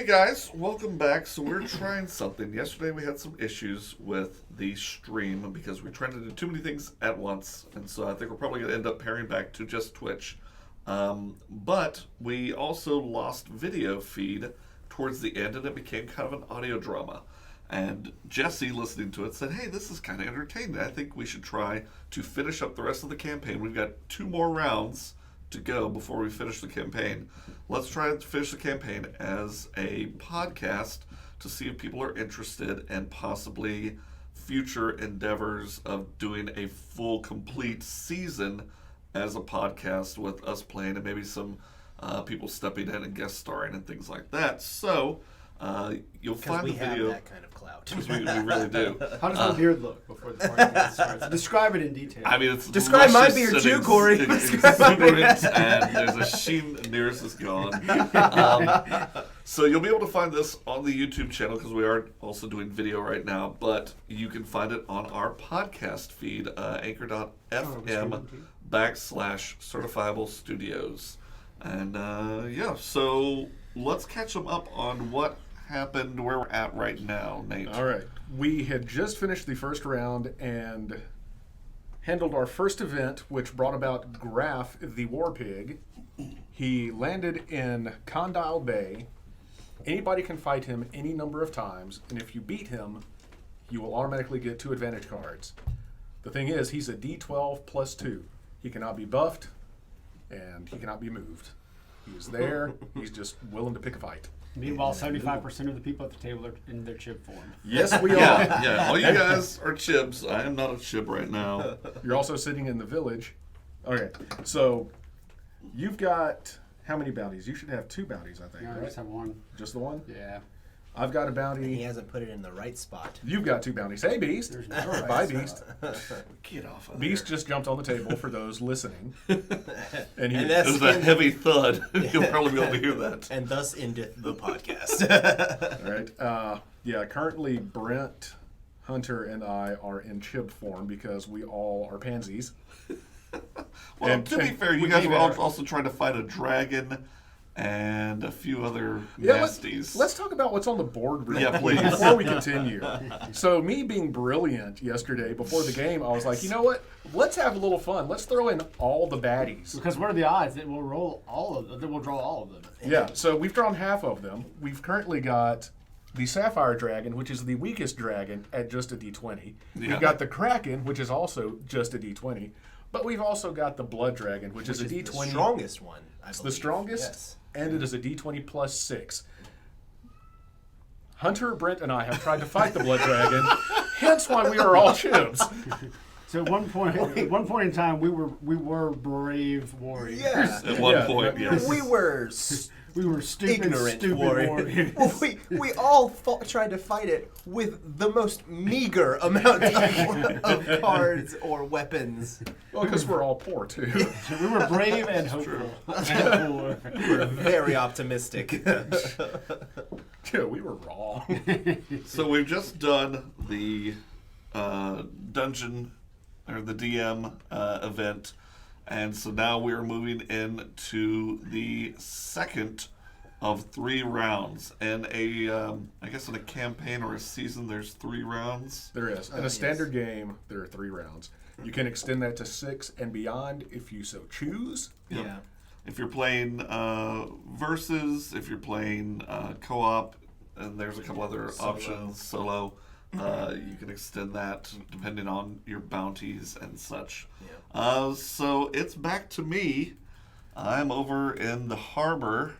Hey guys, welcome back. So we're trying something. Yesterday we had some issues with the stream because we tried to do too many things at once, and so I think we're probably going to end up pairing back to just Twitch. But we also lost video feed towards the end, and it became kind of an audio drama. And Jesse, listening to it, said, hey, this is kind of entertaining. I think we should try to finish up the rest of the campaign. We've got 2 more rounds to go before we finish the campaign. Let's try to finish the campaign as a podcast to see if people are interested and possibly future endeavors of doing a full, complete season as a podcast with us playing and maybe some people stepping in and guest starring and things like that. So you'll find the video. Because we have that kind of clout. Because we really do. How does my beard look before the podcast starts? Describe it in detail. I mean, it's Describe my beard too, Corey. Exuberant, and there's a sheen. Nearest is gone. So you'll be able to find this on the YouTube channel because we are also doing video right now. But you can find it on our podcast feed, anchor.fm/Certifiable Studios. And yeah, so let's catch them up on what happened, where we're at right now, Nate. All right. We had just finished the first round and handled our first event, which brought about Graf, the war pig. He landed in Condyle Bay. Anybody can fight him any number of times, and if you beat him, you will automatically get 2 advantage cards. The thing is, he's a D12 plus 2. He cannot be buffed, and he cannot be moved. He is there. He's just willing to pick a fight. Meanwhile, 75% of the people at the table are in their chib form. Yes, we are. Yeah, all you guys are chibs. I am not a chib right now. You're also sitting in the village. Okay, so you've got how many bounties? You should have 2 bounties, I think, No, I right? just have one. Just the one? Yeah. I've got a And bounty. he hasn't put it in the right spot. You've got 2 bounties. Hey, Beast. There's no Bye, right Beast. Get off of Beast just jumped on the table for those listening. And he, And that's- There's a heavy thud. You'll probably be able to hear that. And thus endeth the podcast. all right. Yeah, currently Brent, Hunter, and I are in chib form because we all are pansies. Well, And- to be and fair, you we guys gave were it our- also trying to fight a dragon and a few other Yeah, nasties. let's talk about what's on the board real Yeah, quick please. before we continue. So me being brilliant yesterday before the game, I was like, you know what? Let's have a little fun. Let's throw in all the baddies. Because what are the odds that we'll roll all of them? That we'll draw all of them. Yeah, so we've drawn half of them. We've currently got the Sapphire Dragon, which is the weakest dragon at just a D20. Yeah. We've got the Kraken, which is also just a D20. But we've also got the Blood Dragon, which is a D20. The strongest one, I It's the believe. strongest, Yes. and it is a D20 plus 6. Hunter, Brent, and I have tried to fight the Blood Dragon, hence why we are all chibs. So at one point in time, we were brave warriors. Yeah. At one Yeah, point, yeah. yes. We were We were stupid warriors. Well, we all tried to fight it with the most meager amount of cards or weapons. Well, because we're all poor, too. We were brave and hopeful. And poor. We were very optimistic. Yeah, we were raw. So we've just done the dungeon or the DM event, and so now we are moving into the second of 3 rounds. And I guess in a campaign or a season, there's 3 rounds. There is. In a standard game, there are 3 rounds. You can extend that to 6 and beyond if you so choose. Yeah. If you're playing versus, if you're playing co-op, and there's a couple other options, solo, you can extend that depending on your bounties and such. Yeah. So it's back to me. I'm over in the harbor,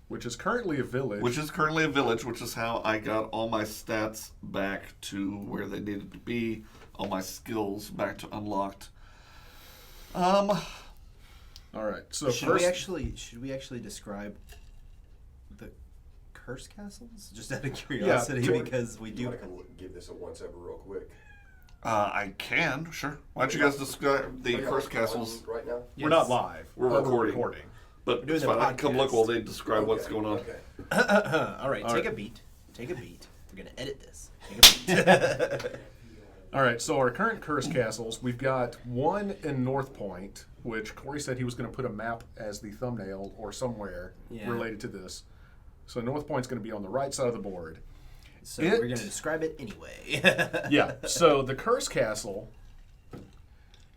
Which is currently a village. which is currently a village, which is how I got all my stats back to where they needed to be, all my skills back to unlocked. All right. So Should first, we actually describe the curse castles? Just out of curiosity, to- because we do. I can give this a once over real quick. I can, sure. Why don't you guys describe the Are y'all curse castles? on right now? we're not live. We're but recording. But doing it's the fine. I can come look podcast. while they describe what's Okay, going on. Okay. All right, All take right. a beat. Take a beat. We're gonna edit this. Take a beat. All right. So our current curse castles, we've got one in North Point, which Corey said he was going to put a map as the thumbnail or somewhere Yeah. related to this. So North Point's going to be on the right side of the board. So we're going to describe it anyway. Yeah. So the Curse Castle,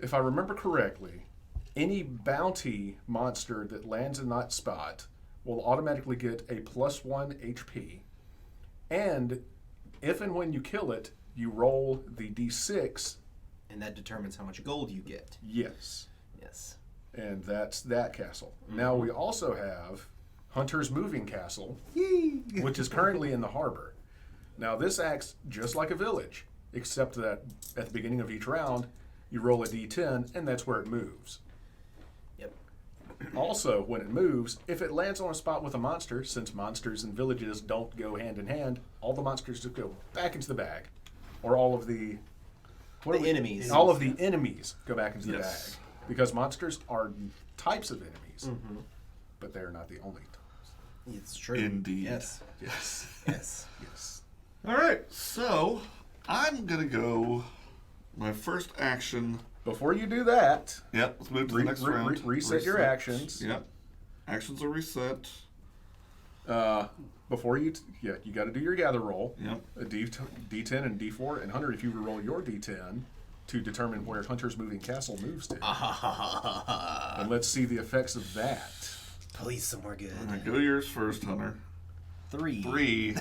if I remember correctly, any bounty monster that lands in that spot will automatically get a +1 HP. And if and when you kill it, you roll the d6. And that determines how much gold you get. Yes. Yes. And that's that castle. Now we also have Hunter's Moving Castle, which is currently in the harbor. Now this acts just like a village, except that at the beginning of each round, you roll a d10, and that's where it moves. Yep. Also, when it moves, if it lands on a spot with a monster, since monsters and villages don't go hand in hand, all the monsters just go back into the bag. Or all of the... Enemies. All of the enemies go back into the Yes. bag. Because monsters are types of enemies, but they're not the only types. It's true. Indeed. Yes. Yes. Yes. Yes. All right, so I'm gonna go. My first action. Before you do that, Yep, let's move to the next round. reset your actions. Yep, actions are reset. Before you, you got to do your gather roll. Yep. A D10 and D4, and Hunter, if you roll your D10 to determine where Hunter's Moving Castle moves to, and let's see the effects of that. Please, somewhere good. All right, go yours first, Hunter. 3. 3.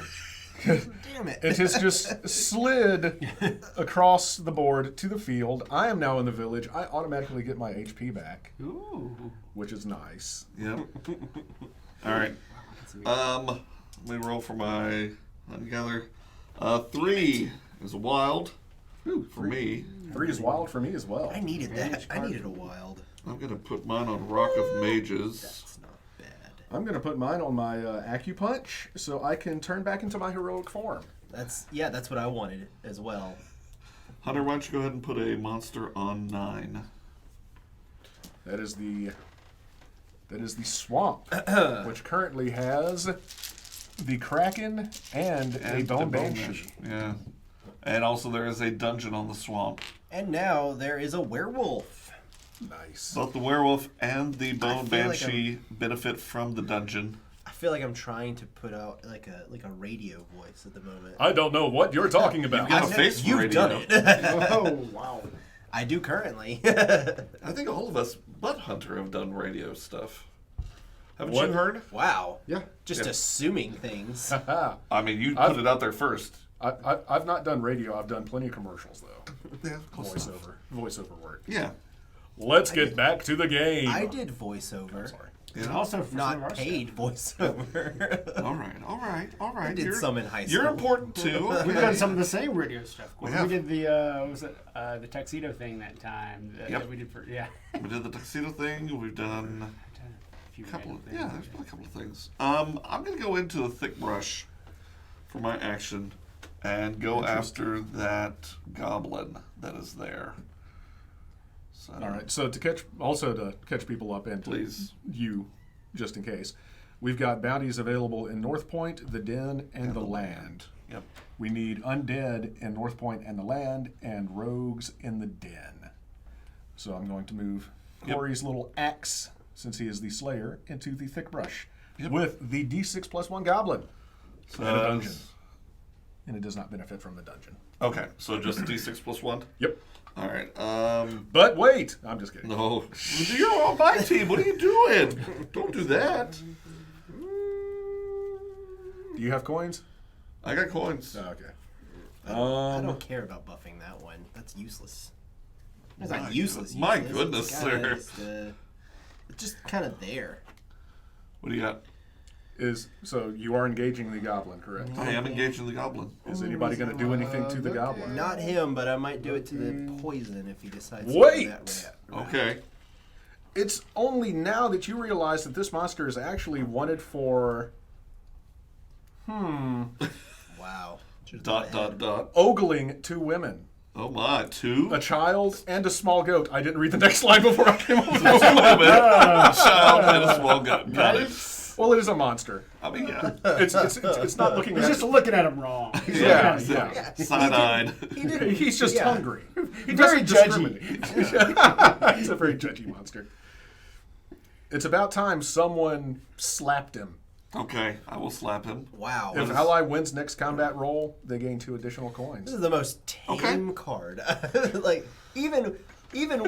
Damn it. It has just slid across the board to the field. I am now in the village. I automatically get my HP back, Ooh. which is nice. Yep. All right. Let me roll for my ungather. 3 is wild. For me. 3 is wild for me as well. I needed that. I needed a wild. I'm gonna put mine on Rock of Mages. That's not bad. I'm going to put mine on my Acupunch so I can turn back into my heroic form. That's what I wanted as well. Hunter, why don't you go ahead and put a monster on 9? That is the swamp, which currently has the Kraken and a Bone Banshee. Yeah. And also there is a dungeon on the swamp. And now there is a werewolf. Nice. Both the werewolf and the bone feel like banshee benefit from the dungeon. I feel like I'm trying to put out like a radio voice at the moment. I don't know what you're talking about. got a face for You've radio. done it. Oh, wow. I do currently. I think all of us but Hunter have done radio stuff. Haven't What? you heard? Wow. Yeah. Just Yeah. assuming things. I mean, you put it out there first. I've not done radio. I've done plenty of commercials, though. Yeah, close enough. Voiceover work. Yeah. Let's get back to the game. I did voiceover. Sorry. Yeah. And also for some of our Not paid voiceover. All right. I did some in high You're school. important too. stuff. We've okay? done some of the same radio stuff. We We have. did the what was it the tuxedo thing that time that, Yep. that we did for We did the tuxedo thing. We've done a few a couple. random Yeah, things. there's been a couple of things. I'm gonna go into a thick brush for my action and go after that goblin that is there. So, All right. So to catch people up and to Please. you, just in case, we've got bounties available in North Point, the Den, and the Land. Yep. We need undead in North Point and the Land, and rogues in the Den. So I'm going to move Yep. Corey's little axe, since he is the Slayer, into the thick brush Yep. with the D6+1 goblin So and a dungeon. And it does not benefit from the dungeon. Okay, so just D6 plus 1. Yep. All right. But wait, I'm just kidding. No, you're on my team. What are you doing? Don't do that. Do you have coins? I got coins. Oh, okay. I don't care about buffing that one. That's useless. It's My not useless. my useless. goodness, It's kinda sir. just, it's just kind of there. What do you got? So you are engaging the goblin, correct? I am engaging the goblin. Is anybody going to do anything to the goblin? Not him, but I might do it to the poison if he decides Wait! to go that route. Okay. It's only now that you realize that this monster is actually wanted for Wow. Should've thought ahead. ogling 2 women, Oh my, 2? a child and a small goat. I didn't read the next line before I came up with A it. child and a small goat. Got it. Well, it is a monster. I mean, yeah. It's not looking He's at just looking at him wrong. Yeah. yeah. Side-eyed. He didn't. He's just Yeah. hungry. He Very doesn't judgy. discriminate. He's a very judgy monster. It's about time someone slapped him. Okay, I will slap him. Wow. If ally wins next combat roll, they gain 2 additional This coins. is the most tame card. Like, even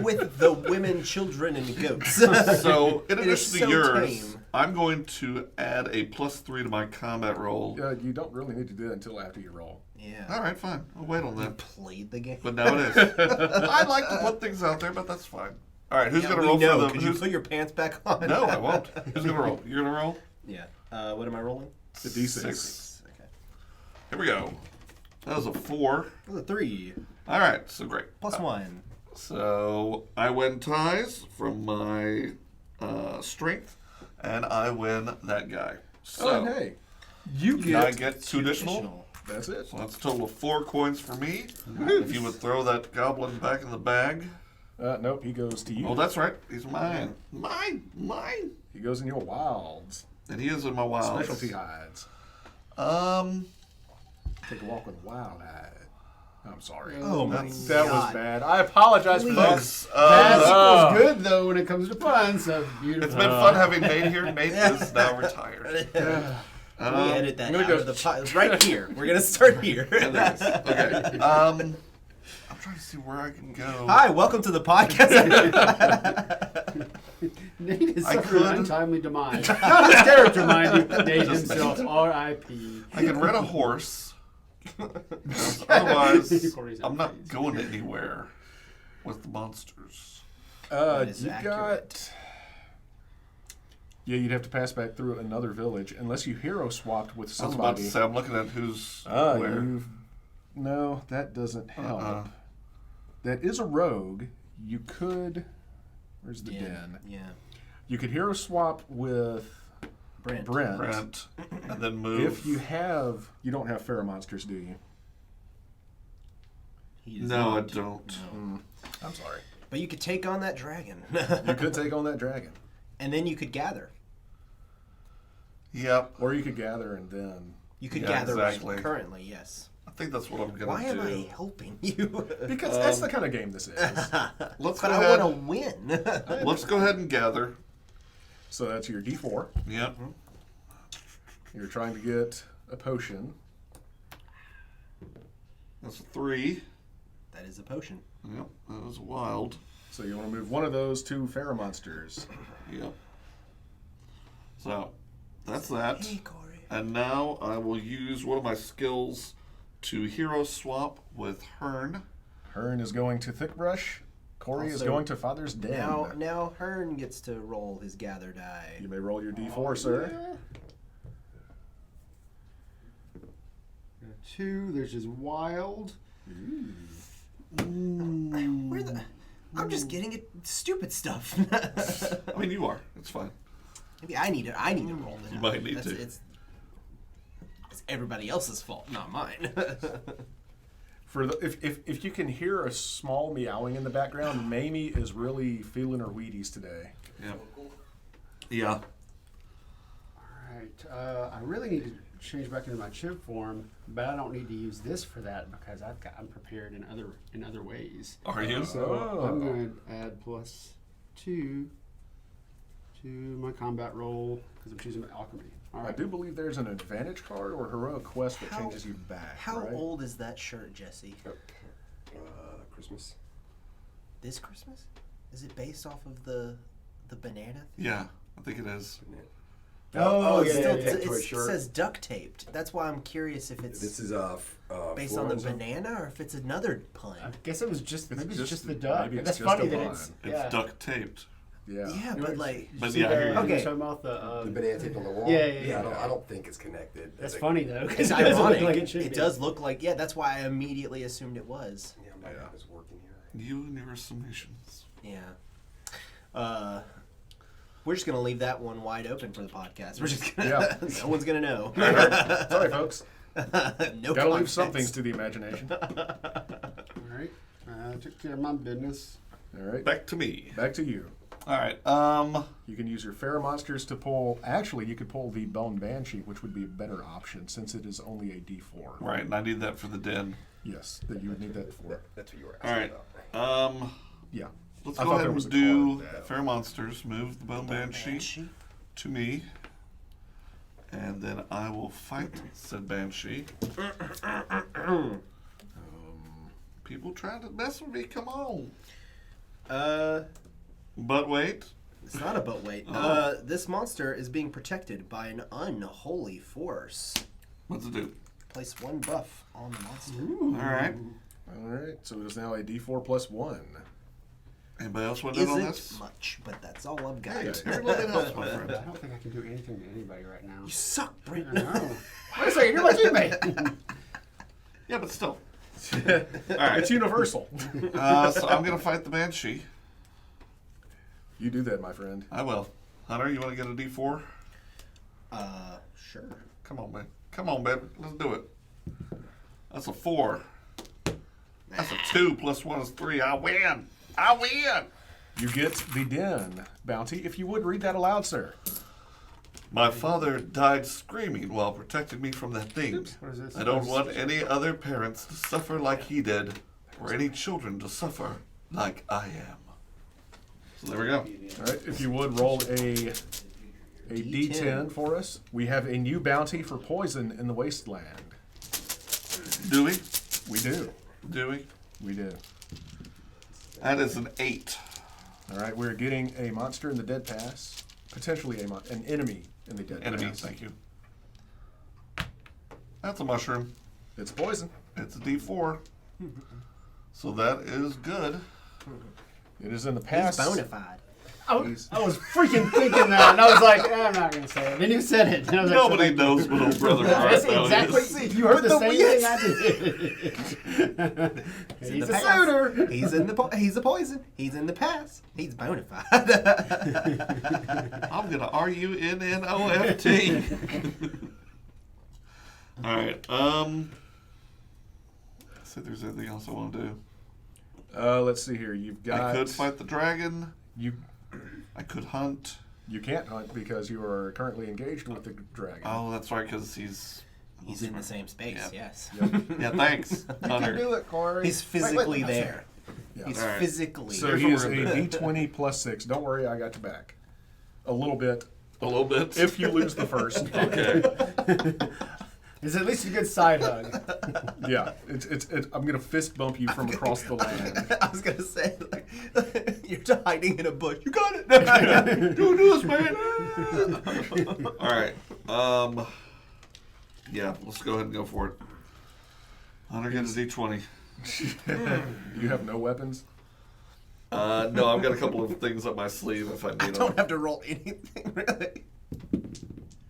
with the women, children, and goats. So, in It is addition to so yours, tame. I'm going to add a +3 to my combat roll. You don't really need to do that until after you roll. Yeah. All right, fine. I'll wait on that. Played the game. But now it is. I like to put things out there, but that's fine. All right, who's Yeah, going we to roll know. for the... Could you who's- put your pants back on? No, I won't. Who's going to roll? You're going to roll? Yeah. What am I rolling? The D6. 6. Okay. Here we go. That was a 4. That's a 3. All right, so great. Plus 1. So I win ties from my strength, and I win that guy. So Oh, and hey, you I get. get 2 additional. That's it. So that's a total of 4 coins for me. If you would throw that goblin back in the bag. Nope, he goes to you. Oh, that's right. He's mine. Mine. He goes in your wilds. And he is in my wilds. Specialty hides. Take a walk with a wild hide. I'm sorry. Oh my That was bad. I apologize for that. Folks, That equals good though when it comes to fun. So beautiful. it's been fun having Nate here. Nate is now retired. We edit that I'm gonna out go- of the pot. Right here. We're going to start here. Okay. I'm trying to see where I can go. Hi, welcome to the podcast. Nate is I suffering could- an untimely demise. Not his character, mind you. Nate himself. R.I.P. I can rent a horse. Otherwise, Corey's I'm not going anywhere with the monsters. That is You accurate. got. Yeah, you'd have to pass back through another village unless you hero swapped with I was about somebody. to say, I'm looking at who's Ah, where. No, that doesn't help. Uh-uh. That is a rogue. You could. Where's the den? Yeah. You could hero swap with Brent. Brent, and then move. If you have, you don't have Pharaoh monsters, do you? He does No, I not. don't. No. I'm sorry. But you could take on that dragon. You could take on that dragon, And then you could gather. Yep. or you could gather and then. You could Yeah, gather exactly. currently, yes. I think that's what I'm gonna Why do. am I helping you? Because that's the kind of game this is. Let's but go I ahead. want to win. Let's go ahead and gather. So that's your D4. Yep. You're trying to get a potion. That's a 3. That is a potion. Yep. That was wild. So you want to move one of those to Pharaoh monsters. Yep. So that's that. Hey, Corey. And now I will use one of my skills to hero swap with Hearn. Hearn is going to Thickbrush. Corey is Also, going to Father's Den. Now Hearn gets to roll his gather die. You may roll your D4, sir. 2. There's his wild. Where the? I'm just getting it stupid stuff. I mean, you are. It's fine. Maybe I need to roll it. You might need to. It's everybody else's fault, not mine. For the, if you can hear a small meowing in the background, Mamie is really feeling her Wheaties today. Yep. Yeah. Alright. I really need to change back into my chip form, but I don't need to use this for that because I'm prepared in other ways. Are you? So I'm going to add +2 to my combat roll because I'm choosing alchemy. All I right. do believe there's an advantage card or heroic quest that How- changes you back. How right? old is that shirt, Jesse? Christmas. This Christmas? Is it based off of the banana thing? Yeah, I think it is. Oh, yeah, still, yeah, yeah. it Toy shirt. says duct taped. That's why I'm curious if it's This is based on the banana or if it's another pun. I guess it was just It's maybe it's just- just the duck. maybe it's That's just funny a that line. it's It's duct taped. Yeah. Yeah, but like, But See yeah, I hear you. the- Okay. talking about the banana tape on the wall. Yeah. I don't think it's connected. That's funny though. 'cause it's it doesn't ironic. look like it should It be. does look like, yeah, that's why I immediately assumed it was. Yeah, my map is working here. You and your submissions. Yeah. We're just gonna leave that one wide open for the podcast. We're just gonna, Yeah. no one's gonna know. Sorry, folks. No Gotta leave context. some things to the imagination. All All right. I took care of my business. right. Back to me. Back to you. All right. You can use your Pharaoh monsters to pull. Actually, you could pull the Bone Banshee, which would be a better option since it is only a D4. Right, and I need that for the den. Yes, that you would need that for. That's what you were All asking right. about. Yeah. Let's I go thought ahead there was and a do card that- Fair Monsters. Move the Bone Banshee to me. And then I will fight said Banshee. People trying to mess with me. Come on. But wait. It's not a but wait. Oh. This monster is being protected by an unholy force. What's it do? Place 1 buff on the monster. All right. All right, so it is now a D4 plus 1. Anybody else want to know Isn't this? much, but that's all I've got. Hey, every little bit helps, my I friend. don't think I can do anything to anybody right now. You suck, I Brent. know. Wait a second, you're my teammate. Yeah, but still. All right, it's universal. So I'm going to fight the Banshee. You do that, my friend. I will. Hunter, you want to get a D4? Sure. Come on, man. Come on, baby. Let's do it. That's a 4. That's a 2 plus 1 is 3. I win. I win. You get the Den bounty. If you would read that aloud, sir. My father died screaming while protecting me from that thing. What is this? I don't want any other parents to suffer like he did, or any children to suffer like I am. So there we go. All right, if you would roll a D10 for us. We have a new bounty for poison in the wasteland. Do we? We do. Do we? We do. That is an 8. All right, we're getting a monster in the Dead Pass. Potentially an enemy in the Dead Enemy, Pass. thank you. That's a mushroom. It's poison. It's a D4. So that is good. It is in the He's pass. bona fide. I was freaking thinking that, and I was like, I'm not going to say it. Then you said it. And I was like, Nobody knows what old brother That's Art exactly. is. You heard the But same thing I did. He's in He's the a pass. suitor. He's in the he's a poison. He's in the pass. He's bona fide. I'm going to RUNNOFT. All right. See if there's anything else I want to do. Let's see here. You've got. I could fight the dragon. You I could hunt. you can't hunt because you are currently engaged with the dragon. Oh, that's right, because he's He's in the same space. Yeah. Yes. Yeah, thanks, Hunter. it, Corey. He's physically there. Yeah. He's All right. physically. So Here's he what is a we're gonna D20 plus 6. Don't worry, I got you back. A little bit. A little bit. If you lose the first. Okay. It's at least a good side hug. Yeah. I'm gonna fist bump you from across the land. I was gonna say, like, you're hiding in a bush. You got it. Do this, man. All right. Yeah, let's go ahead and go for it. Hunter gets a D20. You have no weapons? No, I've got a couple of things up my sleeve if I need I them. don't have to roll anything really.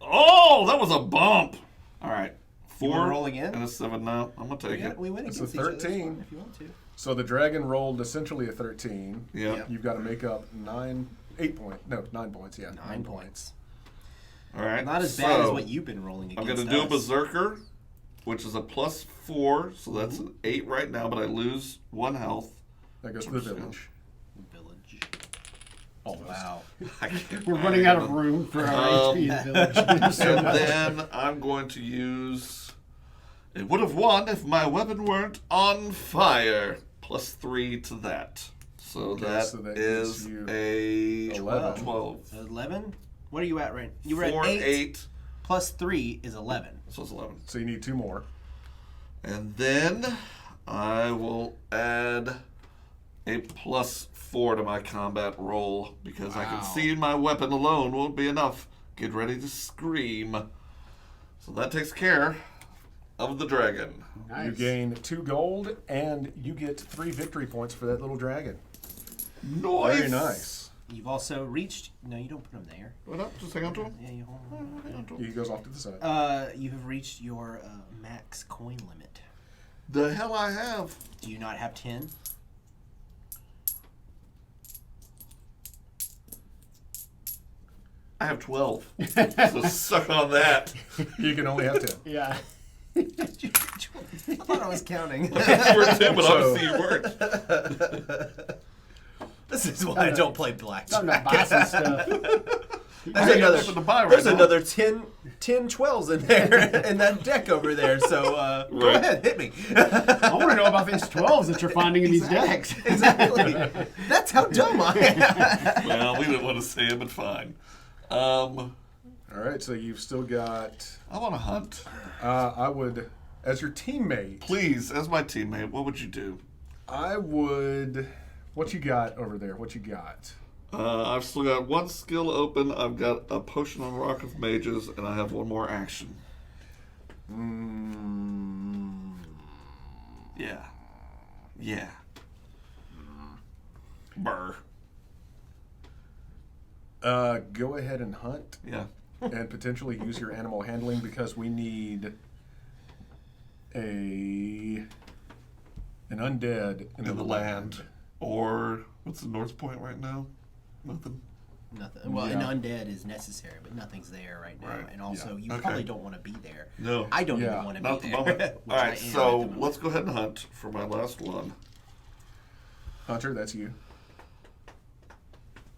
Oh, that was a bump. All right. You 4 wanna roll again? And a 7 now. I'm going to take it. We win It's against a each other. It's 13. fine if you want to. So the dragon rolled essentially a 13. Yeah. Yep. You've got to make up 9 points. Yeah, 9 points. All right. Not as bad as so what you've been rolling against I'm going to do a us. berserker, which is a +4, so that's an 8 right now, but I lose 1 health. That goes to the village. Village. Almost. Wow. I can't- We're running out of room for our HP in the village. There's so And much. then I'm going to use. It would have won if my weapon weren't on fire. +3 to that. So Okay, that so that is gives you a 11. 12. 11? What are you at right? You were 4, at 8, 8. plus 3 is 11. So it's 11. So you need 2 more. And then I will add a +4 to my combat roll because I can Wow. see my weapon alone won't be enough. Get ready to scream. So that takes care of the dragon. Nice. You gain 2 gold, and you get 3 victory points for that little dragon. Nice. Very nice. You've also reached. No, you don't put them there. What up? Just hang on to him. Yeah, you hold Hang on to He him. goes off to the side. You have reached your max coin limit. The hell I have. Do you not have 10? I have 12. So suck on that. You can only have 10. Yeah. I thought I was counting. You were too, but So- obviously you weren't. This is why I don't play Time blackjack. to buy some stuff. There's I got another, nothing to buy right there's now. another 10 12s in there, in that deck over there. So go Right. ahead, hit me. I want to know about these 12s that you're finding in these decks. Exactly. That's how dumb I am. Well, we didn't want to say it, but fine. All All right, so you've still got. I want to hunt. I would, as your teammate. Please, as my teammate, what would you do? I would. What you got over there? What you got? I've still got one skill open. I've got a potion on Rock of Mages, and I have one more action. Yeah. Yeah. Burr. Go ahead and hunt. Yeah. And potentially use your animal handling because we need an undead in the land. Or what's the North Point right now? Nothing. Nothing. Well, Yeah. an undead is necessary, but nothing's there right now. Right. And also, Yeah. you Okay. probably don't want to be there. No. I don't Yeah. even want to Not be at the there. moment. which All I right, am so at the moment. let's go ahead and hunt for my last one. Hunter, that's you.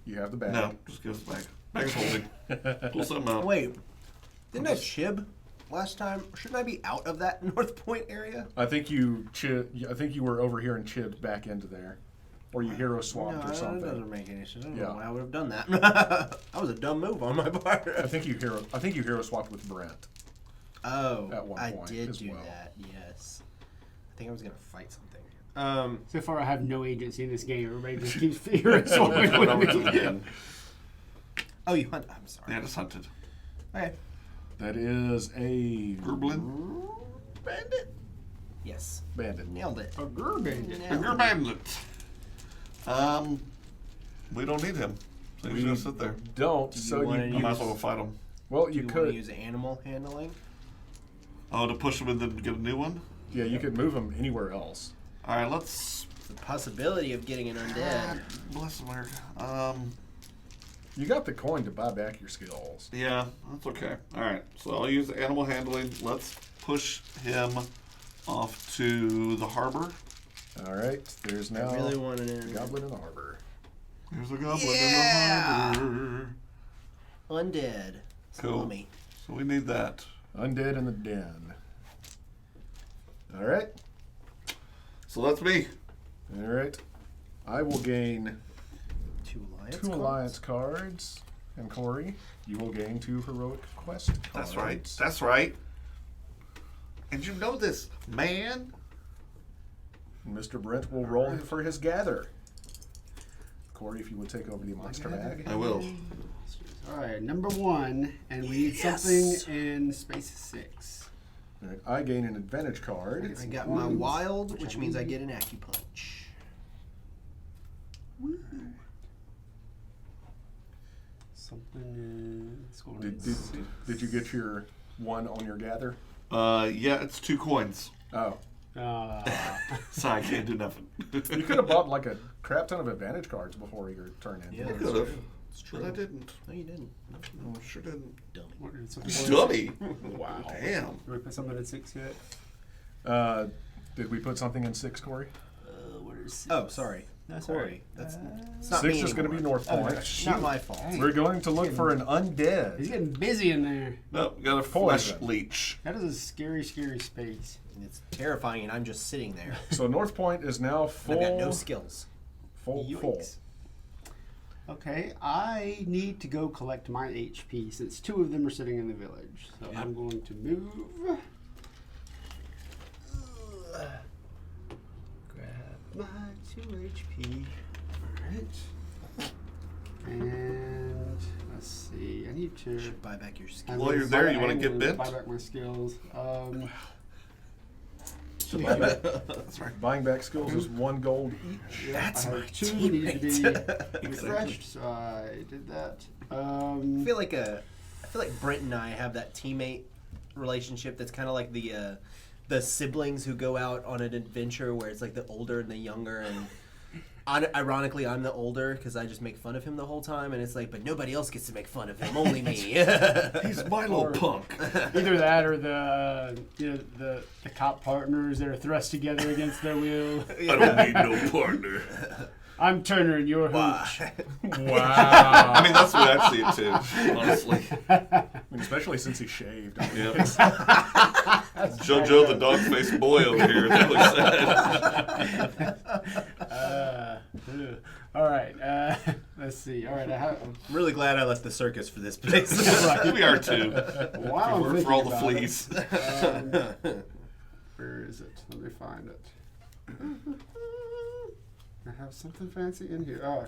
You have the bag. No, just give us the bag. Bag's holding. Pull something out. Wait, didn't I chib last time? Shouldn't I be out of that North Point area? I think you were over here and chibbed back into there, or you hero swapped or That doesn't something. make any sense. I don't Yeah. know why I would have done that. That was a dumb move on my part. I think you hero swapped with Brent. Oh, At one I point did as do well. that. Yes, I think I was gonna fight something. So far, I have no agency in this game. Everybody just keeps figuring swapping Went over with to the me. den. Oh, you hunt? I'm sorry. Yeah, just hunted. Okay. That is a Gerblin. Bandit. Yes. bandit. Nailed it. A Gerband. Nailed You're it. bandit. We don't need him. So he's gonna sit there. Don't. Do you So wanna I might as well go fight him. well, Do you you want to could. use animal handling? Oh, to push him and then get a new one? Yeah, you could move him anywhere else. Alright, let's. The possibility of getting an undead. Bless him, Eric. You got the coin to buy back your skills. Yeah, that's okay. Alright, so I'll use animal handling. Let's push him off to the harbor. All right. There's now I really want a an goblin in the harbor. There's a goblin Yeah! in the harbor. undead. Cool. Salami. So we need that. Undead in the den. All right. So that's me. All right. I will gain 2 2 alliance. alliance cards, and Corey, you will gain 2 heroic quest cards. That's right. That's right. And you know this, man. Mr. Brent will roll for his gather. Corey, if you would take over the monster bag. I will. All right, number 1, and we need Yes. something in space 6. All right, I gain an advantage card. I got my Coins, wild, which which I means I need. get an acupunch. Something in. It's going Did you get your 1 on your gather? Yeah, it's 2 coins. Oh. So I can't do nothing. You could have bought like a crap ton of advantage cards before your turn ended. Yeah, I that's could have. true. It's true. But I didn't. No, you didn't. No, No, I sure didn't. dummy. What is something- Dummy. Wow. Damn. Did we put something in 6 yet? Did we put something in 6, Corey? What is Oh, sorry. No, Corey. sorry. That's it's not 6 me is going to be anymore. North Point. Not my fault. Hey. We're going to look for an He's undead. getting busy in there. Nope, got a flesh Poison. leech. That is a scary, scary space. It's terrifying, and I'm just sitting there. So North Point is now And full. I've got no skills. Full. Yoinks. Okay, I need to go collect my HP since 2 of them are sitting in the village. So Yep. I'm going to move. Grab my 2 HP. Alright. And let's see, I need to. Should buy back your I'm skills. While gonna you're there, buy- you wanna I'm get gonna bent? Buy back my skills. That's right. Buying back skills is 1 gold each. That's I my have 2 that need to be teammate. refreshed, so I did that. I feel like Brent and I have that teammate relationship that's kind of like the siblings who go out on an adventure where it's like the older and the younger, and ironically I'm the older because I just make fun of him the whole time, and it's like, but nobody else gets to make fun of him, only me. He's my little punk. Either that or the cop partners that are thrust together against their will. I don't need no partner. I'm Turner and you're Wow. Hooch. Wow. I mean, that's the way I see it too, honestly. I mean, especially since he shaved. Yep. JoJo the dog-faced boy over here. That's what he said. All right. Let's see. All right, I have. I'm really glad I left the circus for this place. We are too. Wow, We work for all the fleas. Where is it? Let me find it. I have something fancy in here. Oh,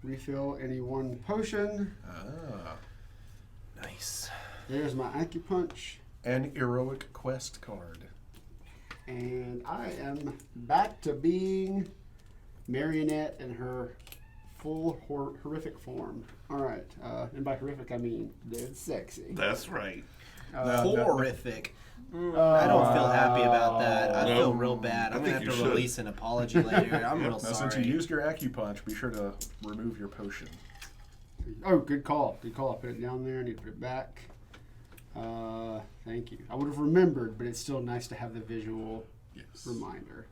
refill any one potion. Ah. Nice. There's my acupunch, An heroic quest card. and I am back to being Marionette in her full horrific form. All right, and by horrific I mean dead sexy. That's right. Horrific. I don't feel happy about that. I No. feel real bad. I I'm gonna think have to you should. release an apology later. I'm real Now, since you sorry. used your acupunch, be sure to remove your potion. Oh, good call. Good call. I put it down there. I need to put it back. Thank you. I would have remembered, but it's still nice to have the visual Yes. reminder.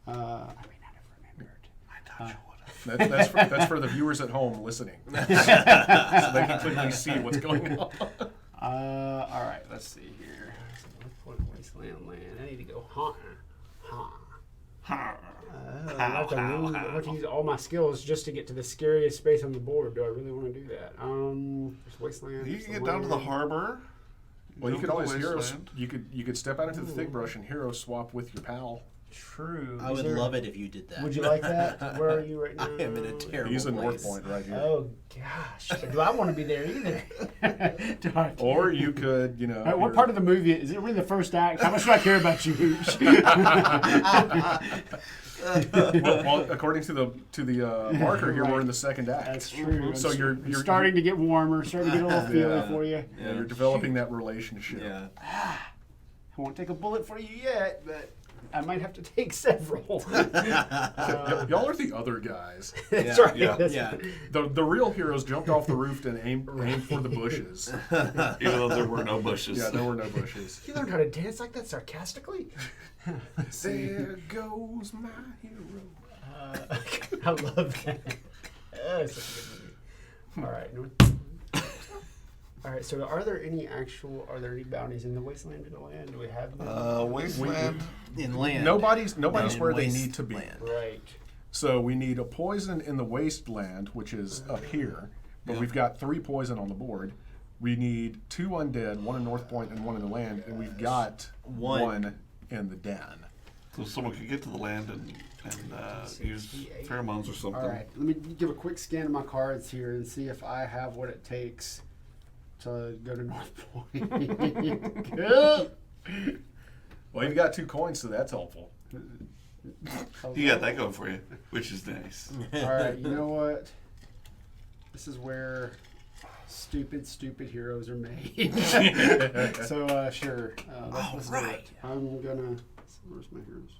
I may not have remembered. I thought you would have. That's for the viewers at home listening, so they can clearly see what's going on. All right. Let's see here. North Point Wasteland land. I need to go I have to use all my skills just to get to the scariest space on the board. Do I really want to do that? There's Wasteland. You there's can get down to the land. harbor. Well, you Go could to always the hero. wasteland. You could step out into the thick brush and hero swap with your pal. True. I would love it if you did that. Would you like that? Where are you right now? I am in a terrible He's in place. North Point right here. Oh gosh, do I want to be there either? Do I? Or you could, All right, what part of the movie is it? We're in the first act. How much do I care about you, Hooch? well, according to the marker here, we're in the second act. That's true. So you're I'm starting to get warmer, starting to get a little feeling Yeah. for you. Yeah, you're developing that relationship. Yeah. I won't take a bullet for you yet, but I might have to take several. Y'all are the other guys. That's Yeah. right. Yeah. That's Yeah. right. The real heroes jumped off the roof and aimed for the bushes. Even though there were no bushes. Yeah, there were no bushes. You learned how to dance like that sarcastically? There goes my hero. I love that. That's such a good movie. All right. All right. So, are there any bounties in the wasteland in the land? Do we have them? Wasteland. In land. Nobody's No, where in they need to be. wasteland. Right. So we need a poison in the wasteland, which is up here, but we've got 3 poison on the board. We need 2 undead, 1 in North Point and 1 in the land, and we've got one in the den. So someone could get to the land and use pheromones or something. All right. Let me give a quick scan of my cards here and see if I have what it takes to go to North Point. Good. Well, you've got 2 coins, so that's helpful. You got that going for you, which is nice. All right. You know what? This is where stupid heroes are made. So sure. Let's do right. it. I'm gonna. Where's my heroes?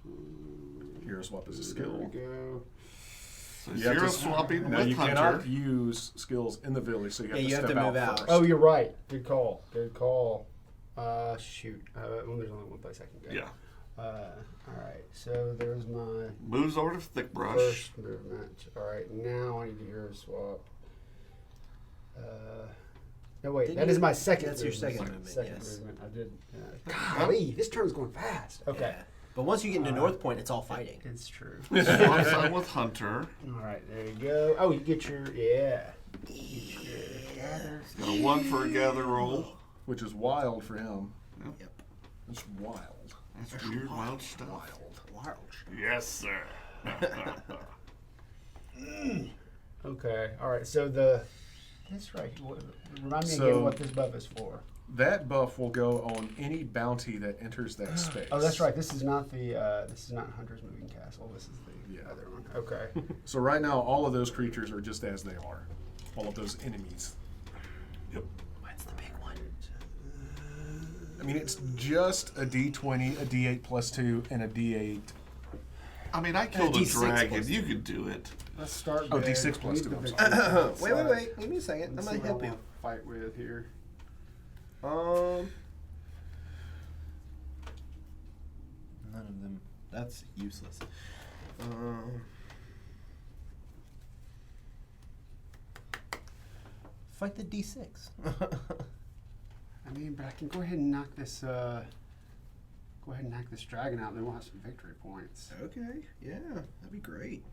Hero swap is a There we skill. go. So You have zero to- swapping Now with you Hunter. cannot use skills in the village, so you have Yeah, to you have step to out move out. first. Oh, you're right. Good call. Good call. Shoot. Well, there's only one place I can go. Yeah. All right. So there's my Moves over to thick brush. first movement. All right. Now I need to hero swap. No wait. Didn't That you- is my second. that's your movement. second movement, Second yes. movement. I did. Golly, this turn's going fast. Okay. Yeah. But once you get into North Point, it's all fighting. It's true. Swap side with Hunter. All right. There you go. Oh, you get your Got a 1 for a gather roll. Which is wild for him. Yep. It's wild. That's weird, wild stuff. Wild. Yes, sir. Okay. All right. So that's right. Remind me So- again what this buff is for. That buff will go on any bounty that enters that space. Oh, that's right. This is not Hunter's Moving Castle. This is the Yeah. other one. Okay. So right now, all of those creatures are just as they are. All of those enemies. Yep. What's the big one? I mean, it's just a D20, a D8 plus 2, and a D8. I mean, I killed a D6 dragon. plus You could do it. Let's start. Oh, big. D6 plus We need 2, the I'm big sorry. ones. Wait. Give me a second. Let's I see might what help I you. wanna Fight with here. None of them. That's useless. Fight the D6. I mean, but I can go ahead and knock this. Go ahead and knock this dragon out, and then we'll have some victory points. Okay. Yeah, that'd be great.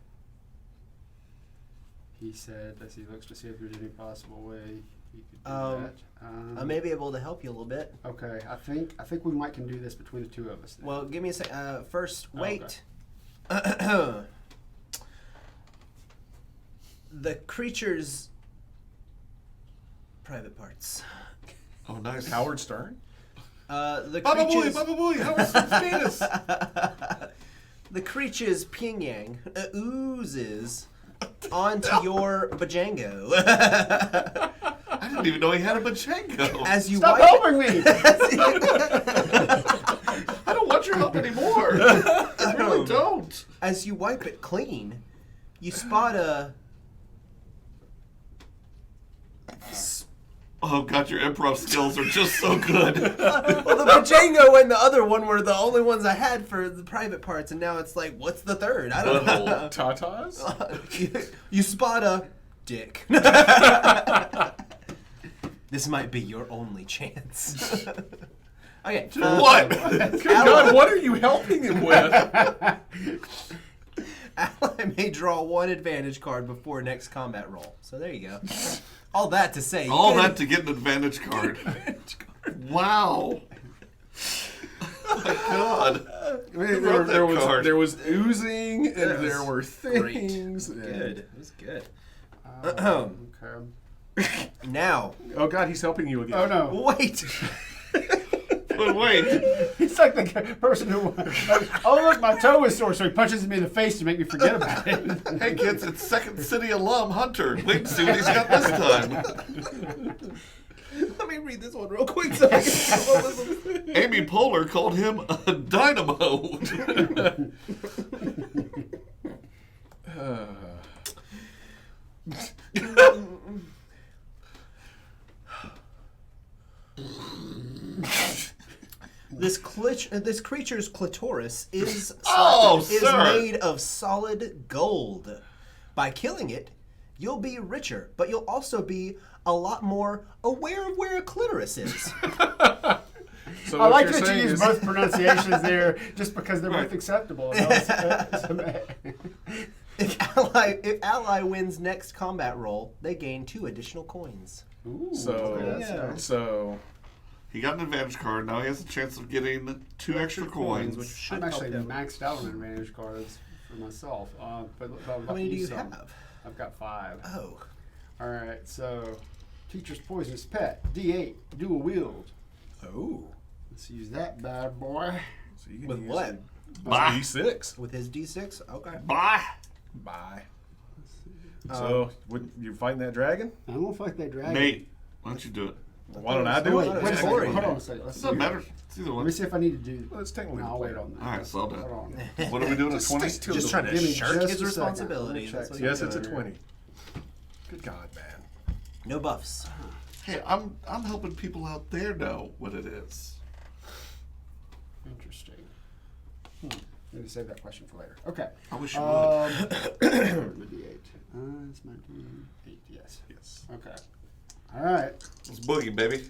He said as he looks to see if there's any possible way he could do I that. may be able to help you a little bit. Okay, I think we might can do this between the two of us. Then. Well, give me a sec. First, Oh, wait. The creature's private parts. Oh, nice. Howard Stern? The Baba creature's boy, Howard Stern's penis. the creature's pyongyang oozes onto your bajango. I didn't even know he had a Bachenko. As you Stop wipe helping me! I don't want your help anymore. I really don't. as you wipe it clean, you spot a Oh god, your improv skills are just so good. well, the bajango and the other one were the only ones I had for the private parts, and now it's like, what's the third? I don't know. Tatas? You spot a dick. This might be your only chance. Okay. What? Good God, what are you helping him with? Ally may draw one advantage card before next combat roll. So there you go. All that to say. All that to get an advantage card. Wow. Oh my god. I mean, Who wrote that card? there was oozing, and That there was were great. things. Good. It was good. Okay. Now. Oh God, he's helping you again. Oh no. Wait. But wait. He's like the person who. Oh look, my toe is sore, so he punches me in the face to make me forget about it. Hey kids, it's Second City alum Hunter. Wait and see what he's got this time. Let me read this one real quick. So I can Amy Poehler called him a dynamo. This creature's clitoris is Oh, is sir. made of solid gold. By killing it, you'll be richer, but you'll also be a lot more aware of where a clitoris is. So I what like you're that you saying use is- both pronunciations there, just because they're Right. both acceptable. If ally wins next combat roll, they gain 2 additional coins. Ooh, So, okay, that's Yeah. nice. so He got an advantage card. Now he has a chance of getting 2 extra coins. which should I'm help actually him. maxed out on advantage cards for myself. But How many do you have? I've got 5. Oh. All right, so teacher's poisonous pet, D8, dual wield. oh, Let's use that bad boy. so you can With use what? it. Bah. D6. With his D6? Okay. Bye. Bye. So, you fighting that dragon? I don't fight that dragon. Nate, why don't you do it? Well, why don't I do Oh, wait, it? wait a second. Corey. Hold on a second. Let's It see doesn't here. matter. It's either Let one. me see if I need to do. Well, it's technically No, I'll the wait player. on that. All right, so I'll do it. Hold on. What are we doing? A 20? Stick to Just the trying to Give me shirk just his a second. responsibilities. Let me That's what check. Yes, you're it's a doing. 20. Good God, man. No buffs. Hey, I'm helping people out there know what it is. Interesting. Need to save that question for later. Okay. I wish you would. Where's my D8? It's my D8. Yes. Yes. Okay. All right. It's boogie, baby.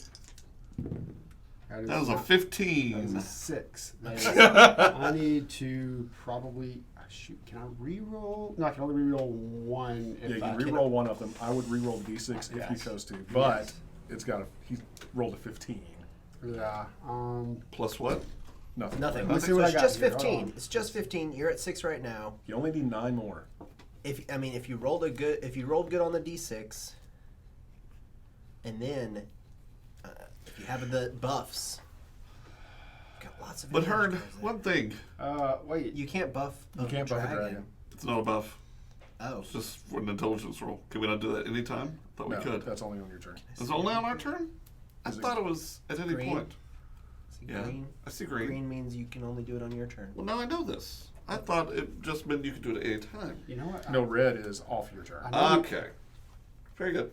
That was a That is 15. a 6. That is- I need to probably shoot. Can I re-roll? No, I can only re-roll 1. Yeah, If you I can re-roll one of them. I would re-roll D6 if you Yes. chose to, but Yes. it's got he rolled a 15. Yeah. Plus what? Nothing. Nothing. Let me see So what I it's got just here. Hold 15. on. It's just 15. You're at 6 right now. You only need 9 more. If you rolled good on the D6, and then if you have the buffs, you've got lots of. But advantage Hearn, cards there. one thing. Wait. You can't buff. You can't buff a dragon. It's not a buff. Oh. It's just for an intelligence roll. Can we not do that anytime? Thought No, we could. that's only on your turn. Is it only on our turn? I Is it- thought it was at any Green? point. See, Yeah, green. I see green. Green means you can only do it on your turn. Well, now I know this. I thought it just meant you could do it at any time. You know what? No, red is off your turn. I know- Okay. Very good.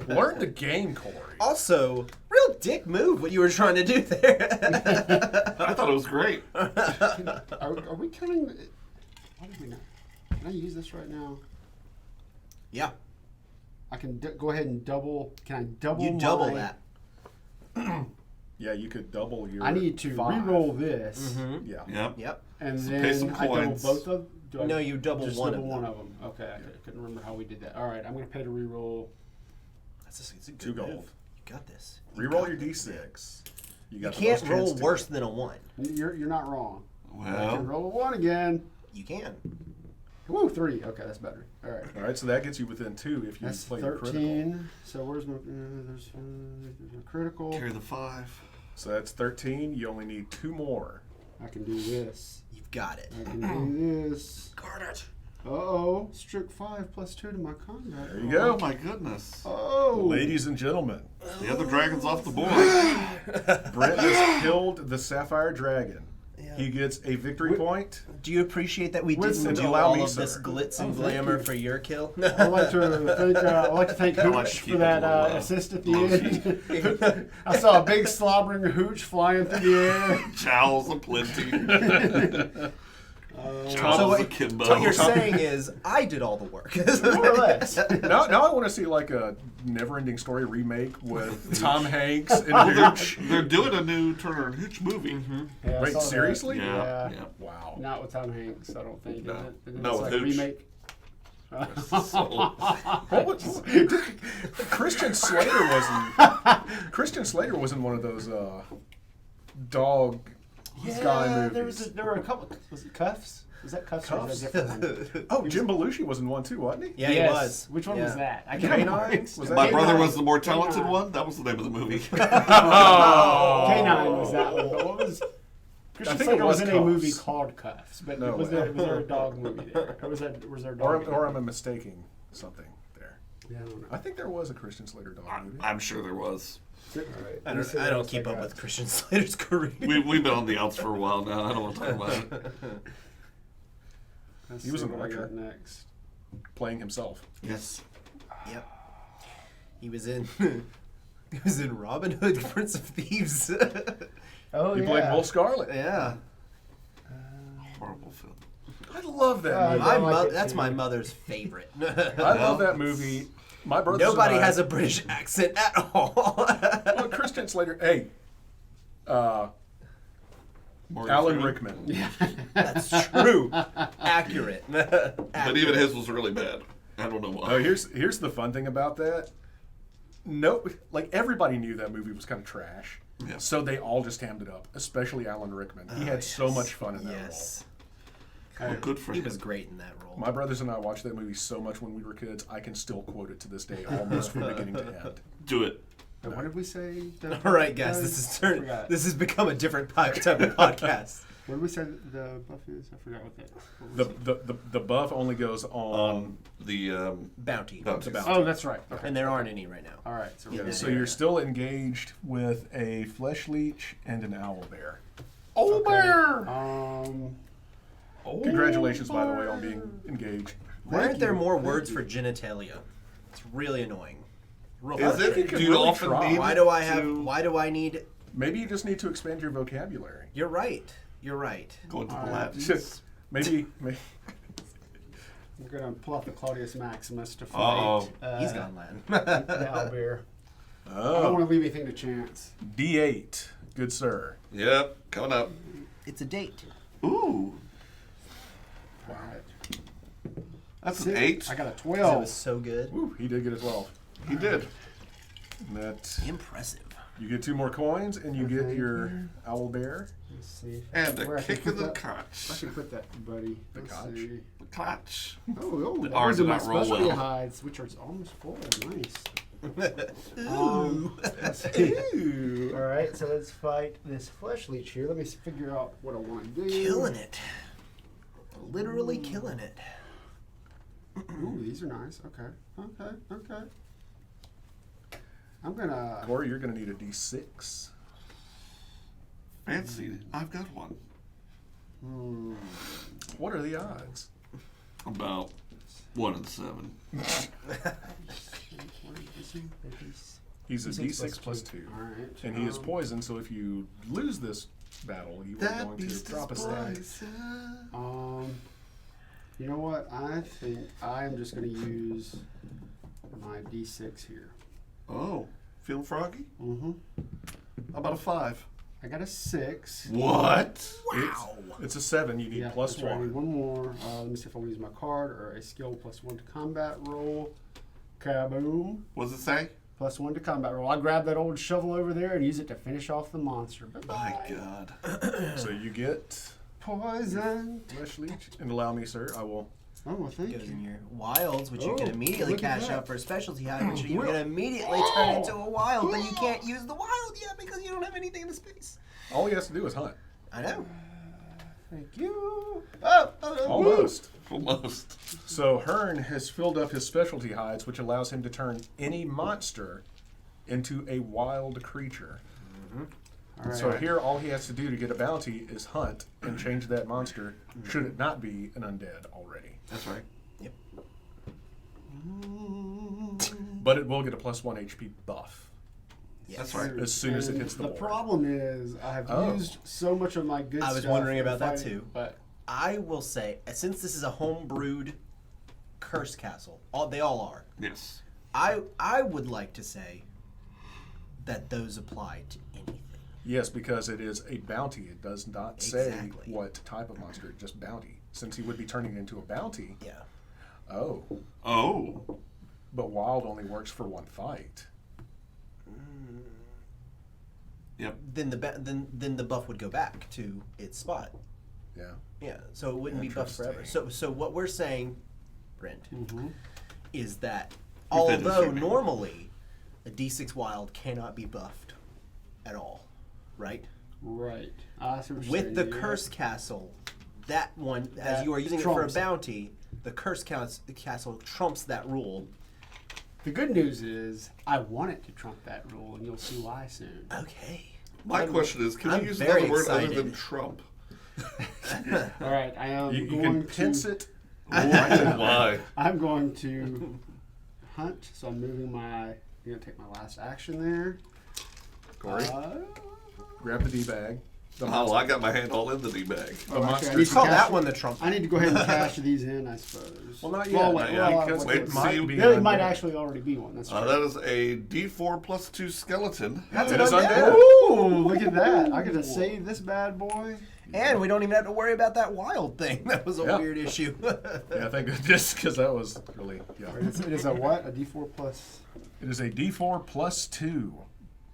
Learn the game, Corey. Also, real dick move what you were trying to do there. I thought it was great. Are we counting? Why did we not? Can I use this right now? Yeah, I can go ahead and double. Can I double? you double my- that. Yeah, you could double your. I need to 5. re-roll this, Mm-hmm. Yeah. Yep. Yep. and So then pay some I double coins. both of. Do I No, you double just one double of one them. of them. Okay, I couldn't remember how we did that. All right, I'm gonna pay to re-roll. It's a 2 good gold. move. You got this. Reroll your d6. You got the can't most roll chance to. worse than a 1. You're not wrong. I can Well, roll a 1 again. You can. Woo, 3. Okay, that's better. All right. All right, so that gets you within 2 if you That's play your critical. 13. So where's my there's a critical. carry the 5. So that's 13. You only need 2 more. I can do this. You've got it. I can do this. Guard it. Uh-oh. Strict 5 plus 2 to my combat. There you go. Oh my goodness. Oh. Ladies and gentlemen, The other dragon's off the board. Brent has killed the Sapphire Dragon. Yeah. He gets a victory point. Do you appreciate that we Wisdom. didn't Would do you allow all me, of this sir? glitz and Oh, thank glamour you. for your kill? I'd like to thank I like to Hooch keep for that it low. assist at the end. I saw a big slobbering Hooch flying through the air. Jowls aplenty. So Jowls what, akimbo. what you're saying is, I did all the work. More or less. Now I want to see like a Never-Ending Story remake with Tom Hanks and Oh, Hooch. they're doing a new Turner and Hooch movie. Yeah, I Wait, saw that. seriously? Yeah. Yeah. Wow. Not with Tom Hanks, I don't think. No. Is it? Isn't No, this with like a Hooch. remake? Christian Slater was in one of those dog guy movies. There were a couple. Was it Cuffs? Was that Cuffs? Or was that a different one? Oh, Jim Belushi was in one too, wasn't he? Yeah, Yes. he was. Which one Yeah. was that? I Canine? remember. Was that My Canine? brother was the more talented Canine. one. That was the name of the movie. K9 was that one. But what was? Christian think it Slater was was in a Cuffs. movie called Cuffs, but No was way. there a dog movie there? Or was there a dog? Or am I mistaking something there? Yeah, I don't know. I think there was a Christian Slater dog movie. I'm sure there was. All right. I don't keep up with Christian Slater's career. We've been on the outs for a while now. I don't want to talk about it. Let's He was see an what I Archer. got next. Playing himself. Yes. Yep. He was in. He was in Robin Hood, Prince of Thieves. Oh He played Wolf Scarlet. yeah. Horrible film. I love that I movie. don't like it That's too. my mother's favorite. I love that movie. My brother. Nobody has a British accent at all. Well, Christian Slater. Hey, Morgan Alan Freeman. Rickman. That's true. Accurate. But even his was really bad. I don't know why. Oh, here's the fun thing about that. No, like everybody knew that movie was kind of trash, Yeah. so they all just hammed it up. Especially Alan Rickman. He had so much fun in that Yes. Well, good for He him. was great in that role. role. My brothers and I watched that movie so much when we were kids. I can still quote it to this day, almost from beginning to end. Do it. And what did we say? that- All right, guys, this has become a different type of podcast. What did we say the buff is? I forgot what that. What was it? The buff only goes on. The Bounty. Bounties. bounty. Oh, that's right. Okay. And there aren't any right now. All right. So Yeah, we're So good. you're still engaged with a flesh leech and an owl bear. Owl bear! Oh, Congratulations, by the way, on being engaged. Why aren't there you, more thank words you. for genitalia? It's really annoying. Real Is frustrating. it? could Do you really often try. need Why it do I have? to Why do I need? Maybe you just need to expand your vocabulary. You're right. You're right. go into the All right. Latins? Maybe I'm gonna pull out the Claudius Maximus to Uh-oh. fight. He's gone Latin. The owlbear. I don't Oh, want to leave anything to chance. D8. Good sir. Yep, coming up. It's a date. Ooh, All right. that's an 8. I got a It 12. was so good. Woo, he did get a 12. He did. And that Impressive. you get 2 more coins and you get Thank your owl bear. Let's see. And Where a I can kick in put the that- crotch. I should put that, buddy. The Let's conch. see. The crotch. Oh, The those R are did my not roll specialty well. hides, which are almost full. Nice. Ooh. Let's see. All right, so let's fight this flesh leech here. Let me figure out what I want to do. Killing it. Literally killing it. Ooh, these are nice. Okay. Okay. I'm gonna. Corey, you're going to need a D6. Fancy. I've got one. Hmm. What are the odds? About 1 in 7. He's a D6 D6 plus 2. All right. And he is poisoned, so if you lose this battle, you are That going to beast is drop a stat. poison. You know what? I think I am just gonna use my D6 here. Oh, feeling froggy? Mm-hmm. How about a 5? I got a 6. What? It's a 7. You need plus that's right, I need 1. one more. Let me see if I want to use my card or a skill plus 1 to combat roll. Kaboom. What does it say? Plus 1 to combat roll. I grab that old shovel over there and use it to finish off the monster. My Bye-bye. God. So you get Poison. flesh leech. And allow me, sir. I will. Oh, well, thank Goes you. in your wilds, which you Oh, can immediately look at cash that. out for a specialty hide, which you're gonna immediately turn into a wild, but you can't use the wild yet because you don't have anything in the space. All he has to do is hunt. I know. Thank you. Almost. Almost. So Hearn has filled up his specialty hides, which allows him to turn any monster into a wild creature. All right. So here, all he has to do to get a bounty is hunt and change that monster, should it not be an undead already. That's right. Yep. But it will get a plus 1 HP buff That's right. as soon as it hits the The board. problem is I have Oh. used so much of my good I was stuff wondering in about that fighting, too. But I will say, since this is a home-brewed curse castle, they all are. Yes. I would like to say that those apply to anything. Yes, because it is a bounty. It does not say Exactly. what type of monster, just bounty. Since he would be turning it into a bounty. Yeah. Oh. Oh. But wild only works for one fight. Yep. Then the buff would go back to its spot. Yeah. Yeah. So it wouldn't be buffed forever. So what we're saying, Brent, is that Defend us, although you mean. normally a D6 wild cannot be buffed at all, right? right. I see what you're With saying, the yeah. curse castle, that one, as That you are using it for a trumps it. bounty, the curse castle trumps that rule. The good news is I want it to trump that rule, and you'll see why soon. Okay. My question is, can I'm you use very another word other excited. than Trump? All right, I am You going can pinch to. it. Why? I'm going to hunt, so I'm moving my. I'm gonna take my last action there. Corey, Uh, grab the D-bag. Oh, I got my hand all in the D bag. The actually, I monster. need to Call cash that it. one the trump. I need to go ahead and cash these in, I suppose. Well, not Well, yet. wait, Not yet, well, because wait, it wait, might see, be. There might undead. actually already be one. That's true. That is a D4 plus 2 skeleton. That's It an is undead. undead. Ooh, look at that! I get to save this bad boy. And we don't even have to worry about that wild thing. That was a Yeah. weird issue. Yeah, I think just because that was really, yeah. It is a what? A D4 plus It is a D4 plus 2.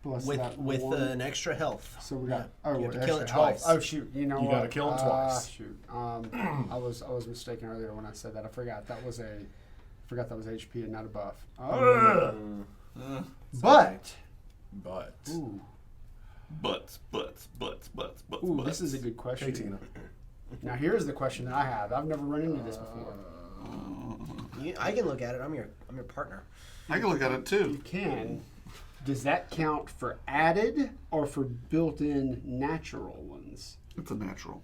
that with one. an extra health. So we got. Yeah. Oh, You have to extra kill it health. twice. Oh shoot! You know You what? gotta kill him twice. Shoot. I was mistaken earlier when I said that. I forgot that was HP and not a buff. But But. ooh, But. ooh, this is a good question. Hey, Tina. Now here's the question that I have. I've never run into this before. I can look at it. I'm your partner. I can look at it You too. can. Does that count for added or for built-in natural ones? It's a natural.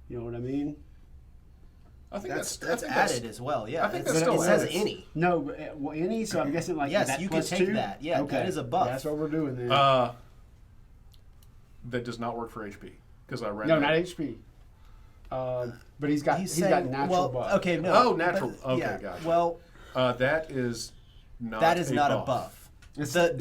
You know what I mean? I think That's I think added as well. Yeah. I think It's- that's still it says adds. any. No, well, any. So I'm guessing like Yes, that you can plus take 2? that. Yeah, okay. that is a buff. That's what we're doing then. That does not work for HP. Because I read no, that. not HP. But he's got He's got saying, natural well, buff. okay, no. Oh, natural. but- Okay, yeah, gotcha. Well, That is not that is not a buff. It's, The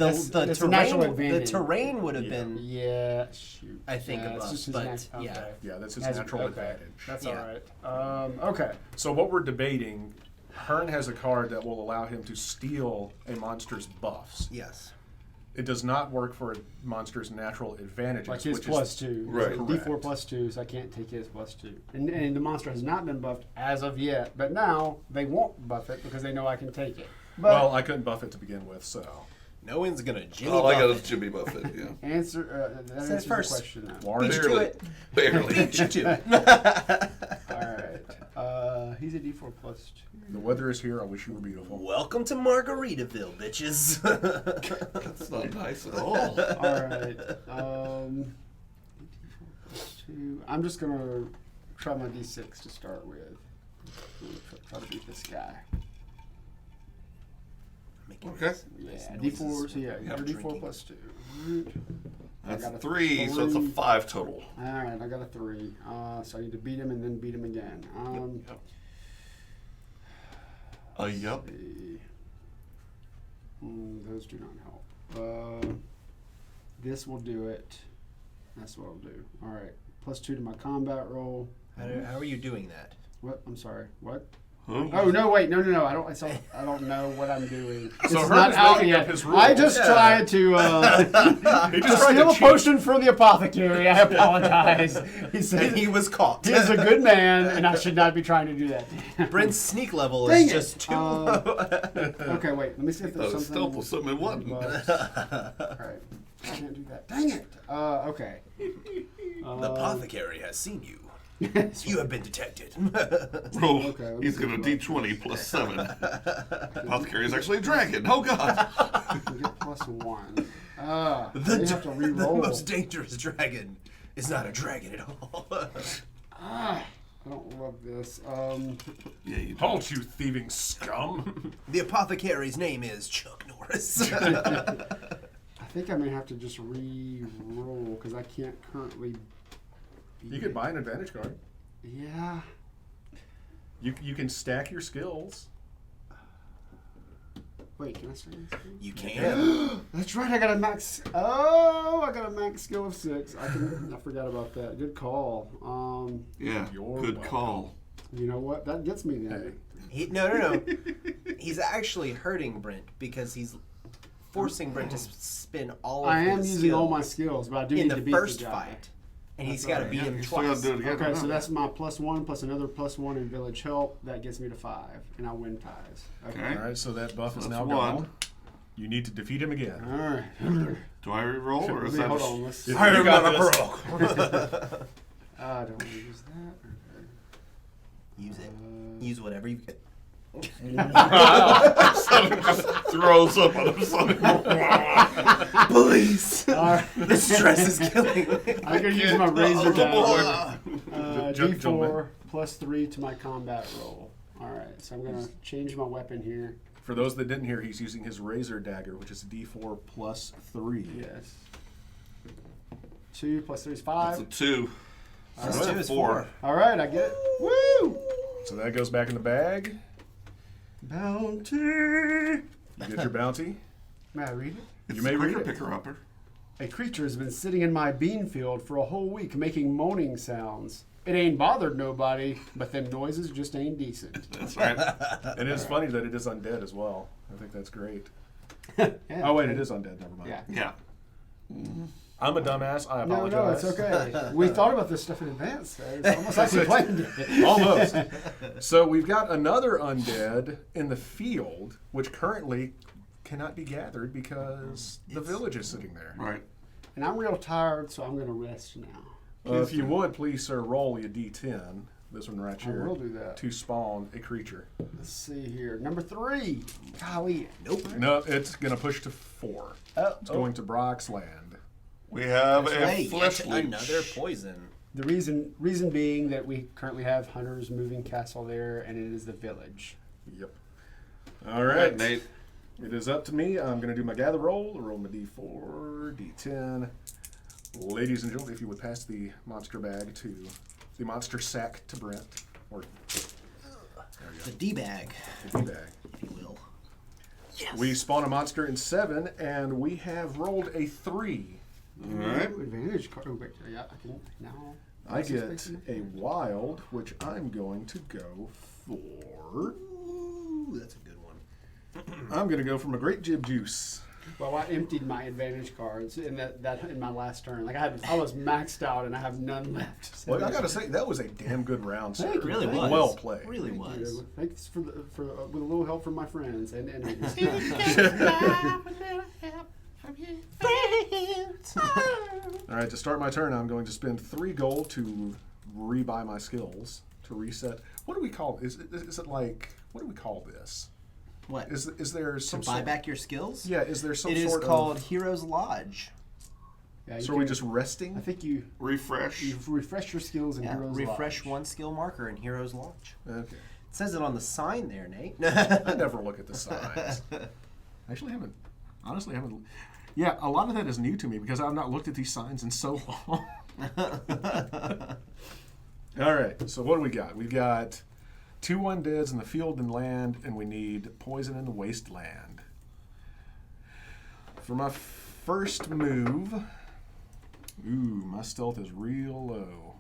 it's a natural terrain, advantage. the terrain would have Yeah. been. Yeah, shoot. I think yeah, a it's buff, just his but, okay. yeah. Yeah, that's his Has- natural okay. advantage. That's Yeah. all right. Okay. So what we're debating, Hearn has a card that will allow him to steal a monster's buffs. Yes. It does not work for a monster's natural advantages, Like his which plus is 2. Right. It's D4 plus 2, so I can't take his plus 2. And the monster has not been buffed as of yet, but now they won't buff it because they know I can take it. But well, I couldn't buff it to begin with, so No one's gonna Jimmy All I got buff is it. Jimmy Buffett. Yeah. answer that Says answers first. the question now. Warren. Beat you to Barely. it. Barely. Beat you to it. All right. He's a D4 plus 2. the weather is here. I wish you were beautiful. Welcome to Margaritaville, bitches. That's not nice at all. All right. D4 plus 2. I'm just gonna try my D6 to start with. Try to beat this guy. Okay. Yeah, D4. So yeah, Yep. your D4 plus 2. Right. That's I got a 3, so it's a 3. 5 total. All right, I got a 3. So I need to beat him and then beat him again. Yep. Yep. Those do not help. This will do it. That's what I'll do. All right. +2 to my combat roll. How are you doing that? What? I'm sorry. What? Huh? Oh no! Wait, no! I don't know what I'm doing. So It's Herman's not out making yet. up his I rules. just tried to He just tried steal to a cheat. potion from the apothecary. I apologize. He said And he was caught. he is a good man, and I should not be trying to do that. to him. Brent's sneak level Dang is it. just 2. Okay, wait. Let me see if there's Thought something. stealth was something it wasn't. All right. I can't do that. Dang it. Okay. The apothecary has seen you. You have been detected. Roll. Okay, let me He's see got a what I D20 +7. Apothecary is actually a dragon. Oh god. I can get +1. I have to The re-roll. most dangerous dragon is not a dragon at all. I don't love this. Yeah, you Halt, you thieving scum! The apothecary's name is Chuck Norris. I think I may have to just re-roll because I can't currently. You could buy an advantage card. Yeah. You can stack your skills. Wait, can I say this? You can. That's right. I got a max. Oh, I got a max skill of 6. I forgot about that. Good call. Yeah, You're good welcome. call. You know what? That gets me then. No. He's actually hurting Brent because he's forcing Brent to spin all of I his am using all my skills skills, but I do in need the to beat first the guy. fight. And he's That's got to right. beat Yeah, him you still gotta twice. do it again. Okay, so remember. that's my +1 plus another +1 in village help. That gets me to 5, and I win ties. Okay. All right, so that buff is So now that's one. gone. You need to defeat him again. All right. Do I re-roll or is that Hold just... on. Let's. If I you got this. don't want to use that. Use it. Use whatever you get. Sonic just throws up on himself. Police! All right. The stress is killing me. I'm gonna use my razor Oh, dagger. Jump, D4 +3 to my combat roll. All right, so I'm gonna change my weapon here. For those that didn't hear, he's using his razor dagger, which is a D4 +3. Yes. 2 +3 is That's 5. a 2. Plus That's 2 a is 4. 4. All right, I get it. Woo! So that goes back in the bag. Bounty. You get your bounty. May I read it? It's You may the read critter it. picker-upper. A creature has been sitting in my bean field for a whole week making moaning sounds. It ain't bothered nobody, but them noises just ain't decent. That's right. And it's funny that it is undead as well. I think that's great. Yeah. Oh, wait, it is undead. Never mind. Yeah. Yeah. I'm a dumbass. I No, apologize. it's okay. We thought about this stuff in advance. It's almost like we planned it. Almost. So we've got another undead in the field, which currently cannot be gathered because the village is sitting there. Right. And I'm real tired, so I'm going to rest now. If you would, please, sir, roll a d10. This one right I here. will do that. To spawn a creature. Let's see here. Number 3. Golly. Nope. No, it's going to push to 4. Oh, It's going to Brock's land. We have a Hey, flesh yet leech. another poison. The reason being that we currently have Hunter's moving castle there, and it is the village. Yep. All All right. right, Nate. It is up to me. I'm going to do my gather roll. Roll my d4, d10. Ladies and gentlemen, if you would pass the monster bag to the monster sack to Brent, or The D-bag, the D bag. if you will. Yes. We spawn a monster in 7, and we have rolled a 3. All right. Ooh, advantage card. Oh, wait. Yeah, I can now. I get a wild, which I'm going to go for. Ooh, that's a good one. I'm going to go for my Great Jib Juice. Well, I emptied my advantage cards in that in my last turn. Like I was maxed out, and I have none left. So Well, I got to say, that was a damn good round, sir. Thank you. Really was. Well played. Really Thank was. you. Thanks for with a little help from my friends and enemies. All right, to start my turn, I'm going to spend 3 gold to rebuy my skills, to reset. What do we call it? Is it like, what do we call this? What? Is there some To buy sort back your skills? Yeah, is there some It is sort called of... Hero's Lodge. Yeah, So you are we can- just resting? I think you Refresh. refresh your skills in Yeah, Heroes refresh Lodge. one skill marker in Hero's Lodge. Okay. It says it on the sign there, Nate. I never look at the signs. Actually, honestly haven't. Yeah, a lot of that is new to me because I've not looked at these signs in so long. All right, so what do we got? We've got 2 undeads in the field and land, and we need poison in the wasteland. For my first move. Ooh, my stealth is real low.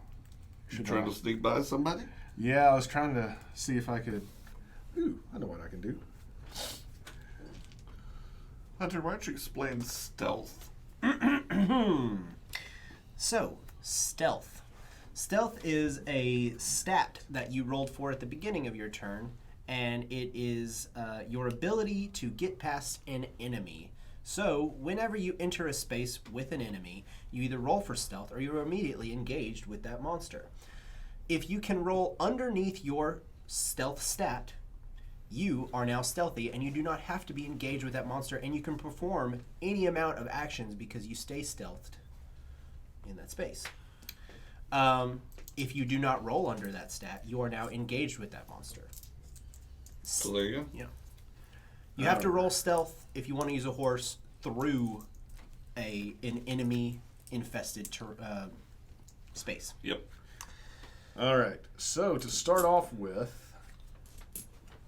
You trying to sneak by somebody? Yeah, I was trying to see if I could. Ooh, I know what I can do. Hunter, why don't you explain stealth? So, stealth. Stealth is a stat that you rolled for at the beginning of your turn, and it is your ability to get past an enemy. So, whenever you enter a space with an enemy, you either roll for stealth or you're immediately engaged with that monster. If you can roll underneath your stealth stat, you are now stealthy and you do not have to be engaged with that monster, and you can perform any amount of actions because you stay stealthed in that space. If you do not roll under that stat, you are now engaged with that monster. So there you go. Yeah. You have to roll stealth if you want to use a horse through an enemy infested space. Yep. All right. So to start off with,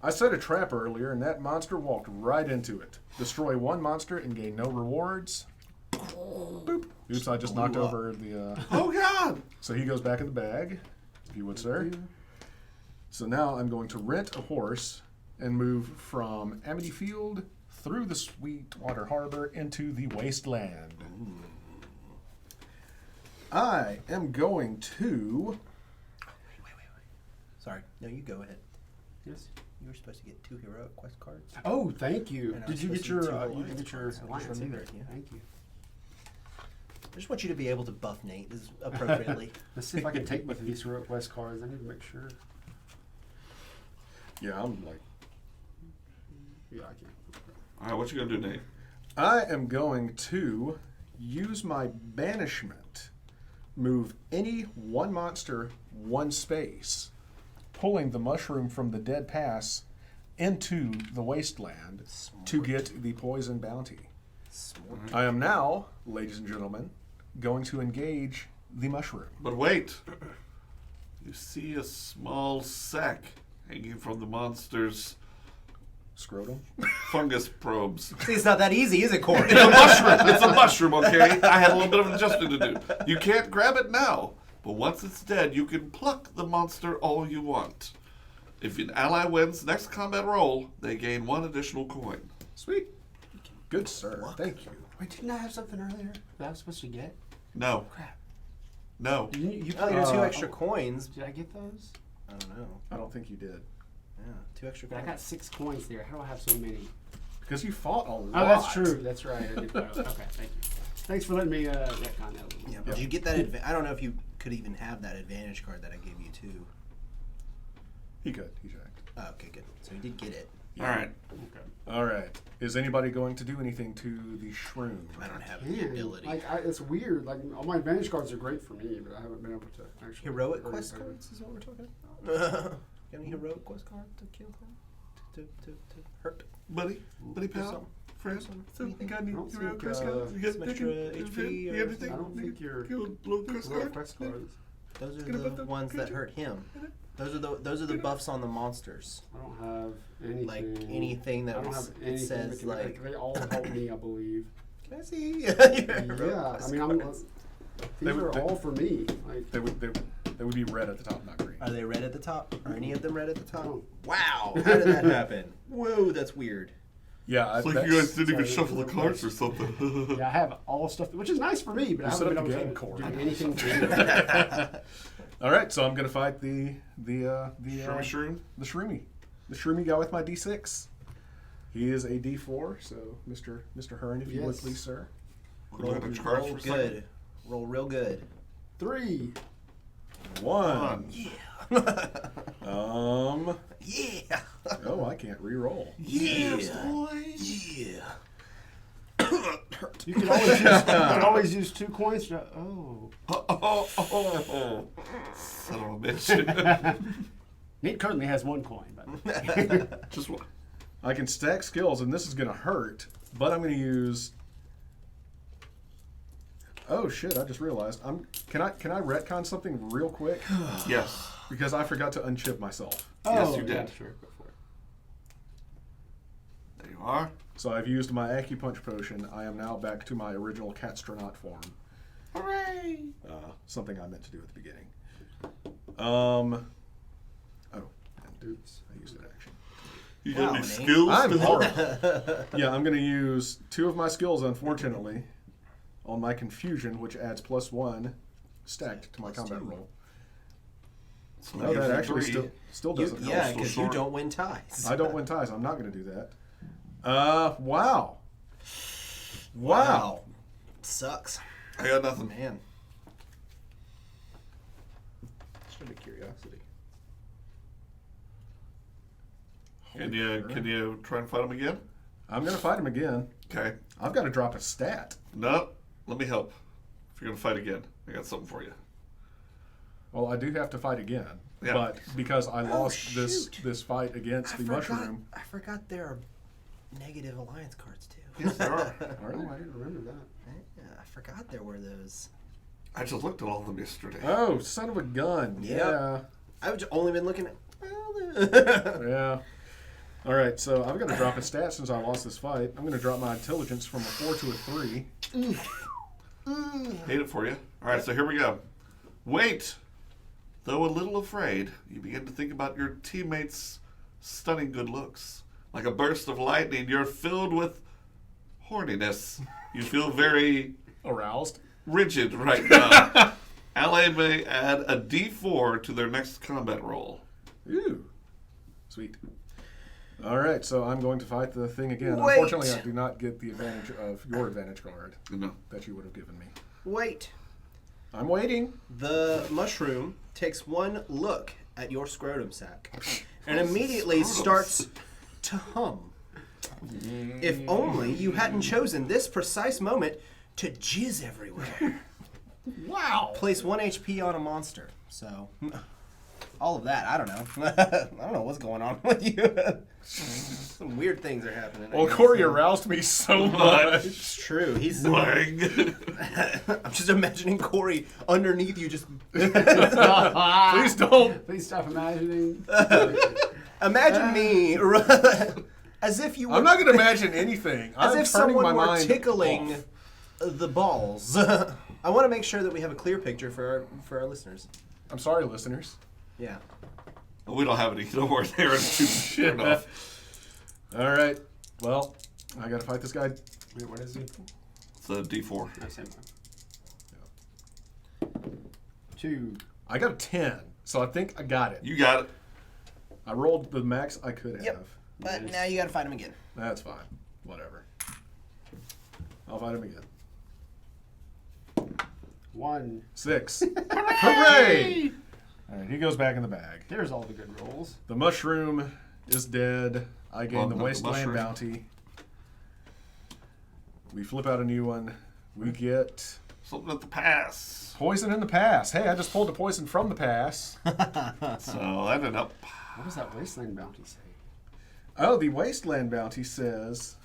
I set a trap earlier, and that monster walked right into it. Destroy one monster and gain no rewards. Boop. Oops, I just knocked over the... Oh, God! So he goes back in the bag, if you would, sir. So now I'm going to rent a horse and move from Amity Field through the Sweetwater Harbor into the wasteland. I am going to... Wait. Sorry. No, you go ahead. Yes. You were supposed to get 2 heroic quest cards. Oh, thank you. And I Did was you get supposed your to do you didn't get your alliance alliance cards. either? Yeah. Thank you. I just want you to be able to buff Nate appropriately. Let's see if I can take both of these heroic quest cards. I need to make sure. Yeah, I'm like... Yeah, I can. All right, what you going to do, Nate? I am going to use my banishment, move any one monster one space, pulling the mushroom from the dead pass into the wasteland to get the poison bounty. Smart. I am now, ladies and gentlemen, going to engage the mushroom. But wait. You see a small sack hanging from the monster's Scrotum. fungus probes. See, it's not that easy, is it, Corey? It's a mushroom. It's a mushroom, okay? I had a little bit of adjusting to do. You can't grab it now, but once it's dead, you can pluck the monster all you want. If an ally wins next combat roll, they gain 1 additional coin. Sweet. Good sir. Thank you. Wait, didn't I have something earlier that I was supposed to get? No. Crap. No. You Oh, your 2 extra coins. Did I get those? I don't know. I don't think you did. Yeah, 2 extra I coins. got 6 coins there. How do I have so many? Because you fought a lot. Oh, that's true. That's right. I did that. Okay, thank you. Thanks for letting me retcon that a little. Yeah, but did you get that? I don't know if you could even have that advantage card that I gave you too. He could. He checked. Oh, okay, good. So you did get it. All right. Okay. All right. Is anybody going to do anything to the shroom? I don't have the Man, ability. it's weird. Like all my advantage cards are great for me, but I haven't been able to actually. Heroic hurt quest anybody. cards is what we're talking about. Got any heroic quest card to kill him? To hurt? Buddy? Buddy pal? something. Friend? So, you got any I don't hero think, quest cards? You got some extra HP You or got anything? I don't think you're You got a little quest heroic card? quest cards. Those are Get about the the ones that creature. hurt him. Those are the buffs on the monsters. I don't have anything. Like anything that I don't have it anything says that can, like. they all help me, I believe. Can I see? Yeah, I mean, these They are would- they- all for me. Like, They would be red at the top, not green. Are they red at the top? Are any of them red at the top? Oh. Wow! How did that happen? Whoa, that's weird. Yeah, It's like that's- you guys didn't even sorry, shuffle the that's- cards or something. yeah, I have all stuff, which is nice for me, but I set haven't up been the able game to cord. do anything for you. All right, so I'm gonna fight the Shroom? the shroomy guy with my D6. He is a D4, so Mr. Hearn, if you would Yes. please, sir. We're looking at your cards Roll for a second. good. Roll real good. 3. 1. Yeah. Yeah. Oh, I can't re-roll. Yeah. boys. Yeah. You can always use 2 coins to. Oh. Oh. Son of a bitch. Nate currently has 1 coin, but. Just one. I can stack skills, and this is gonna hurt, but I'm gonna use. Oh shit! I just realized. Can I retcon something real quick? Yes. Because I forgot to unchip myself. Yes, Oh, you did. yeah, sure, go for it. There you are. So I've used my acupuncture potion. I am now back to my original Catstronaut form. Hooray! Something I meant to do at the beginning. Oh, and Oops. I used an action. You got any Nate. skills? I'm horrible. Yeah, I'm going to use 2 of my skills, unfortunately, on my confusion, which adds +1 stacked to my combat roll. So No, that you're actually 3. still doesn't help. Yeah, still because you short. don't win ties. I don't win ties. I'm not going to do that. Wow. Wow. Sucks. I got nothing. Man. Just out of curiosity. Can you try and fight him again? I'm going to fight him again. Okay. I've got to drop a stat. No, let me help. If you're gonna fight again, I got something for you. Well, I do have to fight again. Yeah. But because I lost shoot. this fight against the mushroom. I forgot there are negative alliance cards too. Yes, there are. Are Oh, there? I didn't remember that. Yeah, I forgot there were those. I just looked at all of them yesterday. Oh, son of a gun. Yep. Yeah. I've only been looking at. Yeah. All right, so I'm going to drop a stat since I lost this fight. I'm going to drop my intelligence from a 4 to a 3. Hate it for you. All right, so here we go. Wait. Though a little afraid, you begin to think about your teammates' stunning good looks. Like a burst of lightning, you're filled with horniness. You feel very Aroused. rigid right now. Ally may add a D4 to their next combat roll. Ooh. Sweet. All right, so I'm going to fight the thing again. Wait. Unfortunately, I do not get the advantage of your advantage card No. that you would have given me. Wait. I'm waiting. The mushroom takes one look at your scrotum sac and immediately starts to hum. If only you hadn't chosen this precise moment to jizz everywhere. Wow. Place 1 HP on a monster. So, all of that, I don't know. I don't know what's going on with you. Some weird things are happening. I Well, guess. Corey aroused me so much. It's true. He's. Wang. I'm just imagining Corey underneath you, just Please don't. Please stop imagining. imagine me as if you were. I'm not going to imagine anything. as I'm if turning someone my were mind tickling off. the balls. I want to make sure that we have a clear picture for our listeners. I'm sorry, listeners. Yeah. We don't have any. Don't worry. They're too enough. All right. Well, I got to fight this guy. Wait, what is it? It's a D4. No, same one. 2. I got a 10, so I think I got it. You got it. I rolled the max I could have. Yep. But now you got to fight him again. That's fine. Whatever. I'll fight him again. 1. 6. Hooray! All right, he goes back in the bag. There's all the good rolls. The mushroom is dead. I gain Well, the not the wasteland mushroom. bounty. We flip out a new one. We get Something at the pass. poison in the pass. Hey, I just pulled the poison from the pass. So that ended up. What does that wasteland bounty say? Oh, the wasteland bounty says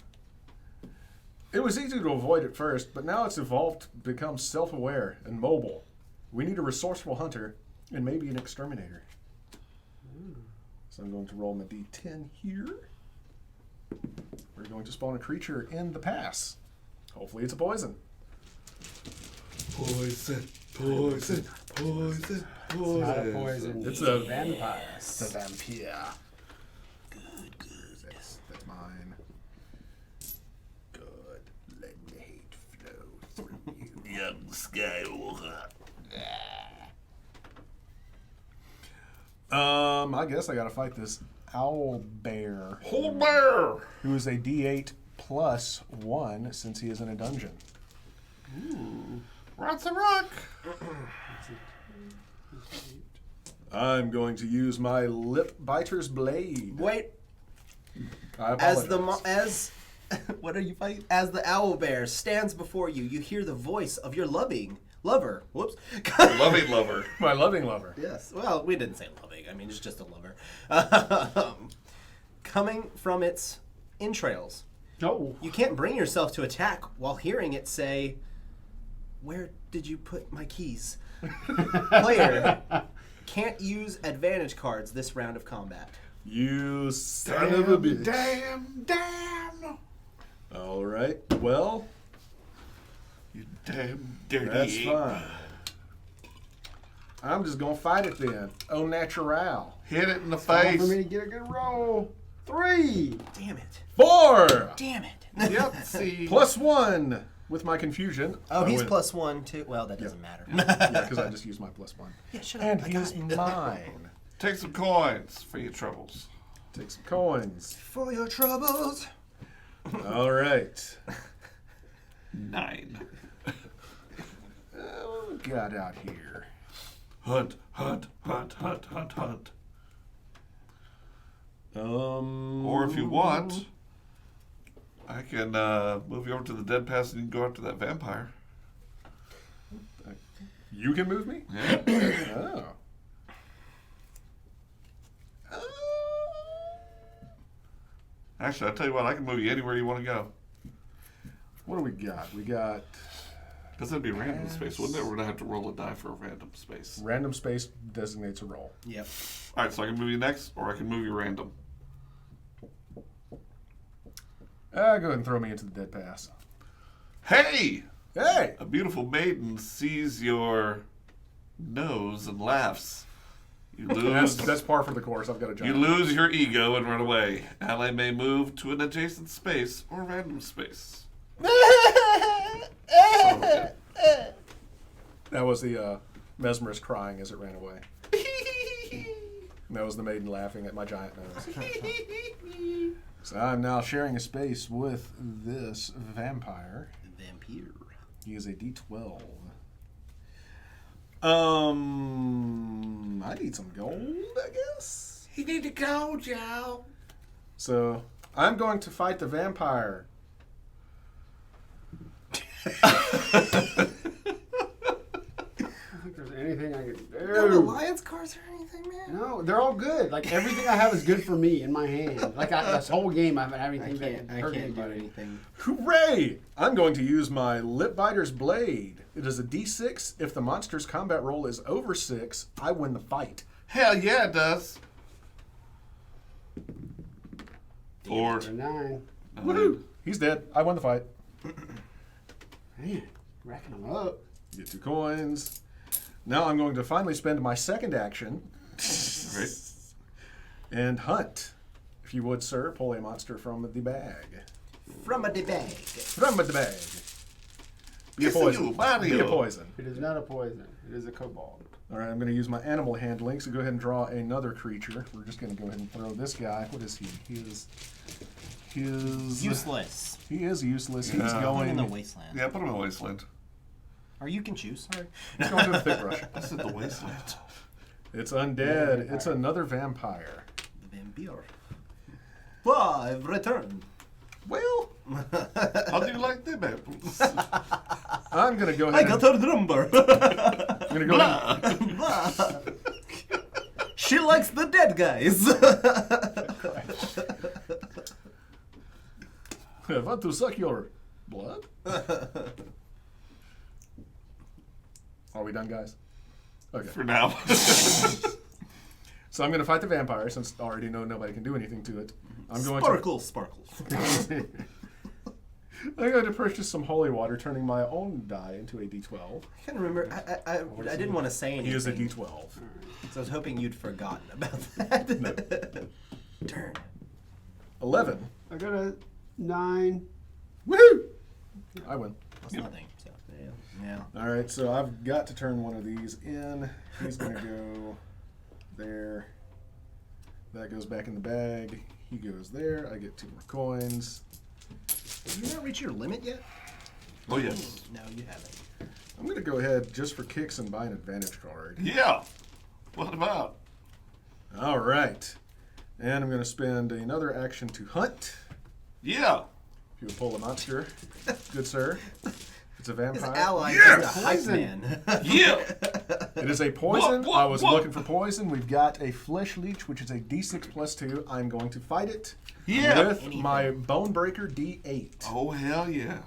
it was easy to avoid at first, but now it's evolved to become self-aware and mobile. We need a resourceful hunter and maybe an exterminator. So I'm going to roll my D10 here. We're going to spawn a creature in the pass. Hopefully it's a poison. Poison, poison, poison, It's not a poison. It's a vampire. It's a vampire. Good. That's mine. Good. Let the hate flow through you. Young Skywalker. I guess I gotta fight this owl bear, Hold bear. who is a D8 plus 1 since he is in a dungeon. Rots a rock. I'm going to use my lip biter's blade. Wait. I As apologize. what are you fighting? As the owl bear stands before you, you hear the voice of your lover. Whoops. Loving lover. My loving lover. Yes. Well, we didn't say loving. I mean, it's just a lover. Coming from its entrails. Oh. You can't bring yourself to attack while hearing it say, "Where did you put my keys?" Player can't use advantage cards this round of combat. You son of a bitch. Damn. All right. Well, You damn dirty. that's ape. fine. I'm just gonna fight it then. Au natural. Hit it in the Time for me face. to get a good roll. 3. Damn it. 4 Damn it. Yep. See. plus 1 with my confusion. Oh, he's with- plus 1 too. Well, that doesn't matter. Yeah, because I just used my plus 1. Yeah, shut up. And I got he's it. mine. Take some coins for your troubles. Take some coins. For your troubles. All right. 9. What we got out here? Hunt, hunt, hunt, hunt, hunt, hunt. Or if you want, I can move you over to the dead pass and you can go after that vampire. You can move me? Yeah. Oh. Actually, I'll tell you what, I can move you anywhere you want to go. What do we got? We got Because that'd be random space, wouldn't it? We're going to have to roll a die for a random space. random space designates a roll. Yep. All right, so I can move you next, or I can move you random. Go ahead and throw me into the dead pass. Hey! Hey! A beautiful maiden sees your nose and laughs. You lose. That's par for the course. I've got a You giant. lose your ego and run away. Ally may move to an adjacent space or random space. That was the mesmerist crying as it ran away. And that was the maiden laughing at my giant nose. So I'm now sharing a space with this vampire. Vampire. He is a D12. I need some gold, I guess. You need to go, Joe. So I'm going to fight the vampire. I don't think there's anything I can No do. alliance cards or anything, man? No, they're all good. Like everything I have is good for me in my hand. Like this whole game, I haven't had anything that can hurt do anybody. anything. Hooray! I'm going to use my Lipbiter's Blade. It is a D6. If the monster's combat roll is over 6, I win the fight. Hell yeah, it does. 4. A 9. Woohoo! He's dead. I won the fight. Man, racking them up. Get 2 coins. Now I'm going to finally spend my second action Right? and hunt. If you would, sir, pull a monster from the bag. From a bag. From the bag. Be a Kissing poison. you, Mario. Be a poison. It is not a poison. It is a kobold. All right, I'm going to use my animal handling, so go ahead and draw another creature. We're just going to go ahead and throw this guy. What is he? He is Useless. He is useless. He's Yeah. Going in the going. wasteland. Yeah, put him in the wasteland. Or you can choose. Sorry. He's going to the thick brush. I said the wasteland. It's undead. It's another vampire. The vampire. 5 return. Well, How do you like them apples? I'm going to go I ahead. got her number. I'm going to go ahead. She likes the dead guys. I want to suck your blood. Are we done, guys? Okay. For now. So I'm going to fight the vampire since I already know nobody can do anything to it. I'm going Sparkles. to. I'm going to purchase some holy water, turning my own die into a D12. I can't remember. I didn't want to say anything. He is a D12. So I was hoping you'd forgotten about that. Turn. 11. I got a 9. Woohoo! I win. That's nothing. So, yeah. All right, so I've got to turn one of these in. He's going to go there. That goes back in the bag. He goes there. I get 2 more coins. Did you not reach your limit yet? Oh, yes. No, you haven't. I'm going to go ahead just for kicks and buy an advantage card. Yeah. What about? All right. And I'm going to spend another action to hunt. Yeah. If you would pull a monster, good sir. It's a His vampire. ally Yes! is a hype Poison. man. Yeah. It is a poison. What? I was What? looking for poison. We've got a flesh leech, which is a D6 plus 2. I'm going to fight it Yeah. with my bone breaker D8. Oh, hell yeah.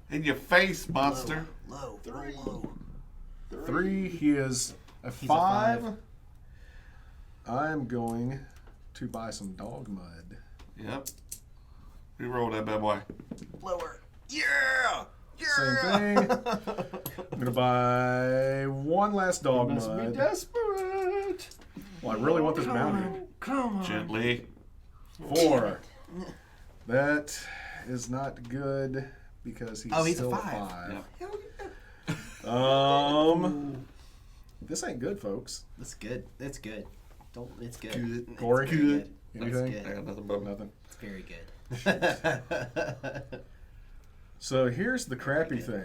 In your face, monster. Low. 3. He is a 5. I'm going to buy some dog mud. Yep. Reroll that bad boy. Lower. Yeah. Same thing. I'm gonna buy one last dog Must be mud. desperate. Well, I really want this bounty. Come on. Gently. 4. That is not good because he's He's still a a 5. 5. This ain't good, folks. That's good. That's good. Don't. It's good. Good. It's Corey? very good. Anything? That's I good. got nothing but Nothing. It's very good. So here's the crappy thing.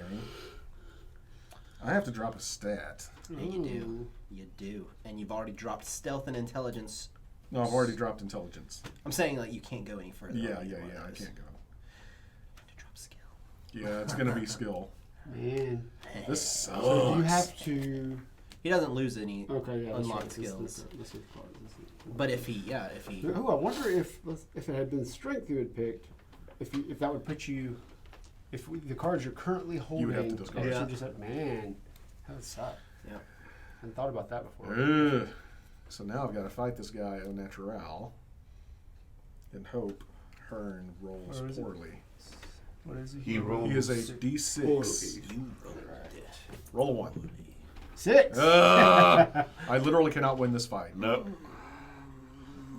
I have to drop a stat. And you do. You do. And you've already dropped stealth and intelligence. No, I've already dropped intelligence. I'm saying like you can't go any further. Yeah, on yeah, either one yeah. of I those. can't go. To drop skill. Yeah, it's gonna be skill. Man. This So sucks. you have to. He doesn't lose any Okay, yeah. unlocked that's right. skills. This is part. But if he. Oh, I wonder if it had been strength you had picked, if that would put you, the cards you're currently holding. would have to discard. if Yeah. you just said, man, that would suck. Yeah. I hadn't thought about that before. Ugh. So now I've got to fight this guy au natural and hope Hearn rolls Where is it? poorly. What is He rolled. He is a D6. You rolled it. Roll a 1. 6. I literally cannot win this fight. Nope.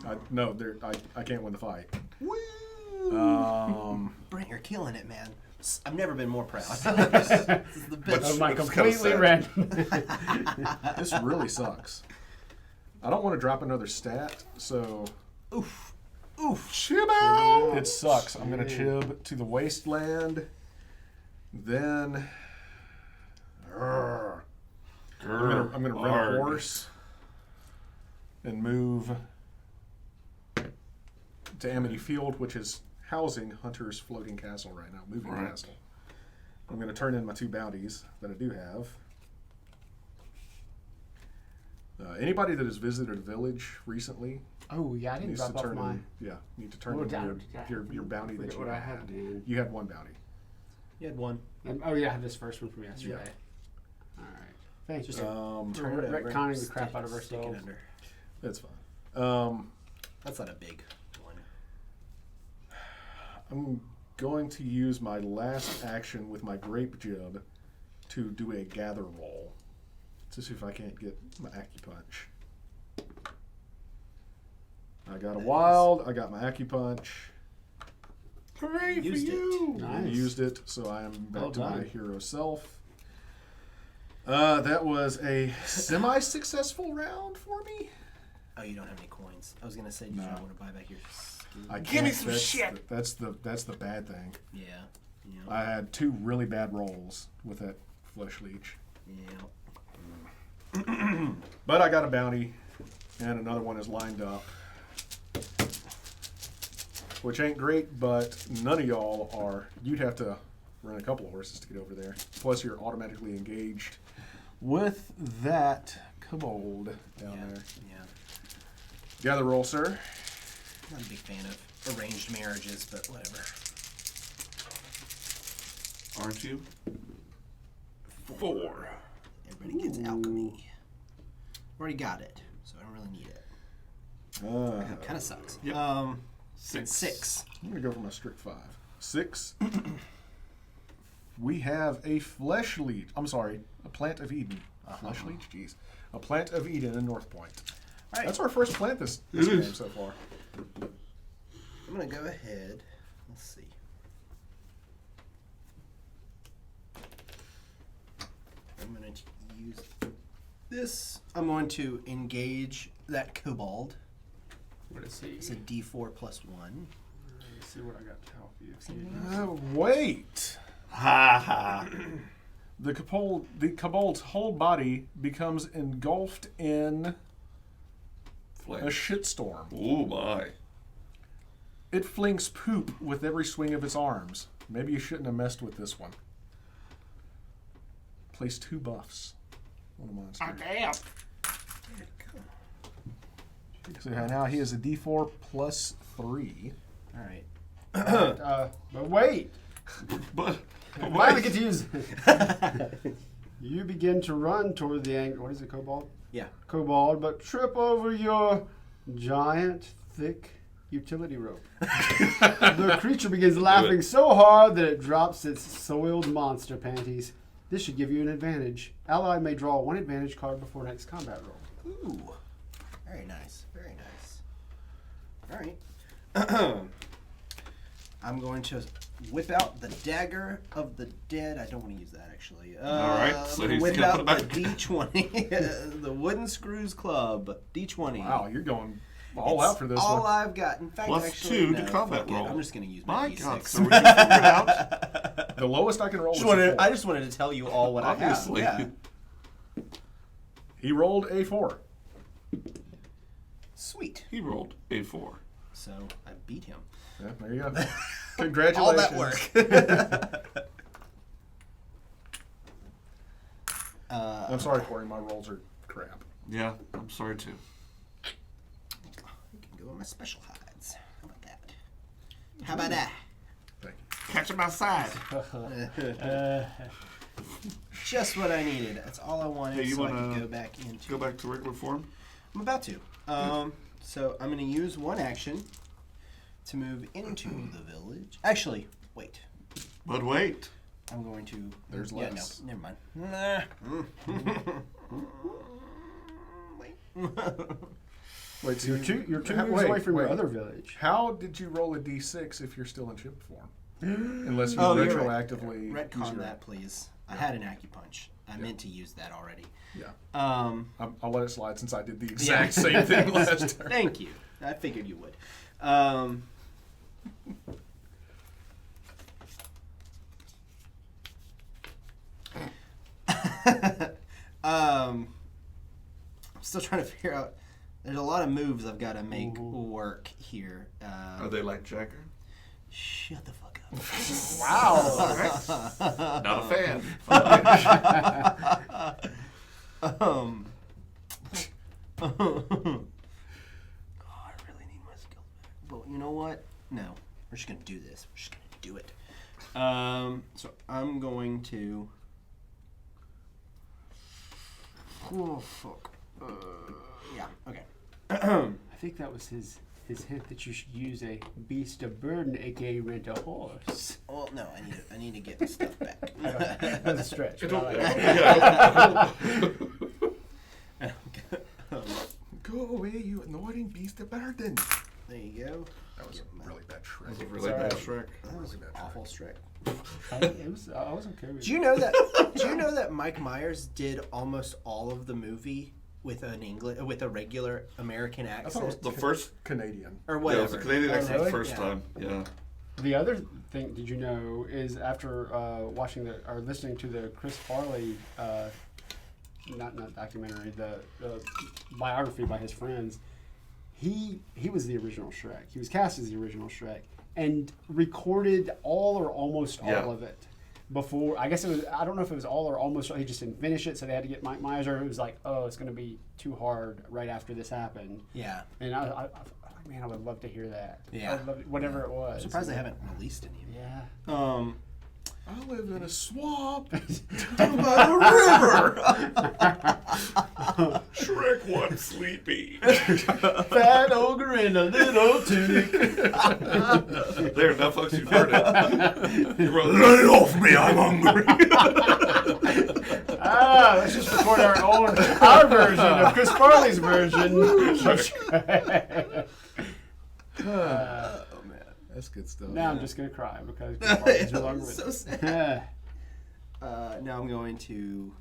I can't win the fight. Woo! Brent, you're killing it, man. I've never been more proud. This is the best. Oh, my It's kinda completely sad. random. this really sucks. I don't want to drop another stat, so Oof. Oof. Chib out. it sucks. I'm going to chib to the wasteland. Then I'm gonna rent a Arg. horse and move to Amity Field, which is housing Hunter's floating castle right now, moving Right. castle. I'm going to turn in my 2 bounties that I do have. Anybody that has visited a village recently Oh yeah, I didn't needs to drop off turn my. in. Yeah, need to turn Oh, in damn. your bounty that Forget you what I had. had, Dan. You had 1 bounty. You had one. Oh yeah, I have this first one from yesterday. All right. Thank Just you. Um, We're retconning the crap out of Stick it ourselves. under. that's fine. That's not a big one. I'm going to use my last action with my grape jib to do a gather roll to see if I can't get my acupunch. I got a wild, I got my acupunch. Hooray for Used it. you. I Nice. used it, so I am back Well to my done. hero self. That was a semi-successful round for me. Oh, you don't have any coins. I was gonna say, did No. you not want to buy back your skill? I Give me can't- some that's shit. that's the bad thing. Yeah. Yeah. I had 2 really bad rolls with that flesh leech. Yeah. But I got a bounty, and another one is lined up. Which ain't great, but none of y'all are. You'd have to run a couple of horses to get over there. Plus, you're automatically engaged with that kobold down Yeah. there. Yeah. Gather roll, sir. Not a big fan of arranged marriages, but whatever. Aren't you? 4. Everybody gets alchemy. Already got it, so I don't really need it. Kind of sucks. Yep. 6. 6. I'm going to go for my strict 5. 6. We have a flesh leech. I'm sorry, a plant of Eden. A flesh leech? Jeez. A plant of Eden in North Point. All right. That's our first plant this game so far. I'm gonna go ahead. Let's see. I'm gonna use this. I'm going to engage that kobold. Let's see. It's a D4 plus 1. Let's see what I got to help you. Wait. Ha ha. The kobold's whole body becomes engulfed in a Flash. shitstorm. Oh my. It flings poop with every swing of its arms. Maybe you shouldn't have messed with this one. Place 2 buffs on the monster. Damn. So now he is a D4 plus 3. All right. But wait. But Finally confused. You begin to run toward the angry. What is it, kobold? Yeah. Kobold, but trip over your giant, thick Utility rope. The creature begins laughing so hard that it drops its soiled monster panties. This should give you an advantage. Ally may draw one advantage card before next combat roll. Ooh. Very nice. Very nice. All right. I'm going to whip out the Dagger of the Dead. I don't want to use that, actually. All right, so I'm he's whip gonna out put it the back. D20. The Wooden Screws Club. D20. Wow, you're going all It's out for this all one. I've got. In fact, Plus actually, 2 no, to combat fuck it. roll. I'm just going to use my My D6. God, so we can figure it out. The lowest I can roll is Just wanted- a 4. I just wanted to tell you all what Obviously. I have. Yeah. He rolled a 4. Sweet. He rolled a 4. So I beat him. Yeah, there you go. Congratulations. All that work. I'm sorry, Corey. My rolls are crap. Yeah, I'm sorry too. You can go with my special hides. How about that? How about that? Thank you. Catch him outside. Just what I needed. That's all I wanted, Hey, you so I wanna could go back into. Go back to regular form. I'm about to. So I'm going to use one action to move into the village. Actually, wait. But wait. I'm going to. There's yeah, less. no, never mind. Nah. Wait. Wait, so You're two moves wait, away from your wait. other village. How did you roll a d6 if you're still in chip form? Unless you Oh, you're right. retroactively use Retcon your- that, please. I had an acupunch. I meant to use that already. Yeah. Um, I'll let it slide since I did the exact same thing last turn. Thank you. I figured you would. I'm still trying to figure out. There's a lot of moves I've got to make work here. Are they like Jagger? Shut the fuck up. Wow. Not a fan. Oh, I really need my skills back. But you know what? No. We're just going to do this. We're just going to do it. So I'm going to... Oh, fuck. Yeah, okay. I think that was his hint that you should use a beast of burden, aka rent a horse. Well, no, I need to get my stuff back. That was a stretch. but I like it. Go away, you annoying beast of burden. There you go. That was a really bad That was a Shrek. really bad Shrek. That was awful Shrek. I was okay with Do you know that? Do you know that Mike Myers did almost all of the movie with with a regular American I thought it was accent, The first, Canadian. or yeah, it whatever? was a Canadian Oh, accent the really? first Yeah. time. Yeah. The other thing, did you know, is after watching or listening to the Chris Farley, not documentary, the biography by his friends, he was the original Shrek. He was cast as the original Shrek and recorded all or almost all Yeah. of it before. I guess it was. I don't know if it was all or almost. He just didn't finish it, so they had to get Mike Myers, or it was like, oh, it's going to be too hard right after this happened. Yeah. And I man, I would love to hear that. Yeah. I'd love whatever it was. I'm surprised they haven't released any. Yeah. I live in a swamp. Shrek one sleepy. Fat ogre in a little tunic. There, now folks, you've heard it. You wrote, "Lay it off me, I'm hungry." Let's just record our version of Chris Farley's version. Oh man. That's good stuff. Now I'm just gonna cry because Chris Farley's no longer with So us. sad. Now I'm going to.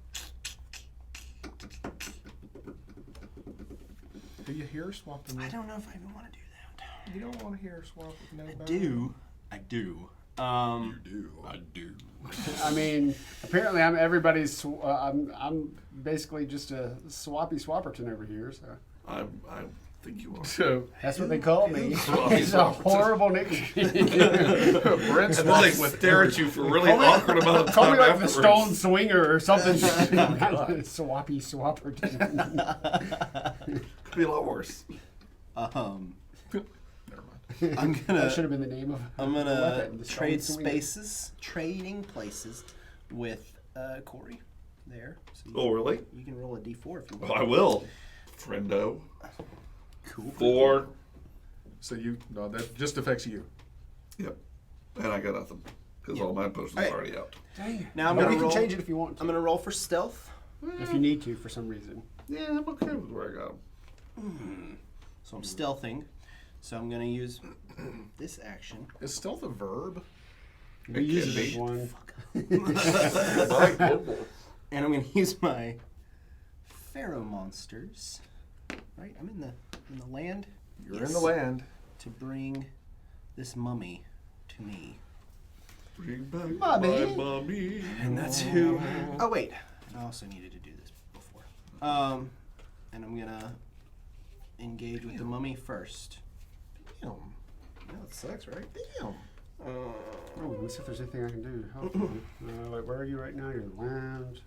Do you hear swamp? I don't know if I even want to do that. You don't want to hear swamp with no I bone? do. I do. I do. I mean, apparently I'm everybody's. I'm basically just a swappy swapperton over here. So I think you are. So that's what they call me. Swappy It's a swapperton. horrible nickname. Brent's And then they with stare at you for a really Call me- awkward amount of Call time me like afterwards. the Stone Swinger or something. God. Swapperton. Could be a lot worse. Never mind. I'm That gonna. should have been the name of. I'm the gonna weapon, the Stone trade Swinger. trading places with Corey. There. So Oh, really? you can roll a d4 if you Oh, want. I will. Friendo. Cool. 4. So no, that just affects you. Yep. And I got nothing because all my potions are already out. Dang it. Now I'm But gonna we can roll. change it if you want to. I'm gonna roll for stealth. If you need to for some reason. Yeah, I'm okay with where I got them. So I'm stealthing. So I'm gonna use this action. Is stealth a verb? We use this one. And I'm gonna use my Pharaoh monsters. Right? I'm in the land. You're Yes. in the land. To bring this mummy to me. Bring back Mommy. my mommy. And that's who. Oh wait, I also needed to do this before. And I'm gonna engage with the mummy first. Damn. No, it sucks, right? Damn. Oh, let's see if there's anything I can do to help you. Wait, where are you right now? You're in the land.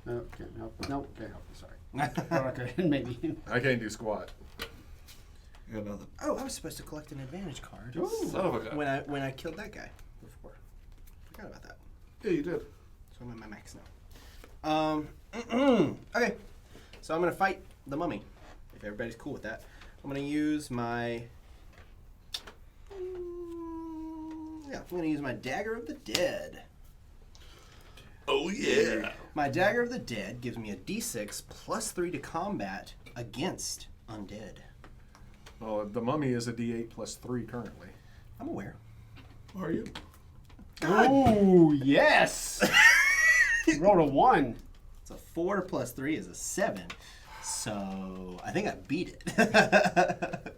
No, can't help. No, can't help you. Sorry. Oh, okay, maybe. I can't do squat. Yeah, nothing. Oh, I was supposed to collect an advantage card Son of a gun. when I killed that guy before. Forgot about that. Yeah, you did. So I'm at my max now. Okay, so I'm gonna fight the mummy. If everybody's cool with that, I'm gonna use my. Yeah, I'm gonna use my Dagger of the Dead. Oh, yeah. My Dagger of the Dead gives me a D6 plus 3 to combat against undead. Well, the mummy is a D8 plus 3 currently. I'm aware. Are you? Oh, yes! Rolled a 1. So 4 plus 3 is a 7. So I think I beat it.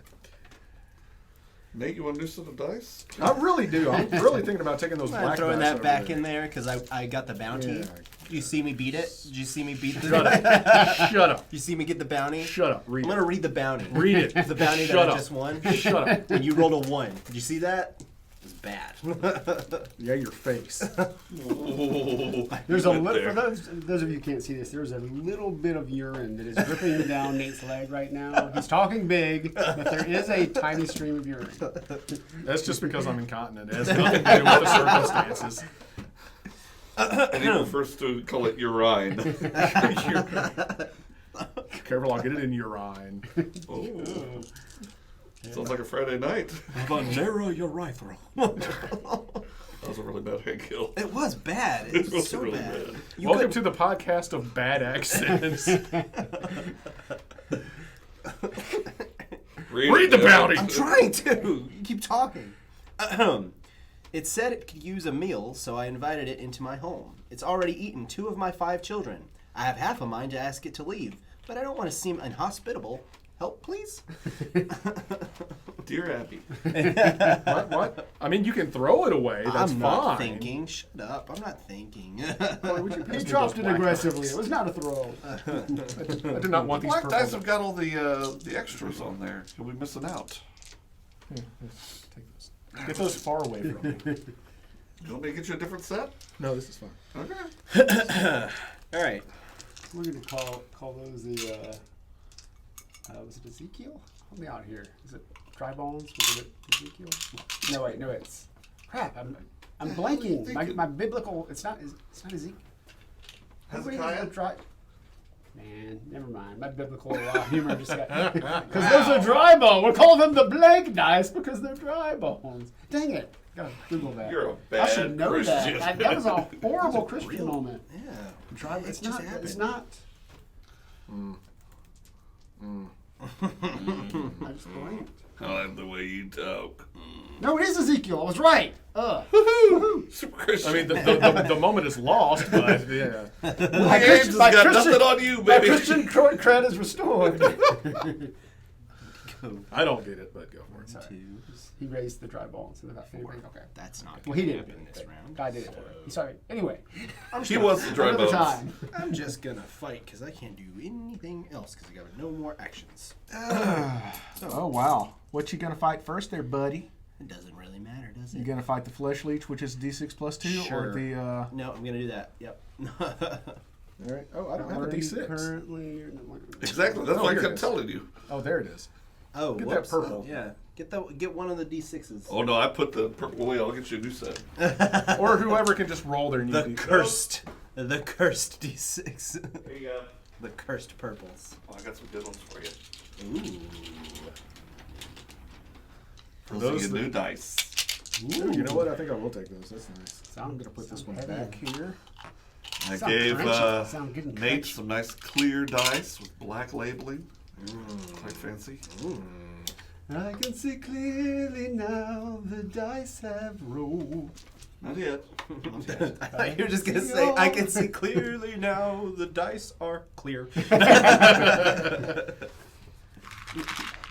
Nate, you want a new set of dice? I really do. I'm really thinking about taking those I'm black throwing dice that over back there. in there because I got the bounty. Yeah. Did you see me beat it? Did you see me beat the Shut up. Shut up. You see me get the bounty? Shut up. Read I'm it. gonna read the bounty. Read it. The bounty Shut that I up. just won. Shut up. And you rolled a 1. Did you see that? It was bad. Yeah, your face. There's a Went little, there. for those of you who can't see this, there's a little bit of urine that is dripping down Nate's leg right now. He's talking big, but there is a tiny stream of urine. That's just because I'm incontinent. It has nothing to do with the circumstances. And he prefers to call it urine. Careful, I'll get it in urine. Oh. Sounds like a Friday night. Vanera urethra. That was a really bad hand kill. It was bad. It It was was so really bad. bad. You Welcome could- to the podcast of bad accents. Read the bounty. I'm trying to. You keep talking. It said it could use a meal, so I invited it into my home. It's already eaten 2 of my 5 children. I have half a mind to ask it to leave, but I don't want to seem inhospitable. Help, please? Dear Abby. What? I mean, you can throw it away. That's I'm fine. not thinking. Shut up. I'm not thinking. He dropped it aggressively. It was not a throw. I do not want these Black purple. dice have got all the extras on there. You'll be missing out. Take those. Get those far away from me. You want me to get you a different set? No, this is fine. Okay. All right. We're gonna call those the. Was it Ezekiel? Help me out here. Is it dry bones? Was it Ezekiel? No, wait, no, it's crap. I'm blanking. My biblical. It's not Ezekiel. Hezekiah? Dry. Man, never mind. My biblical humor just got. Because those are dry bones. We're calling them the blank dice because they're dry bones. Dang it. Gotta Google that. You're a I bad should know Christian. that. That was a horrible Christian moment. Yeah. Dry. It's just not. happened. It's not. I just blanked. I like the way you talk. No, it is Ezekiel. I was right. Super Christian. I mean, the moment is lost, but yeah. My James has my got Christian- nothing on you, My baby. Christian cred is restored. I don't get it, but go for it. Sorry. He raised the dry bones. So that okay. That's not Well, going he to didn't. happen this round. Guy did it for him. He's sorry. Anyway, He wants the dry another bones. time. I'm just going to fight because I can't do anything else because I got no more actions. Oh, wow. What you gonna fight first there, buddy? It doesn't really matter, does You it? gonna fight the flesh leech, which is D6 plus 2, Sure. or the No, I'm going to do that. Yep. all right. Oh, I don't have a D6. Currently, Exactly. That's Oh, why I here it kept is. telling you. Oh, there it is. Oh, Get that whoops. purple. Yeah. Get one of the D6s. Oh no, I put the purple away. I'll get you a new set. Or whoever can just roll their new The D6. cursed D6. There you go. The cursed purples. Oh, I got some good ones for you. Ooh. Those those are your that- new dice. Ooh, you know what? I think I will take those. That's nice. I'm Sound- gonna put this sound one heavy. back here. I Sound gave crunchy. Sound good and Nate crunchy. some nice clear dice with black labeling. Quite fancy. I can see clearly now the dice have rolled. Not yet. Not yet. I thought you were just gonna say, I can see clearly now the dice are clear.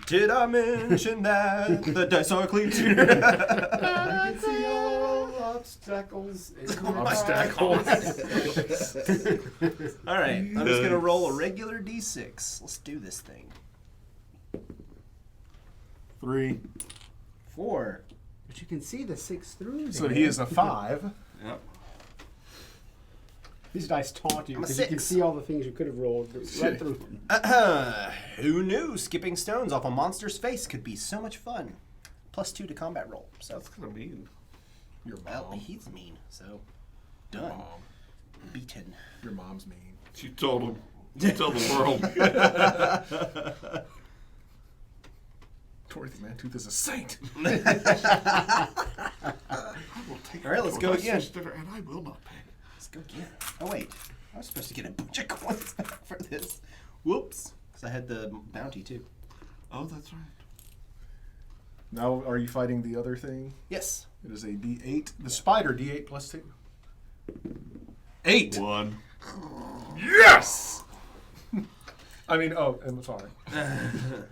Did I mention that the dice are clear? I can see all obstacles. Obstacles. All right, I'm just gonna roll a regular d6. Let's do this thing. 3. 4. But you can see the 6 through. So there. he is a 5. Yep. These dice taunt you I'm a because you can 6. see all the things you could have rolled right through them. Who knew skipping stones off a monster's face could be so much fun? +2 to combat roll. So, That's kind of mean. Your well, mom. he's mean. So, Your done. mom. Beaten. Your mom's mean. You told him. You tell the world. Dorothy Mantooth is a saint. I will take All right, let's your go dice again. dinner and I will not pay. Let's go again. Oh, wait. I was supposed to get a bunch of coins back for this. Whoops. Because I had the bounty, too. Oh, that's right. Now, are you fighting the other thing? Yes. It is a D8. The spider D8 plus 2. 8. 1. Yes! I mean, oh, I'm sorry.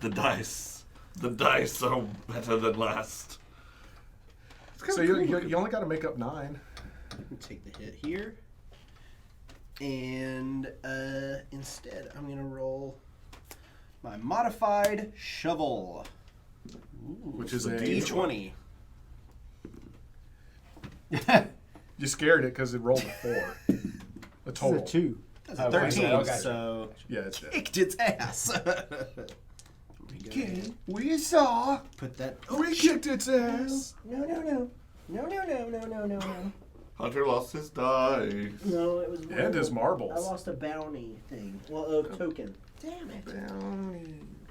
The dice. The dice are better than last. So you only got to make up 9. Take the hit here. And instead, I'm going to roll my modified shovel. Which is a D20. You scared it because it rolled a 4. A This total. is a 2. That's Oh, a 13, okay. so Yeah, it's dead. kicked its ass. We saw. Put that. We kicked its ass. No. Hunter lost his die. No, it was. And his marbles. I lost a bounty thing. Well, a token. Damn it.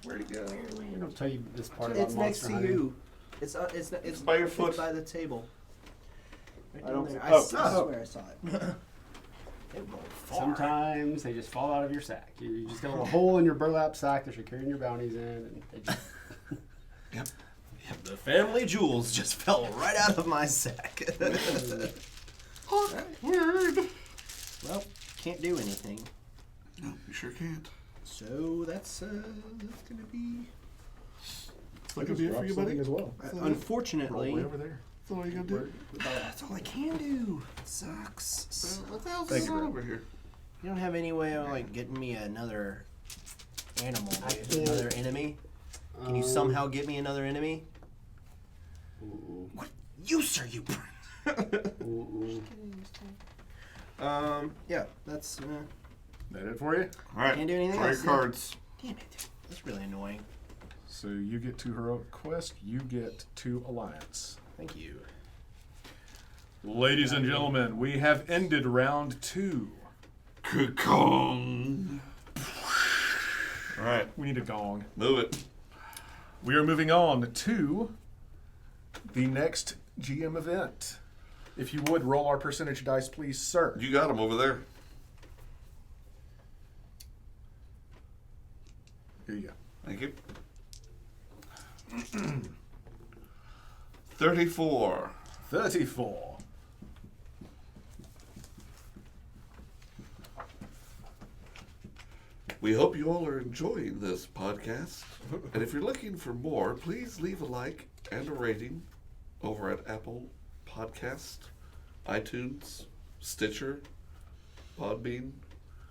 Where'd he go? I don't tell you this part about It's next monster to hunting. you. It's by your foot. It's by the table. Right I down don't- there. oh, I swear I saw it. It rolled far. Sometimes they just fall out of your sack. You just got a little hole in your burlap sack that you're carrying your bounties in, and they just Yep. The family jewels just fell right out of my sack. Word. Well, can't do anything. No, you sure can't. So that's gonna be. That could be it for you, buddy. as well. Roll Unfortunately, way over there. That's all you gotta do. that's all I can do. It sucks. So what the hell's Thank going you, on bro. over here? You don't have any way of like getting me another animal, I dude? can't. Another enemy? Can you somehow get me another enemy? Ooh, What use are you? ooh. Yeah, that's. That it for you? All right. Can't do anything Draw your else, yeah. cards. Damn it. That's really annoying. So you get 2 heroic quest. You get 2 alliance. Thank you. Ladies and gentlemen, we have ended round 2. Kong. All right. We need a gong. Move it. We are moving on to the next GM event. If you would, roll our percentage dice, please, sir. You got him over there. Here you go. Thank you. 34. 34. We hope you all are enjoying this podcast. And if you're looking for more, please leave a like and a rating over at Apple Podcast, iTunes, Stitcher, Podbean,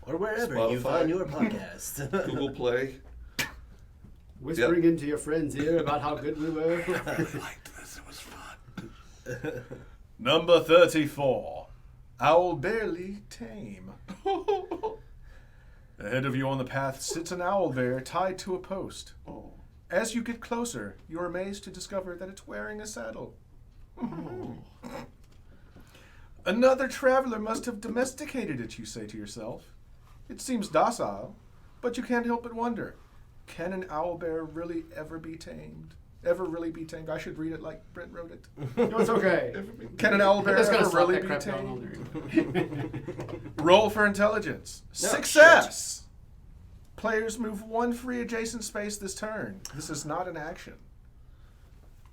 Or wherever you Spotify. find your podcast. Google Play. Whispering into your friend's ear about how good we were. I liked this. It was fun. Number 34. Owl barely tame. Ahead of you on the path sits an owl bear tied to a post. Oh. As you get closer, you are amazed to discover that it's wearing a saddle. Another traveler must have domesticated it, you say to yourself. It seems docile, but you can't help but wonder, can an owl bear really ever be tamed? ever really be tamed? I should read it like Brent wrote it. No, it's okay. Can an owlbear Just gonna ever slap really that be crap down tamed? on there. Roll for intelligence. No, Success! Players move one free adjacent space this turn. This is not an action.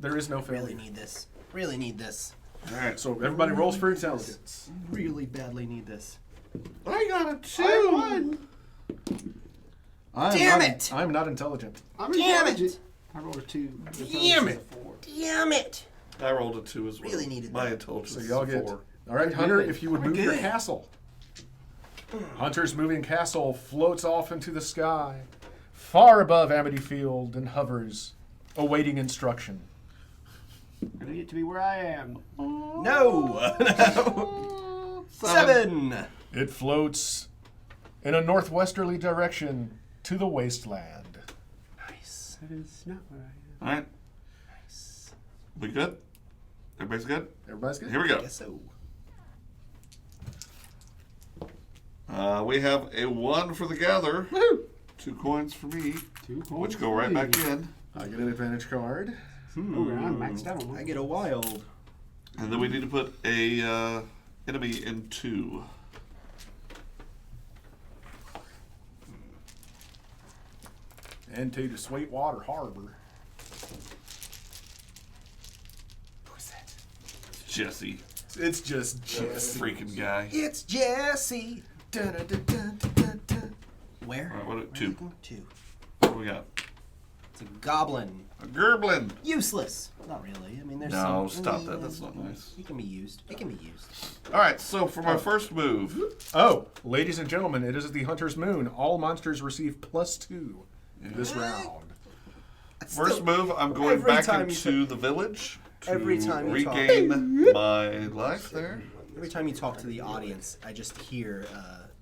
There is no failure. Really need this. Really need this. All right. So everybody rolls for intelligence. Really badly need this. I got a 2. I won. Damn it! I'm not intelligent. I'm Damn it. intelligent. I rolled a 2. The Damn intelligence it. is a 4. Damn it! I rolled a 2 as well. Really needed My that. intelligence So is y'all a get. 4. All right, Hunter, if you would We're move your good. castle. Hunter's moving castle floats off into the sky, far above Amity Field, and hovers, awaiting instruction. I need it to be where I am. No! No! 7! It floats in a northwesterly direction to the wasteland. Nice. That is not where I am. All right. Nice. We good? Everybody's good? Everybody's good? Here we go. Guess so. We have a 1 for the gather. Woo! 2 coins for me, 2 coins. which go right back in. I get an advantage card. Oh, I'm maxed out on I one. get a wild. And then we need to put a enemy in 2. Into the Sweetwater Harbor. Who's that? Jesse. It's just Jesse. Freaking guy. It's Jesse. Dun, dun, dun, dun, dun, dun, dun. Where? All right, what? Where's 2. it going? 2. What do we got? It's a goblin. A Gerblin. Useless. Not really. I mean, there's No, some. stop that. That's not nice. It can be used. It can be used. All right, so for my first move, Oh, ladies and gentlemen, it is the Hunter's Moon. All monsters receive +2 this round. That's first still- move, I'm going every back time you into the village to every time you talk. regain my life there. Every time you talk to the audience, I just hear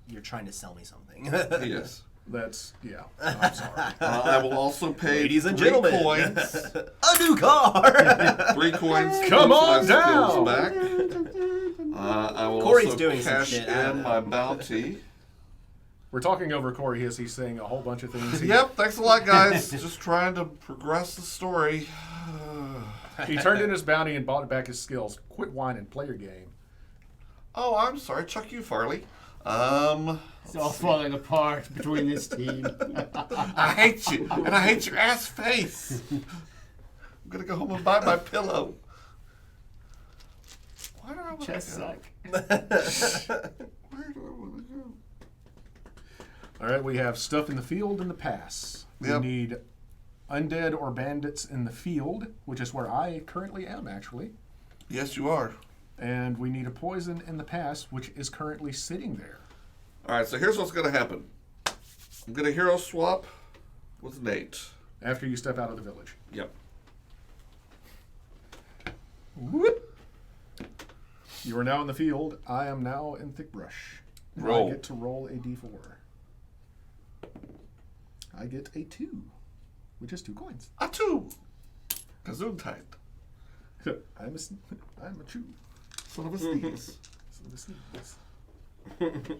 you're trying to sell me something. Yes. That's, yeah, I'm sorry. I will also pay Ladies and 3 gentlemen. coins. A new car. 3 coins. Come plus on my skills down. back. I will Corey's also doing some cash shit, I don't in know. my bounty. We're talking over Corey as he's saying a whole bunch of things. Yep, thanks a lot, guys. Just trying to progress the story. He turned in his bounty and bought back his skills. Quit whining, play your game. Oh, I'm sorry. Chuck you, Farley. It's all falling apart between this team. I hate you, and I hate your ass face. I'm gonna go home and buy my pillow. Why do I want Chest to go? suck. Where do I want to go? All right, we have stuff in the field and the pass. Yep. We need undead or bandits in the field, which is where I currently am, actually. Yes, you are. And we need a poison in the pass, which is currently sitting there. All right, so here's what's gonna happen. I'm gonna hero swap with Nate. After you step out of the village. Yep. Whoop. You are now in the field. I am now in thick brush. Roll. I get to roll a d4. I get a 2, which is 2 coins. A 2. Gesundheit. I'm a chew. Son of a sneeze. Son of a sneeze.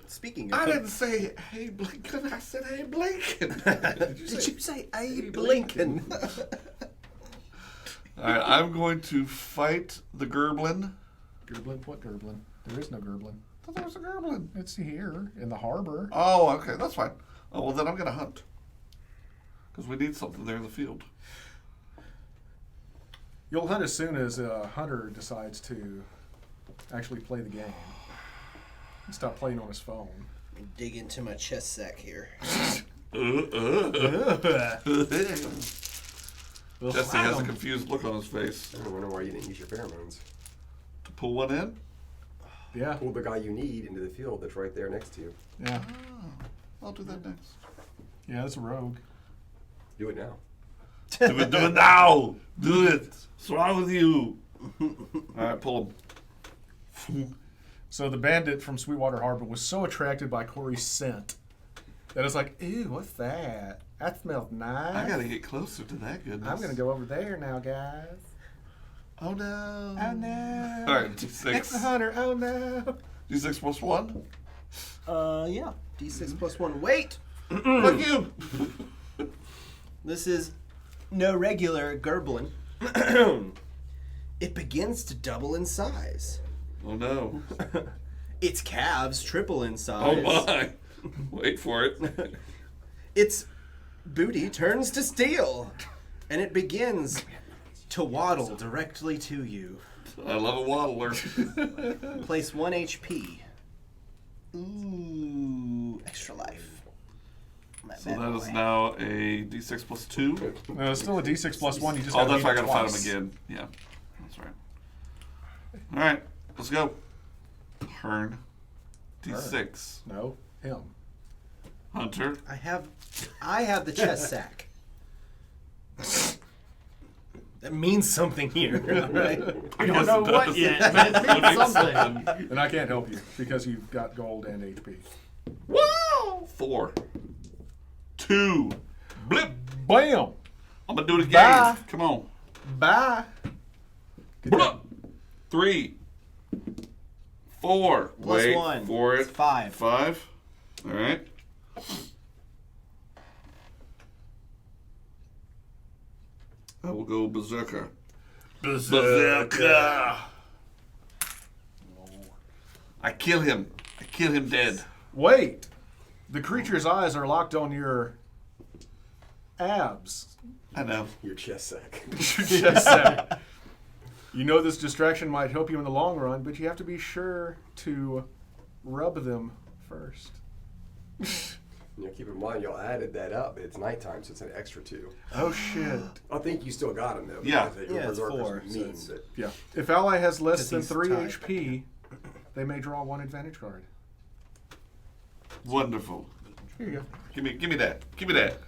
Speaking of, I didn't say, hey, Blinken. I said, hey, Blinken. Did you did say? you say a Blinken? All right, I'm going to fight the Gerblin. Gerblin? What Gerblin? There is no Gerblin. I thought there was a Gerblin. It's here in the harbor. Oh, okay, that's fine. Oh, well, then I'm going to hunt. Because we need something there in the field. You'll hunt as soon as a hunter decides to actually play the game. And stop playing on his phone. Let me dig into my chest sack here. Jesse has a confused look on his face. I wonder why you didn't use your pheromones. To pull one in? Yeah, Pull the guy you need into the field that's right there next to you. yeah, I'll do that next. yeah. That's a rogue. Do it now. Do it now! Do it! What's wrong with you? All right, pull him. So the bandit from Sweetwater Harbor was so attracted by Corey's scent that it's like, ew, what's that? That smells nice. I gotta get closer to that goodness. I'm gonna go over there now, guys. Oh no. Oh no. All right, D6. It's the hunter. Oh no. D6 plus 1? Yeah. D6 plus 1. Wait! Fuck you! This is no regular Gerblin. It begins to double in size. Oh no. Its calves triple in Oh size. my. Wait for it. Its booty turns to steel, and it begins to waddle directly to you. I love a waddler. Place 1 HP. Ooh, extra life. So that is now a d6 plus 2. No, it's still a D6 plus 1. You just Oh, gotta that's why I beat it gotta fight him twice. again. Yeah, that's right. Alright, let's go. Hearn. D6. No, him. Hunter. I have the chest sack. That means something here, right? I don't know what yet, but it means something. And I can't help you because you've got gold and HP. Woo! 4. 2. Blip. Bam! I'm gonna do it again. Bye. Come on. Bye. Good Blip. job. 3. 4. Plus Wait 1. for it. 5. 5. Alright. I will go Berserker. Berserker! I kill him. I kill him dead. Wait! The creature's eyes are locked on your abs. I know. Your chest sack. Just saying. You know this distraction might help you in the long run, but you have to be sure to rub them first. You know, keep in mind, y'all added that up. It's nighttime, so it's an extra 2. Oh shit. I think you still got him, though. Yeah. because Yeah, it's Berserkers 4, so mean it's- that- Yeah. If ally has less 'Cause than he's 3 tied. HP, they may draw 1 advantage card. Wonderful. Here you go. Give me that. Give me that.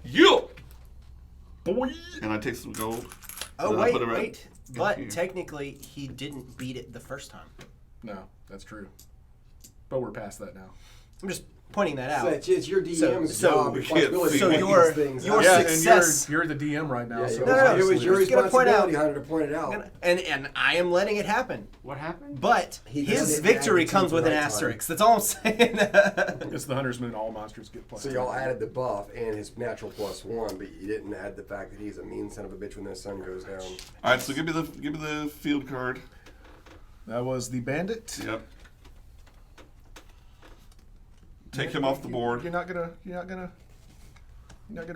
You. Boy! And I take some gold. Oh, and I wait, put it right wait. in But here. technically, he didn't beat it the first time. No, that's true. But we're past that now. I'm just pointing that So out. it's your DM's so job, we can't responsibility see to So point your- these things your out. Yeah, success- and you're the DM right now. Yeah, so it was, No, no, it was obviously- your Just gonna point out- responsibility, Hunter, to point it out. And I am letting it happen. What happened? But He his doesn't victory add it comes to with the an right time. asterisk. That's all I'm saying. It's the Hunter's Moon. All monsters get plus. So y'all added the buff and his natural +1, but you didn't add the fact that he's a mean son of a bitch when the sun goes down. All right, so give me the field card. That was the bandit. Yep. Take him off the board. You're not gonna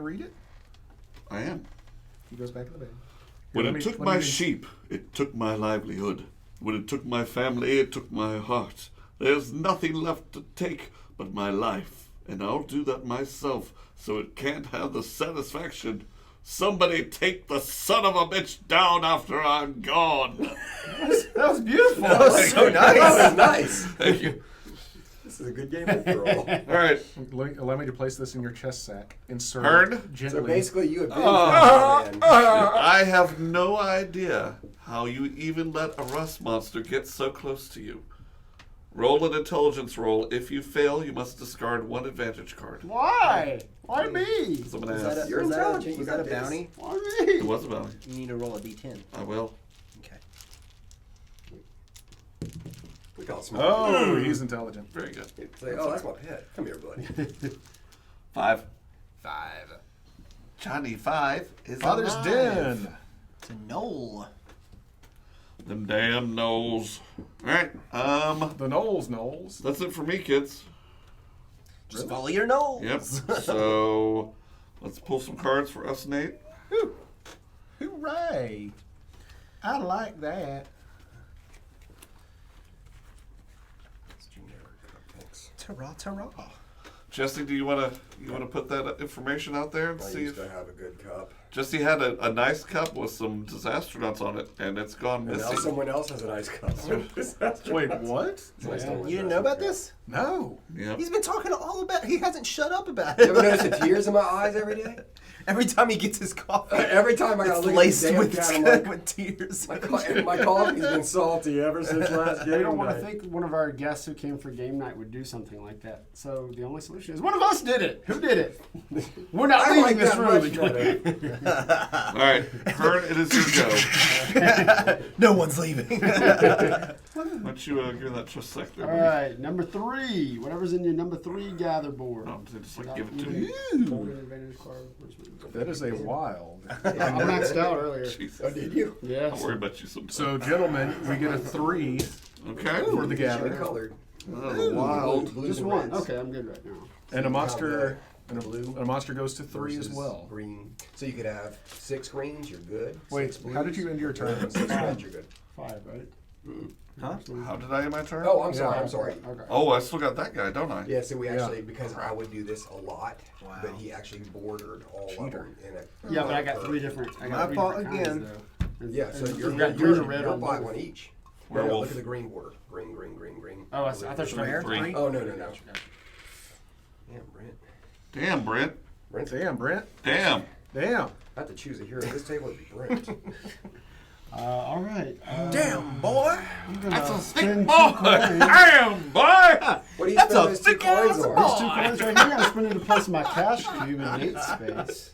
read it. I am. He goes back to the bed. When Let it me- took let my me- sheep, it took my livelihood. When it took my family, it took my heart. There's nothing left to take but my life, and I'll do that myself, so it can't have the satisfaction. Somebody take the son of a bitch down after I'm gone. That was beautiful. That was so That nice. was nice. Thank you. This is a good game after all. All right. Allow me to place this in your chest sack. Insert Heard? it So gently. basically, you have been man. I have no idea how you even let a rust monster get so close to you. Roll an intelligence roll. If you fail, you must discard 1 advantage card. Why? Why me? Someone Was that asked. a, You're was that a, intelligent, you was got that a this. bounty? Why It me? was a bounty. You need to roll a d10. I will. Okay. We got smart. Oh, he's intelligent. Very good. Say, oh, that's my pet. Come here, buddy. 5. 5. Johnny 5 is Father's alive. Den. It's a knoll. Them damn nose. All right. The Knowles. That's it for me, kids. Just follow your knoll. Yep. So let's pull some cards for us, Nate. Hooray! I like that. It's generic. Thanks. Ta-ra, ta-ra. Jesse, do you wanna put that information out there and I see used if to have a good cup. Jesse had a nice cup with some disaster nuts on it, and it's gone And now missing. someone else has a nice cup. Wait, what? It's nice to You didn't know about this? No. Yep. He's been talking all about. He hasn't shut up about You ever it. notice the tears in my eyes every day? Every time he gets his coffee, Every time I gotta it's look laced at with, the damn can, I'm like, with tears. my coffee's been salty ever since last game. I don't want to day. think one of our guests who came for game night would do something like that. So the only solution is one of us did it. Who did it? We're not I leaving like this that room. much better. All right, Hearn, it is your go. No one's leaving. Why don't you give that just a sec there, All buddy? right, number 3. Whatever's in your number 3 gather board. No, just like Without give it to even me. holding an advantage card. Where's my- That is a wild. I maxed out earlier. Jesus. Oh, did you? Yeah. I'll worry about you sometime. So, gentlemen, we get a 3 Okay. for the Should gather. have colored. Oh, wild. Blues Just and one. reds. Okay, I'm good right now. And a monster. And a blue. And a monster goes to 3 as versus well. Green. So you could have 6 greens, you're good. Wait, 6 how did blues, you end your turn? and 6 reds, you're good. 5, right? Huh? How did I end my turn? Oh, I'm sorry. Yeah. I'm sorry. Okay. Oh, I still got that guy, don't I? Yeah, so we actually, because I would do this a lot, Wow. but he actually bordered all of them in a. Yeah, but I got 3 different. I My got 3 fault different again. kinds, though. And- Yeah, so and you're you got yours are red you're on buy both. one each. Werewolf. Look at the green border. Green, green, green, green. Oh, I thought you were Three. three. Oh, no. Damn, Brent. Damn, Brent. Brent's Damn, Brent. Damn. Damn. I have to choose a hero at this table. It'd be Brent. All right. Damn, boy. I'm gonna That's a thick spend boy. 2 coins. Damn, boy. What do you That's spend a those 2 thick coins ass on? ball. These 2 coins right here, I'm spending to place my cash cube in Nate's space.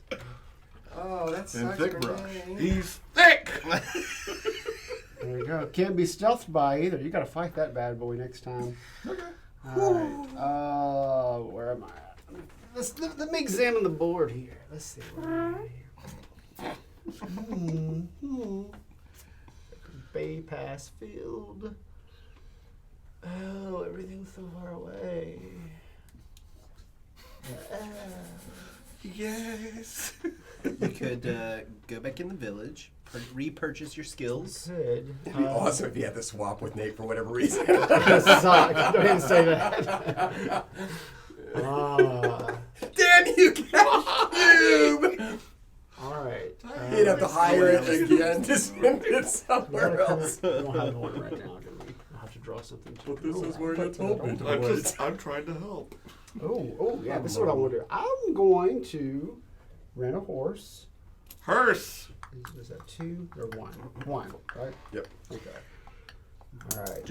Oh, that's And such thick a brush. name. He's thick. There you go. Can't be stealthed by either. You got to fight that bad boy next time. Okay. All right. Where am I at? Let me examine the board here. Let's see. Where am I here? Bay Pass Field. Oh, everything's so far away. Yes. You could go back in the village, repurchase your skills. Good. It'd be awesome if you had to swap with Nate for whatever reason. Suck. Don't even say that. Damn you, Cash Cube! All right. You'd have to hire it again to send it somewhere else. We don't have one right now, do we? I'll have to draw something. But this is where you told me to I'm trying to help. Oh, yeah. This is what I want to do. I'm going to rent a horse. Hearse. Is that 2 or 1? 1, right? Yep. Okay. All right.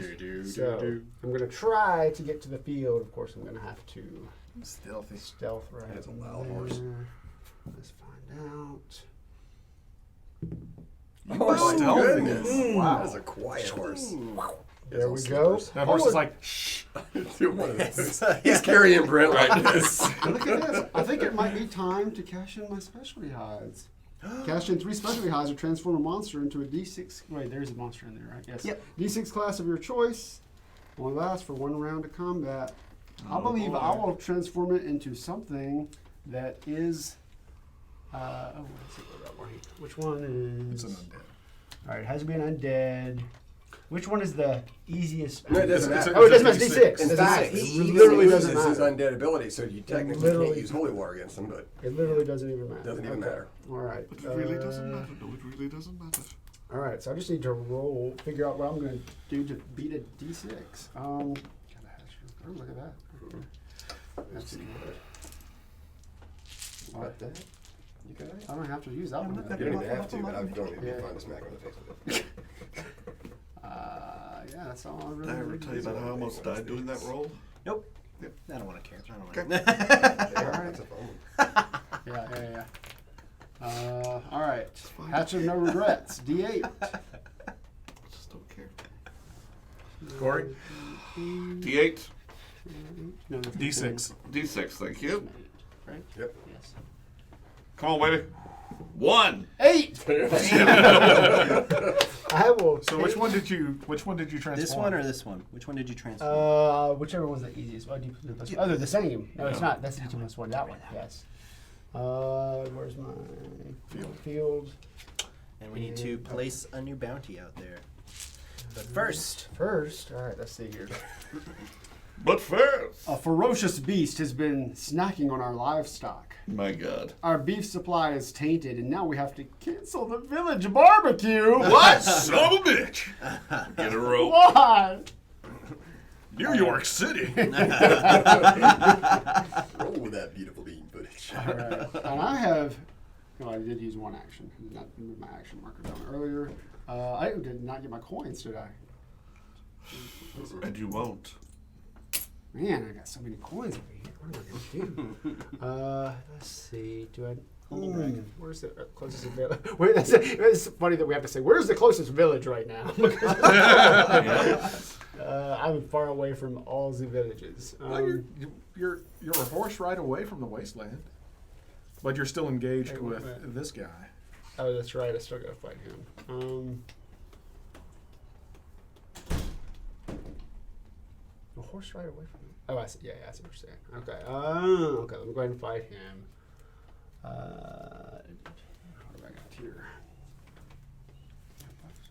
So I'm going to try to get to the field. Of course, I'm going to have to Stealthy. stealth right. That's a in wild there. horse. Let's find out. Oh my stealthy. goodness. Wow. That is a quiet horse. There we go. That horse is like, shh. Do one of those. He's carrying Brent like this. Look at this. I think it might be time to cash in my specialty hides. Cash in 3 specialty hides or transform a monster into a D6. Wait, there's a monster in there, right? Yes. Yep. D6 class of your choice. Only lasts for 1 round of combat. I Oh, believe boy. I will transform it into something that is. Let's see what that one. Which one It's is? an undead. All right, it has to be an undead. Which one is the easiest? No, it doesn't It's a- matter. Oh, it doesn't matter. it's a D6. In It's fact, D6. he It literally loses doesn't his matter. undead ability, so you technically Literally- can't use Holy War against him, but It literally doesn't even matter. Doesn't even Okay. matter. All right. But it really doesn't matter. No, it really doesn't matter. All right, so I just need to figure out what I'm going to do to beat a D6. Oh, look at that. Let's see. what the heck? You got it? I don't have to use that one. look at You then. don't even have to, but I'm going to Yeah. find a smack on the face with it. Yeah, that's all I really Did I ever need tell to you do. about how I almost died doing that roll? Nope. Yep. I don't want to care. I don't Okay. want There, Alright. that's a phone. Yeah. All right. Hatch of no regrets. D8. Just don't care. Corey? D8. No, that's D6. D6, thank you. Right? Yep. Yes. Come on, baby. 1. 8. I will. So which one did you transform? This one or this one? Which one did you transform? Whichever one's the easiest. Oh, oh, they're the same. No, it's not. That's D2 plus 1. That one. Yes. Where's my field? And we need to place a new bounty out there. But first, All right. Let's see here. But first. A ferocious beast has been snacking on our livestock. My God. Our beef supply is tainted, and now we have to cancel the village barbecue. What? Son of a bitch. Get a rope. Why? New York City. Roll with that beautiful bean footage. All right. And I have. No, I did use 1 action. I did not move my action marker down earlier. I did not get my coins, did I? And you won't. Man, I got so many coins over here. What am I gonna do? Let's see. Do I? Where's the closest village? Wait, it's funny that we have to say where's the closest village right now. I'm far away from all the villages. Well, you're a horse ride away from the wasteland. But you're still engaged Hey, with wait. this guy. Oh, that's right. I still gotta fight him. A horse right away from him. Oh, I see. Yeah, I see what you're saying. Okay. Okay. Let me go ahead and fight him. What have I got here?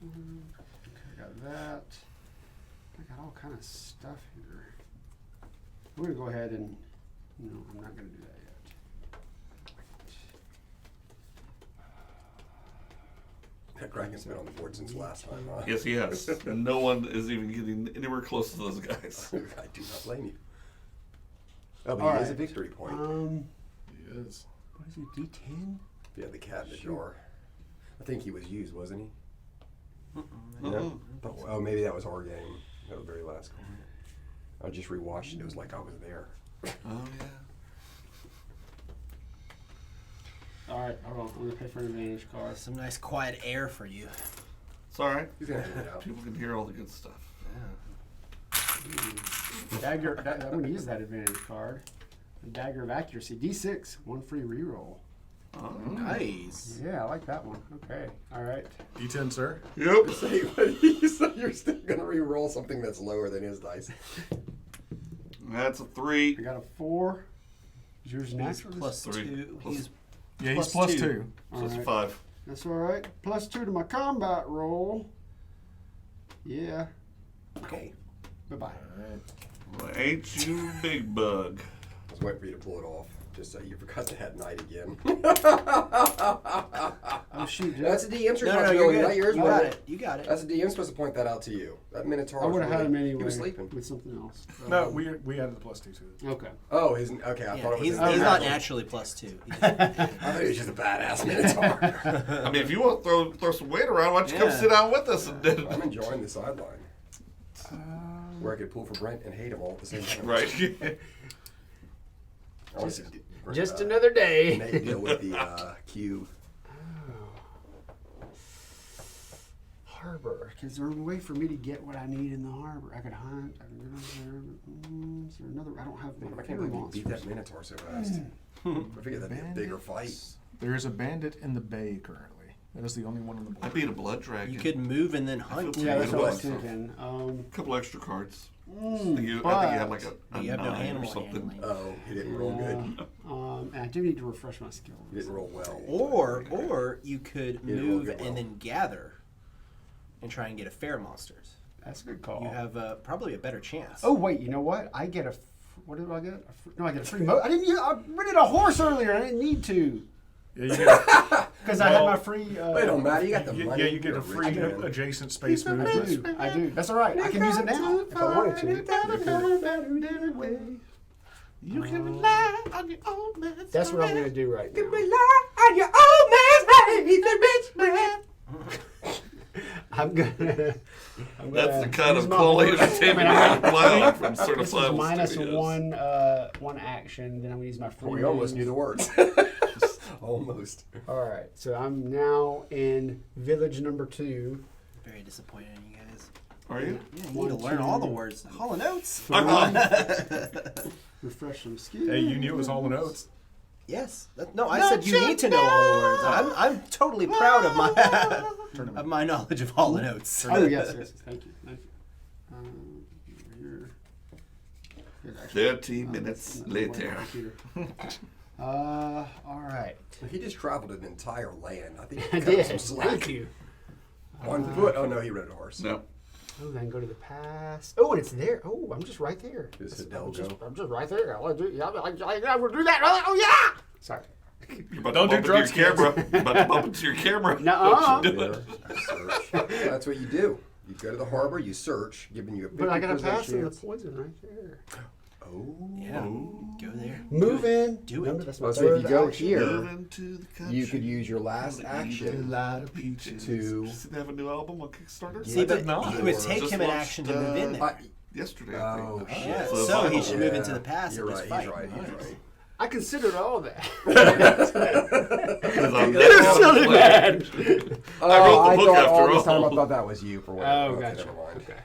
Okay, I got that. I got all kind of stuff here. We're gonna go ahead and. No, I'm not gonna do that yet. That Kraken's been on the board since last time, huh? Yes, he has. And no one is even getting anywhere close to those guys. I do not blame you. Oh, but All he is a right. victory point. He is. What is it? D10? If you had the cat in the Sure. jar. I think he was used, wasn't he? Uh-uh. No? Oh, maybe that was our game. That was the very last one. I just rewatched it. It was like I was there. Oh, yeah. All right, hold on. I'm gonna pay for an advantage card. Some nice quiet air for you. It's all right. He's gonna hand it out. People can hear all the good stuff. Dagger. I'm gonna use that advantage card. The Dagger of Accuracy. D6. One free reroll. Oh. Nice. Yeah, I like that one. Okay. All right. D10, sir. Yep. Say what he said. You're still gonna re-roll something that's lower than his dice. That's a 3. I got a 4. Is yours He's natural? plus Three. 2. Plus- He's Yeah, he's Plus plus two. 2. So All it's a right. 5. That's all right. Plus 2 to my combat roll. Yeah. okay. Bye-bye. Well, ain't you big bug? I was waiting for you to pull it off. Just so you forgot to have night again. Oh, shoot. That's a DM's No, responsibility, you're good. not yours. You wasn't got it. You got it. That's a DM's supposed to point that out to you. That Minotaur. I would have had him He anyway was sleeping. with something else. No, we added the plus 2 to it. Okay. Oh, his. Okay, I Yeah, thought it was. he's his not natural. naturally plus 2. I thought he was just a badass Minotaur. I mean, if you want to throw some weight around, why don't you come Yeah. sit down with us? And I'm enjoying the sideline. Where I could pull for Brent and hate him all at the same time. Right. I want to Just another day. Nate deal with the cube. Harbor. Is there a way for me to get what I need in the harbor? I could hunt. I can go there. Is there another? I don't have I the can't believe you beat that Minotaur so fast. I figured that'd be a bigger fight. There is a bandit in the bay currently. That is the only one on the I board. beat a blood dragon. You could move and then hunt. feel Yeah, that's what I was Good one. thinking. A couple extra cards. I think But you had like a You have no 9 or animal something. handling. Oh, he didn't roll good. And I do need to refresh my skills. He didn't roll well. Or you could You didn't roll move good well. and then gather and try and get a fair monsters. That's a good call. You have probably a better chance. Oh wait, you know what? I get a. What did I get? No, I get a free. I didn't. I rented a horse earlier. I didn't need to Yeah, you get, because I had my free. Wait, don't matter. You got the money. yeah, you get You're a free rich man. adjacent space I movement. do. I do. That's all right. I can use it now if I wanted to. You can rely on your old man. That's what I'm going to do right now. on your old man's he's a rich man. I'm gonna. That's the kind use of my quality horse. entertainment I you mean, rely on from This is Certifiable minus Studios. one action. Then I'm gonna use my free. We almost knew move. the words. Almost. All right, so I'm now in village number 2. Very disappointed in you guys. Are you? Yeah, you need to learn all the words. Hall and Oates. Refresh some skills. Hey, you knew it was all in oats. Yes. No, I said you need to know all the words. I'm totally proud of my of my knowledge of Hall and Oates. Oh yes. Thank you. Here. Good, actually. 13 minutes That's not the later. computer. All right. He just traveled an entire land. I think I he cut did. some slack. Thank you. On foot. Oh no, he rode a horse. No. Oh, then go to the past. Oh, and it's there. Oh, I'm just right there. Is I'm Hidalgo. just right there. I want to do. Yeah, I will do that. Oh yeah. Sorry. You're about Don't to do bump into your drugs, camera. You're about to bump into your camera. Nuh-uh. Don't you do it. Search. That's what you do. You go to the harbor, you search, giving you a 50% But I got to pass in the chance. poison right there. Oh. Yeah. Go there. Move in. Do it. Remember, that's my Oh, so if you third go action. here, Moving to the country. you could use your last Eat a action. lot of peaches. to- See, they have a new album on Kickstarter? See, but not. it would take Just him an watched, action to move in there. Yesterday, I think. Oh, shit. Yeah, So so he vinyl. should move into the past You're and right. just He's fight. right. He's right. I considered all that. Because I'm You're not silly gonna play. man. Oh, I wrote the I book thought after all this time all. I thought that was you for whatever. Oh, Okay, gotcha. never mind. Okay.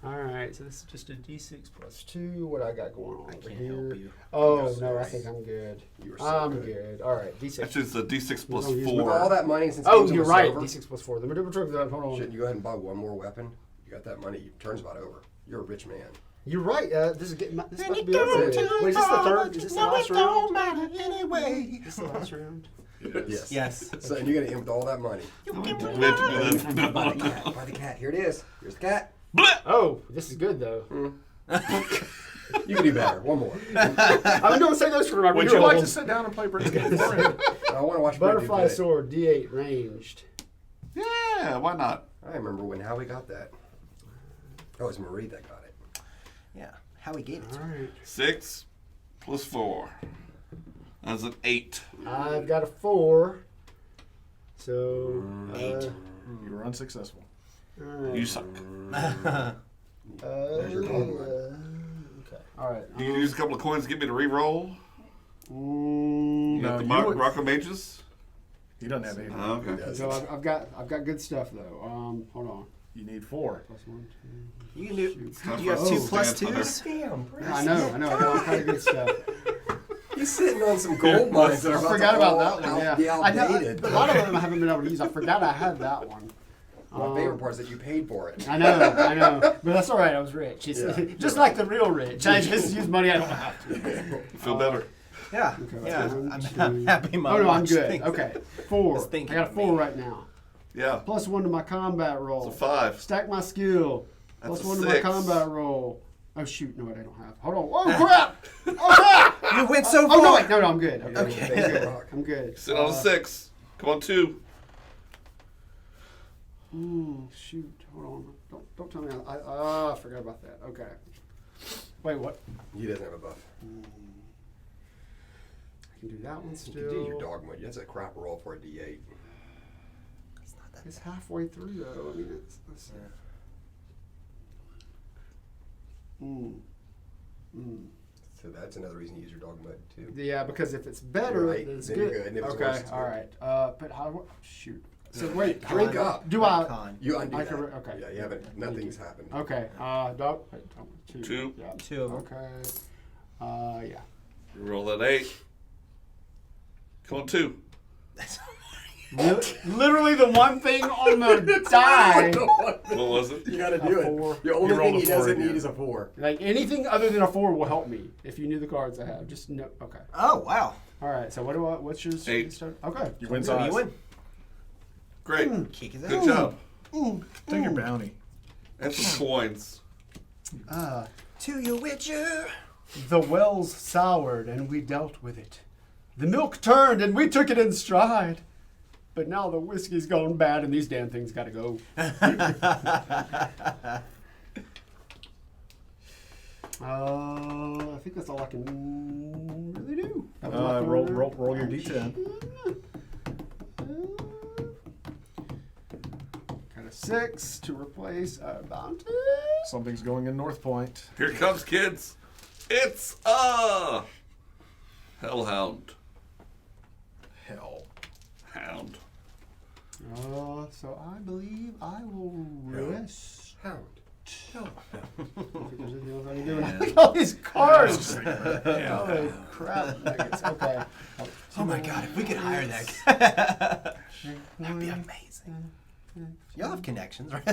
All right, so this is just a D6 plus 2. What I got going on I over can't here? help you. Oh, You're no, I sorry. think I'm good. You were so I'm good. good. All right, D6. Actually, it's a D6 plus We're gonna use With 4. all that money since Oh, games you're almost right. over, D6 plus 4. Let me double check that. Hold on. shouldn't you go ahead and buy one more weapon? You got that money. Turns about over. You're a rich man. You're right. This is getting. This might be over. Wait, is this the third? Is this the last round? Anyway. Is this the last round? Yes. Yes. So and you're gonna end with all that money. We have to do this. No, Buy the no. cat. Buy the cat. Here it is. Here's the cat. Oh, this is good though. You can do better. One more. I'm going to say those for my Would you like to real. sit down and play Brent's game for him? I want to watch Brett do Butterfly good. sword, D8 ranged. Yeah, why not? I remember when Howie got that. Oh, it was Marie that got it. Yeah. How he gave it to All me. right. 6 plus 4. That's an 8. I've got a 4. So 8. You were unsuccessful. all right. You suck. There's your dog money. Okay. All right. You can use a couple of coins to get me to re-roll. You No, got the you would- Rocco Mages? He doesn't have anything. Oh, okay. So I've got good stuff though. Hold on. You need 4. Plus 1, 2. You can do. time Do you have for 2 us to plus stand 2s? Damn, I know. I got all kind of good stuff. He's sitting on some gold mines that are I about forgot to about all that one. out- be Yeah, I know. outdated. A lot of them I haven't been able to use. I forgot I had that one. My favorite part is that you paid for it. I know, but that's all right. I was rich. It's Yeah. just like the real rich. I just use money I don't have to. Feel better. Yeah. Okay, Yeah. one, I'm two. happy. My Oh no, I'm watch good. thinks- Okay, 4. Just thinking I got a of 4 me. right now. Yeah. Plus 1 to my combat roll. It's a 5. Stack my skill. That's Plus a 1 to my 6. combat roll. Oh shoot! No, wait, I don't have. Hold on. Oh crap! Oh crap! You went so Oh no, far. wait, no, I'm good. I'm good. Okay. Thank you, Rock. I'm good. Sit on a 6. Come on, 2. Shoot! Hold on. Don't tell me. I forgot about that. Okay. Wait, what? He doesn't have a buff. I can do that one You still. can do your dog mode. That's a crap roll for a D8. It's not that It's halfway through though. I mean, it's. So that's another reason to use your dog mode too. Yeah, because if it's better, Right, then it's then good. you're good, and if it's Okay, worse, it's all good. right. But how? Shoot. So wait, Drink up. Do I? con. You undo I that. can okay. Yeah, you haven't. Nothing's happened. Okay. Dog. Wait, 2. 2. Yeah. 2 of them. Okay. Yeah. You roll that 8. Come on, 2. Literally the one thing on the die. What was it? You gotta A do it. 4. The only rolled thing a he 4 doesn't again. need is a 4. Like anything other than a 4 will help me if you knew the cards I have. Just no. Okay. Oh wow. All right. So what do I? What's yours? 8. Start? Okay. You win So size. you win. Great. Kick his Good ass. job. Take your bounty. And some coins. To your witcher. The wells soured and we dealt with it. The milk turned and we took it in stride. But now the whiskey's gone bad and these damn things gotta go. I think that's all I can really do. That was my Roll third. your D10. Got a 6 to replace a bounty. Something's going in North Point. Here it comes, kids. It's a hellhound. Hell. Hound. So I believe I will rest. Hound. I don't think there's anything else I can do. And I like all these cards. Yeah. Holy crap. Nuggets. Okay. Oh my god, if we could hire that guy. That'd be amazing. Y'all have connections, right?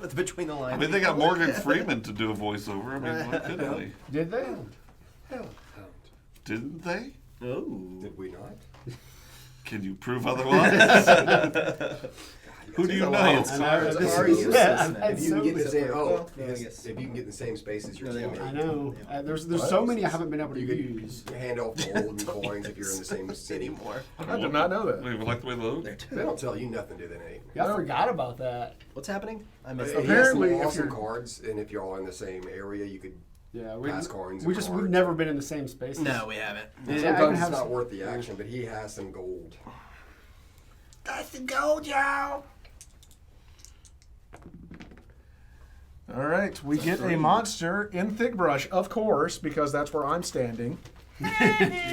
with Between the Lines. I mean, they got Morgan Freeman to do a voiceover. I mean, why couldn't they? Did they? Hound. Didn't they? Oh. Did we not? Can you prove otherwise? Who do you know? Alliance I know, cards this are is- useless. yeah, If you can get in the same, Well, yes, I guess. if you can get in the same space as your No, they teammate, I know. There's What? so many I haven't been able to you use. can hand off gold and coins if you're in the same city. Anymore. I did not know I don't that. even like the way they look. There They too. don't tell you nothing, do they, Nate? Yeah, I forgot about that. What's happening? I missed He it. has some Apparently, if awesome you're- cards, and if you're all in the same area, you could. Yeah, Pass coins we've and cards. never been in the same space. No, we haven't. Yeah, I can Sometimes have it's not some- worth the action, but he has some gold. That's the gold, y'all. All right, we get a monster in thick brush, of course, because that's where I'm standing. You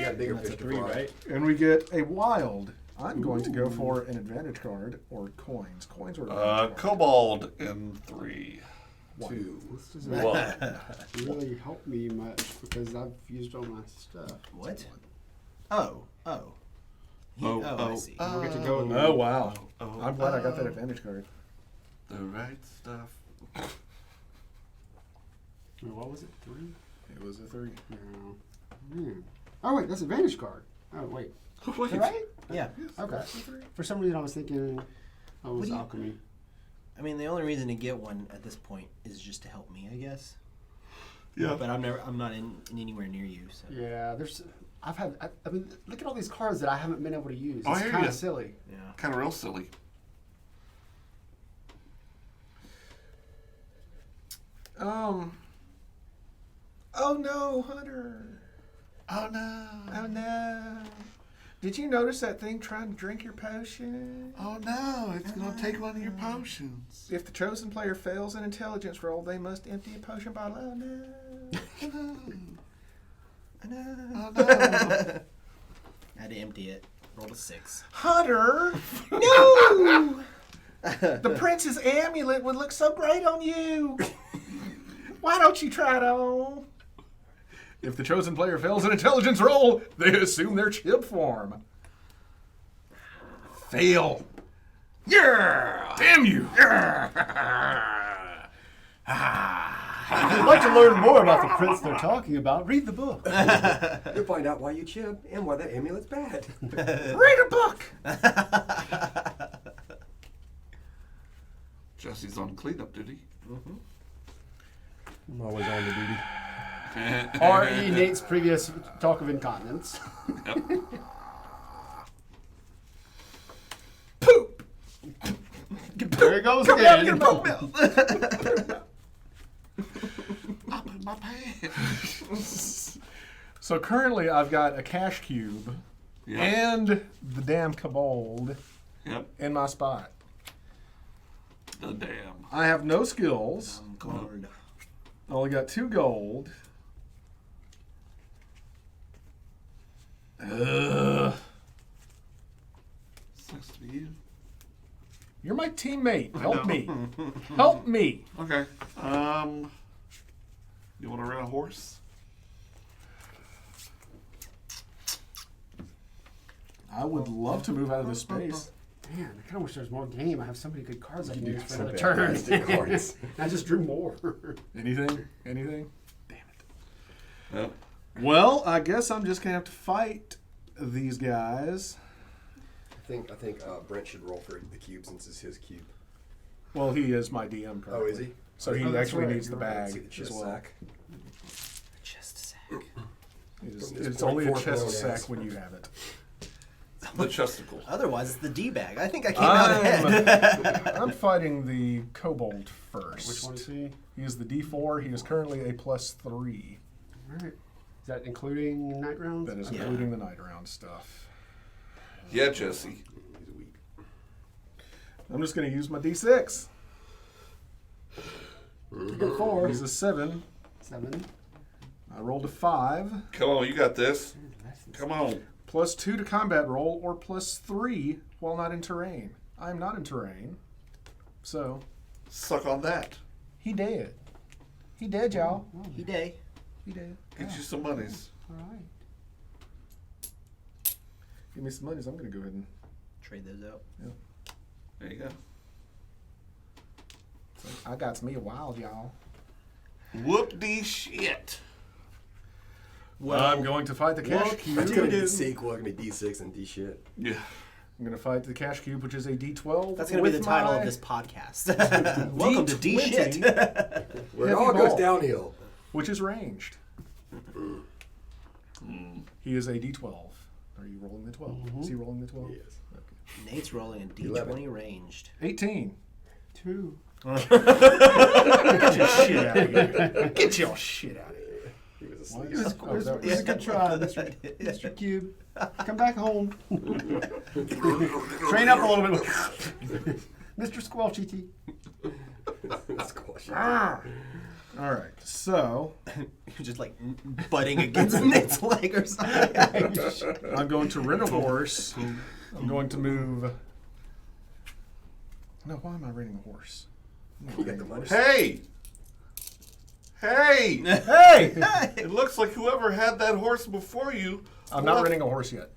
got bigger fish to 3, fry. right? And we get a wild. I'm going to go for an advantage card or coins. Coins or advantage cards. Kobold in 3. 2. This doesn't One. really help me much because I've used all my stuff. What? Oh. I see. We'll get to go in Oh, wow. Oh, I'm glad I got that advantage card. The right stuff. What was it? 3? It was a 3. No. Oh wait, that's advantage card. Oh wait. Wait. Is that right? Yeah. Okay. For some reason I was thinking it was do you- alchemy. I mean, the only reason to get one at this point is just to help me, I guess. Yeah. But I'm not in anywhere near you. So. Yeah, I mean, look at all these cards that I haven't been able to use. Oh, I It's hear kind ya. of silly. Yeah. Kind of real silly. Oh no, Hunter. Oh no. Oh no. Did you notice that thing trying to drink your potion? Oh no, it's gonna take one of your potions. If the chosen player fails an intelligence roll, they must empty a potion bottle. Oh no. Oh no. I had to empty it. Rolled a 6. Hunter! No! The prince's amulet would look so great on you. Why don't you try it on? If the chosen player fails an intelligence roll, they assume their chip form. Fail. Yeah! Damn you! If you'd like to learn more about the prince they're talking about, read the book. You'll find out why you chip and why the amulet's bad. Read a book! Jesse's on cleanup duty. I'm always on the duty. R.E. Nate's previous talk of incontinence. Poop! There it goes Come down and again. get a bone mill. Up in my pants. So currently I've got a cash cube Yep. and the damn kobold Yep. in my spot. The damn. I have no skills. Card. I only got 2 gold. Ugh. Sucks to be you. You're my teammate. Help me. Help me. Okay. You want to rent a horse? I would love to move out of this space. Man, I kind of wish there was more game. I have so many good cards I can You use do for some another turn. fantastic cards. I just drew more. Anything? Anything? Yep. Well, I guess I'm just gonna have to fight these guys. I think Brent should roll for the cube since it's his cube. Well, he is my DM currently. Oh, is he? So he Oh, that's actually right, needs the you're right. See bag the chest as well. sack. Chest sack. It's, From this it's point only a forth chest known sack as. when you have it. The chesticle. Otherwise, it's the D bag. I think I came out ahead. I'm fighting the kobold first. Which one is he? He is the D4. He is currently a +3. All right. Is that including night rounds? That is Yeah. including the night round stuff. Yeah, Jesse. He's weak. I'm just going to use my D6. Get 4. He's a 7. 7. I rolled a 5. Come on, you got this. Come on. +2 to combat roll or +3 while not in terrain. I'm not in terrain. So, Suck on that. he dead. He dead, y'all. He day. He dead. Get you some monies. All right. Give me some monies. I'm going to go ahead and... Trade those out. There you go. I got me a wild, y'all. Whoop de shit. I'm going to fight the cash It's cube. gonna be the sequel. It's gonna be D6 and D shit. Yeah. I'm going to fight the cash cube, which is a D12. That's going to be the title of this podcast. Welcome to D shit. Where it Heavy all goes ball. downhill. Which is ranged. He is a D12. Are you rolling the 12? Is he rolling the 12? Yes. Nate's rolling a D20 11. ranged. 18. 2. Get your shit out of here. Get your shit out of here. He was Why asleep. is- This oh, was that a was- good try, Mr. Cube. Come back home. Train up a little bit. Mr. Squelchy Tea. That's cool. All right, so You're just like butting against Nate's leg or something. I'm going to rent a horse. I'm going to move. No, why am I renting a horse? I'm not You got renting the a money. horse. Hey! Hey! Hey! It looks like whoever had that horse before you. I'm not renting a horse yet.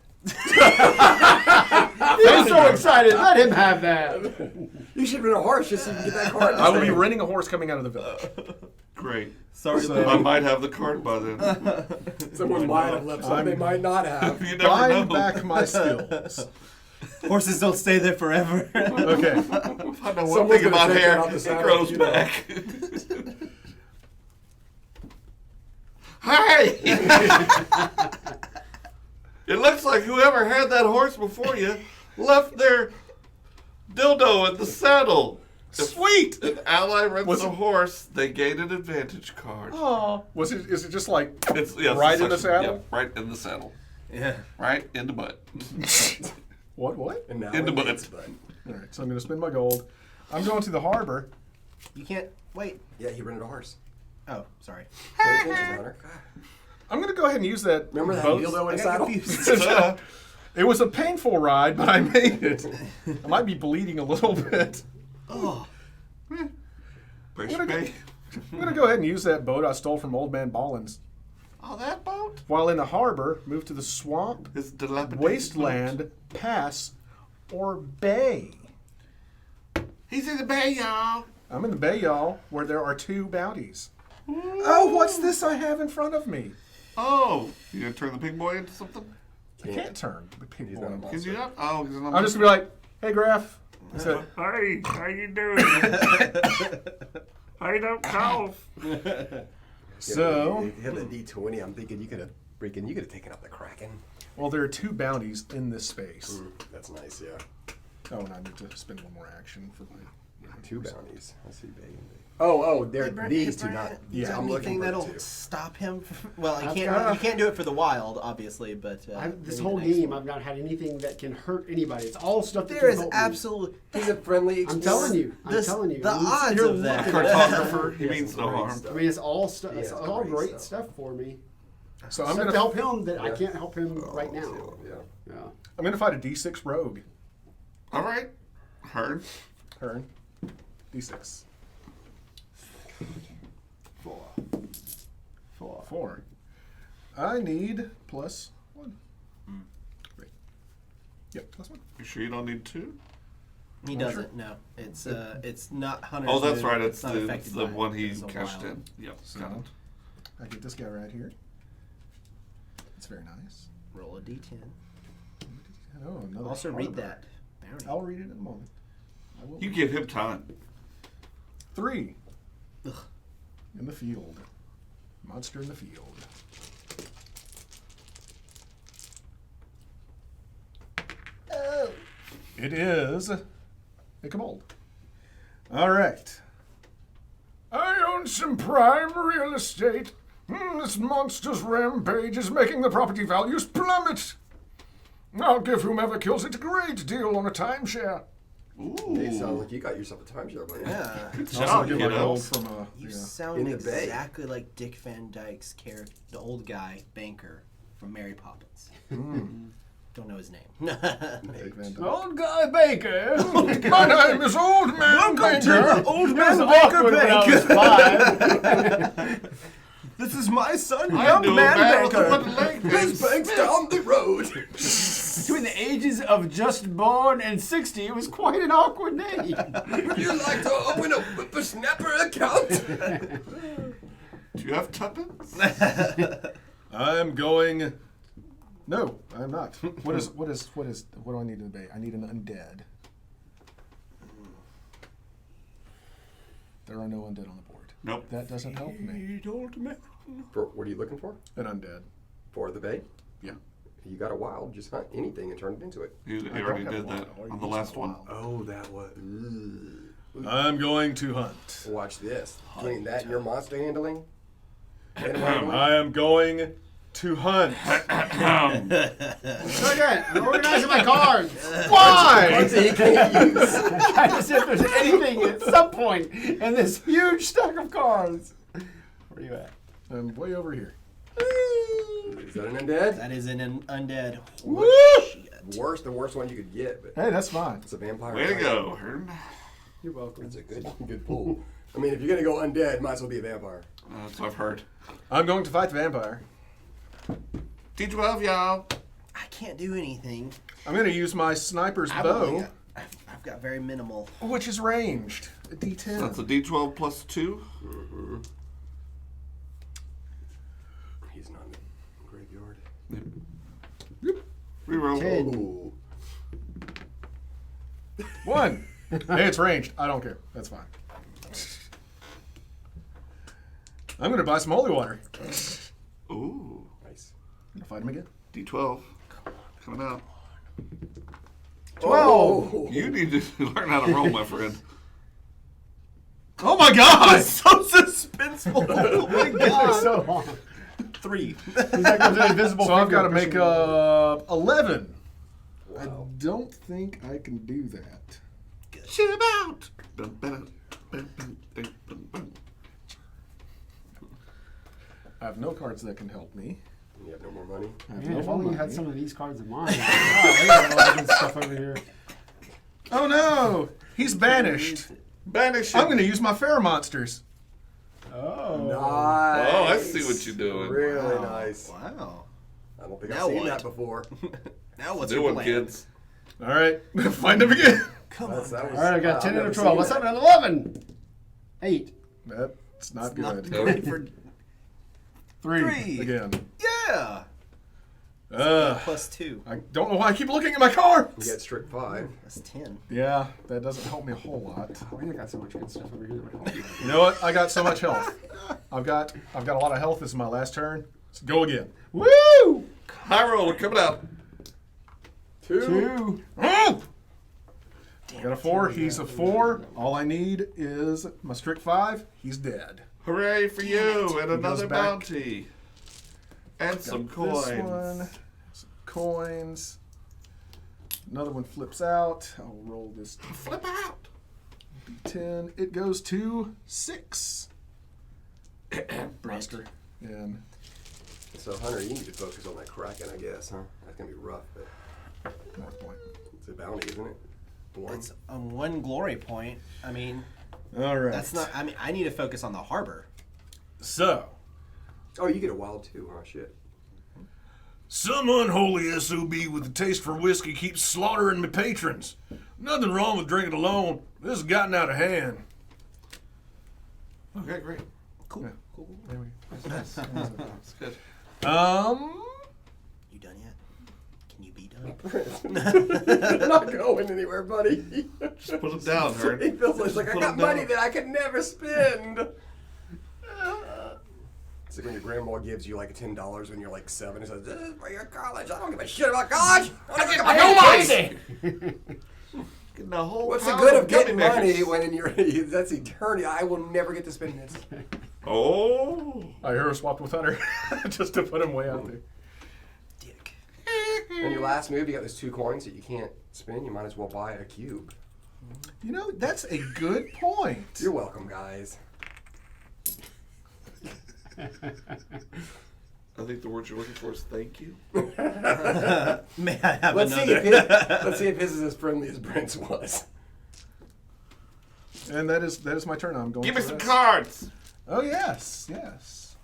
I'm so excited. Let him have that. You should rent a horse just so you can get that card. I will be renting a horse coming out of the village. Great. Sorry, So- I might have the card by then. Someone might have left something they might not have. You never Buying know. back my skills. horses don't stay there forever. Okay. I know one Someone's thing gonna about take hair. it off the It saddle, grows you know. back. Hey! It looks like whoever had that horse before you left their dildo at the saddle. Sweet! If an ally rents Was a it- horse, they gain an advantage card. Oh, is it just like It's right in the saddle? Yeah, right in the saddle. Yeah. Right in the butt. What? And now In the it butt. is, but- All right, so I'm going to spend my gold. I'm going to the harbor. You can't wait. Yeah, he rented a horse. Oh, sorry. Pay attention, Hunter. God. I'm going to go ahead and use that. Remember that boat. dildo in I a got saddle? confused. It was a painful ride, but I made it. I might be bleeding a little bit. Oh, Brace What a your pay. I'm going to go ahead and use that boat I stole from Old Man Ballins. Oh, that boat? While in the harbor, move to the swamp, It's dilapidated. wasteland, pass, or bay. boat. He's in the bay, y'all. I'm in the bay, y'all, where there are 2 bounties. Oh, what's this I have in front of me? Oh, you gonna turn the pig boy into something? I can't turn the pig He's boy. not a Can you not? Oh, because I'm just going to be like, hey, Graf. I said, Hey, how you doing? I don't cough. so, You had the D20. I'm thinking you could have taken out the Kraken. well, there are 2 bounties in this space. That's nice, yeah. Oh, and I need to spend 1 more action for my... 2 bounties. Let's see, big. Oh, they're these two, not. Yeah. I'm looking anything for that'll the 2. stop him. Well, I've you got- can't do it for the wild, obviously, but This maybe whole the next game, one. I've not had anything that can hurt anybody. It's all stuff that There can is help me. absolutely. He's a friendly. I'm telling you. I'm This- telling you. the I mean, odds you're of that. looking at- Cartographer, he Yes, means no great harm. stuff. I mean, it's all stuff. He It's has all great great stuff. stuff for me. So I'm Stuff going to to help him that I Yeah. can't help him right now. Yeah. Yeah. I'm going to fight a D6 rogue. All right. Heard. Turn. D6. 4. I need +1. Great. Yep, +1. You sure you don't need 2? He doesn't. No, it's not Hunter's. Oh, that's move. right. It's not the affected by it. one he It's a cashed wild. in. Yep. So, Got it. I get this guy right here. It's very nice. Roll a d10. Oh, another Also read harbor. that. Bounty. I'll read it in a moment. I will. You give him time. 3. Ugh. In the field. Monster in the field. Oh. It is a kobold. All right. I own some prime real estate. This monster's rampage is making the property values plummet. I'll give whomever kills it a great deal on a timeshare. It sounds like you got yourself a timeshare, buddy. Yeah. Good Also job, get my kiddo. gold from You yeah. sound In the bay. exactly like Dick Van Dyke's character, the old guy banker from Mary Poppins. Don't know his name. Dick Van Dyke. Old guy Baker. My name is Old Man Banker. Old It was Man awkward when I was Banker. 5. This is my son, I Young knew a Man man with a Banker. wooden leg. His bank's down the road. Between the ages of just born and 60, it was quite an awkward name. Would you like to open a whippersnapper account? Do you have tuppence? I'm going. No, I'm not. What do I need in the bay? I need an undead. There are no undead on the board. Nope. That doesn't help me. For, what are you looking for? An undead. For the bay? Yeah. You got a wild, just hunt anything and turn it into it. You I already don't have did wild. that I already on the used last one. wild. Oh, that was. I'm going to hunt. Watch this. Between that and your monster handling. animal handling, I am going to hunt. Again, I'm organizing my cards. Why? cards that he can't use. Trying to see if there's anything at some point in this huge stack of cards. Where are you at? I'm way over here. Is that an undead? That is an undead. Woo! The worst one you could get, but Hey, that's fine. it's a vampire. Way to type. go, Hearn. You're welcome. That's a good pull. I mean, if you're gonna go undead, might as well be a vampire. That's what I've heard. I'm going to fight the vampire. D12, y'all. I can't do anything. I'm going to use my sniper's I've bow, got very minimal. which is ranged. A D10. So that's a D12 plus 2. He's not in the graveyard. Reroll. 10. Ooh. 1. Hey, it's ranged. I don't care. That's fine. I'm going to buy some holy water. Ooh. Nice. I'm going to fight him again. D12. Coming out. 12. Oh. You need to learn how to roll, my friend. Oh my god! So suspenseful. Oh my god. So long. 3. He's like an invisible So I've finger got to make pushing- 11. I Wow. don't think I can do that. Ship out. Bum, ba-dum, bum, bum, dum, bum, bum. I have no cards that can help me. You have no more money. I have Man, no if only you money. had some of these cards in mind. God, I got a lot of good stuff over here. Oh no! He's banished. Banish him. I'm going to use my Fair Monsters. Oh. Nice. Oh, I see what you're doing. Really nice. Wow. I don't think Now I've seen what? that before. Now what's New your one, plan? kids. All right, find him again. Come That was, on. All right, I got I've 10 never out of seen 12. What's that. up at 11? 8. That's not Not good. great for 3. Again. Yeah. Ugh. Plus 2. I don't know why I keep looking at my cards. You get strict 5. That's 10. Yeah, that doesn't help me a whole lot. Oh, we got so much good stuff over here. That would help you. You know what? I got so much health. I've got a lot of health. This is my last turn. Let's go again. Woo! High roller coming out. 2. Oh! Got a 4. He's a 4. All I need is my strict 5. He's dead. Hooray for you and He goes another back. bounty. And some Got this coins. one. Some coins. Another one flips out. I'll roll this Flip out. D10. It goes to 6. Monster. And So, Hunter, you need to focus on that Kraken, I guess, huh? That's going to be rough, but North Point. it's a bounty, isn't it? One. It's on 1 glory point. I mean, All right. that's not. I mean, I need to focus on the harbor. So, Oh, you get a wild too, huh? Shit. some unholy SOB with a taste for whiskey keeps slaughtering my patrons. Nothing wrong with drinking alone. This has gotten out of hand. Okay, great. Cool. Yeah. Cool. Anyway. That's good. You done yet? Can you be done? I'm not going anywhere, buddy. Just put it down, Herd. He feels like, Just I put got it money down. that I could never spend. It's like when your grandma gives you like $10 when you're like 7 and says, "This is for your college." I don't give a shit about college. I want to get my money. Getting a whole What's the pound good of of getting gummy money bears. when you're that's eternity? I will never get to spend this. Oh. I hero swapped with Hunter just to put him way out there. Dick. And your last move, you got those 2 coins that you can't spend. You might as well buy a cube. You know, that's a good point. You're welcome, guys. I think the word you're looking for is thank you. May I have Let's see, another? let's see if his is as friendly as Brent's was. And that is my turn. I'm going. Give me to some rest. cards. Oh yes, yes.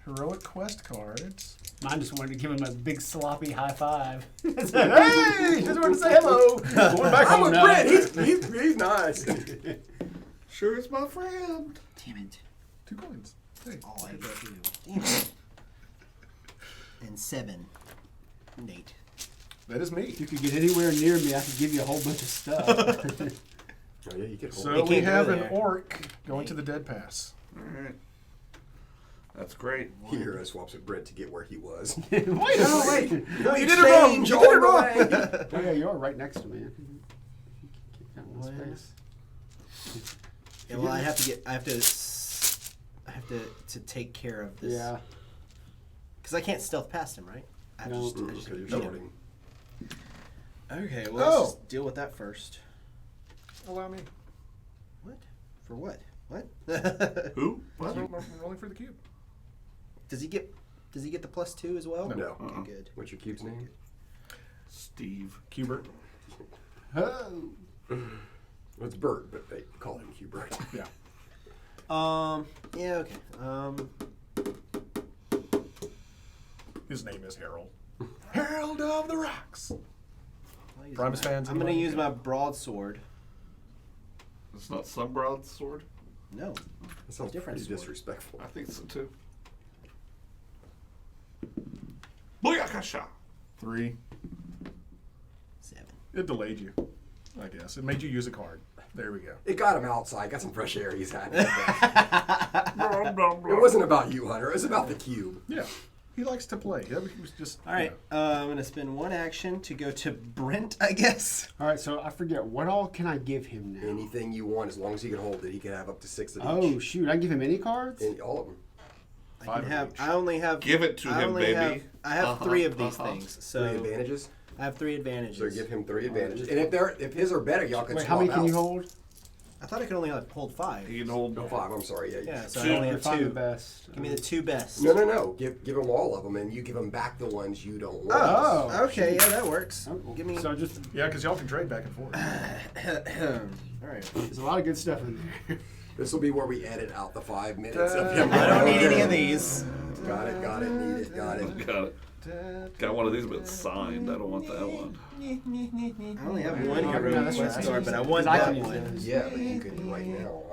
Heroic quest cards. Mine just wanted to give him a big sloppy high five. Hey, just wanted to say hello. Going back I'm home with now. Brent. He's nice. Sure is my friend. Damn it. 2 coins. Hey. All I get to. Damn it. And 7. Nate. That is me. If you could get anywhere near me, I could give you a whole bunch of stuff. Oh yeah, you could hold So They we can't go have an there. orc going to the Dead Pass. All right. That's great. He hero swaps with Brent to get where he was. Wait, No, you did it wrong. You did it wrong. Oh yeah, you are right next to me. Keep counting the What? space. Yeah, well, I have to take care of this. Yeah. Because I can't stealth past him, right? I No. just Because you're beat him. shorting. Okay, well, Oh. let's just deal with that first. Allow me. What? For what? What? Who? What? I'm rolling for the cube. Does he get the +2 as well? No. Okay, good. What's your cube's name? Steve. Cubert. Oh. Well, it's Bert, but they call him Hubert. Yeah. Yeah. Okay. His name is Harold. Harold of the Rocks. I'll use Primus my- fans, I'm gonna anybody? use my broadsword. It's not Sunbroad's sword? No. That sounds Different pretty sword. disrespectful. I think so too. Booyakasha! 3. 7. It delayed you, I guess. It made you use a card. There we go. It got him outside. Got some fresh air. He's happy. Blah, blah, blah. It wasn't about you, Hunter. It was about the cube. Yeah. He likes to play. He was just. All right. I'm gonna spend one action to go to Brent, I guess. All right, so I forget. What all can I give him now? Anything you want, as long as he can hold it, he can have up to 6 of Oh, each. shoot. I give him any cards? All of them. I 5 can of have. each. I only have. Give it to I him, only baby. I have 3 of these things, so 3 advantages. I have 3 advantages. So give him 3 advantages. And if his are better, y'all can Wait, swap how many can out. you hold? I thought I could only have hold 5. You can hold. No, 5. I'm sorry. Yeah. Yeah, so Two. I only You're have fine 2. the best. Give me the 2 best. No. Give him all of them, and you give him back the ones you don't want. Oh, okay, yeah, that works. Oh, Give me. So just, Yeah, because y'all can trade back and forth. All right. there's a lot of good stuff in there. This will be where we edit out the 5 minutes of him. I don't need any of these. Got it. Need it. Got it. Got it. Got one of these, but it's signed. I don't want that one. I only have one No, hero that's quest right. card, but I want I that can use one. those. Yeah, but you could right now.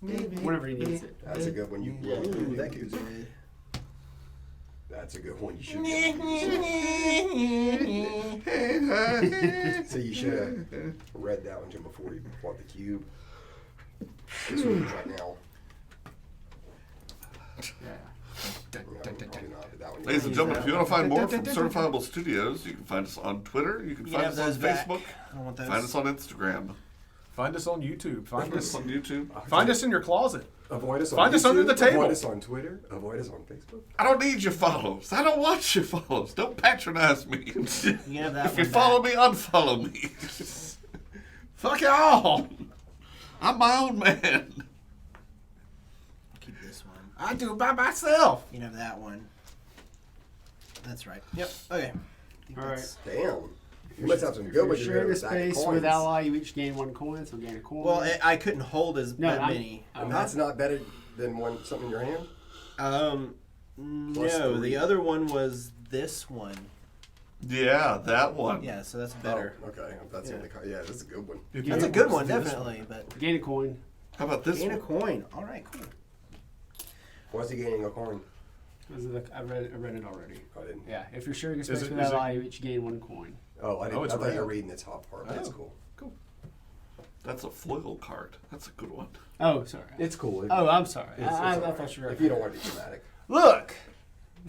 Whenever he needs it. That's a good one. You yeah, Ooh, that good. could- That's a good one. You should. So you should have read that one Jim before you bought the cube. This one is right now. Yeah. No, probably not, but that one. Ladies and gentlemen, if you want to find more from Certifiable Studios, you can find us on Twitter. You can You find have us on those back. Facebook. I don't want those. Find us on Instagram. Find us on YouTube. Find Find us us. on YouTube. Find us in your closet. Avoid us on Find us YouTube, under the table. Avoid us on Twitter. Avoid us on Facebook. I don't need your follows. I don't want your follows. Don't patronize me. You can have that If you one follow back. me, unfollow me. Fuck y'all. I'm my own man. Keep this one. I do it by myself. You can have that one. That's right. Yep. Okay. I think All that's- Damn. You must have some good ones. Sharing a space with ally, you each gain 1 coin, so gain a coin. Well, I couldn't hold as No, I'm- many. And that's not better than something in your hand? No, Plus 3. the other one was this one. Yeah, that one. Yeah, so that's better. Oh, okay. That's Yeah. the only yeah, that's a good one. If That's you- a good one, this definitely. But gain a coin. How about this gain a one? coin. All right, cool. Why is he gaining a coin? I read it already. I didn't. Yeah, if you're sharing a space it- with is it- ally, you each gain 1 coin. Oh, I didn't. it's I thought you were red. reading the top part. That's Oh. cool. That's a foil card. That's a good one. Oh, sorry. It's cool. Oh, I'm sorry. It's I all thought you were. right. If you don't want to be dramatic. Look,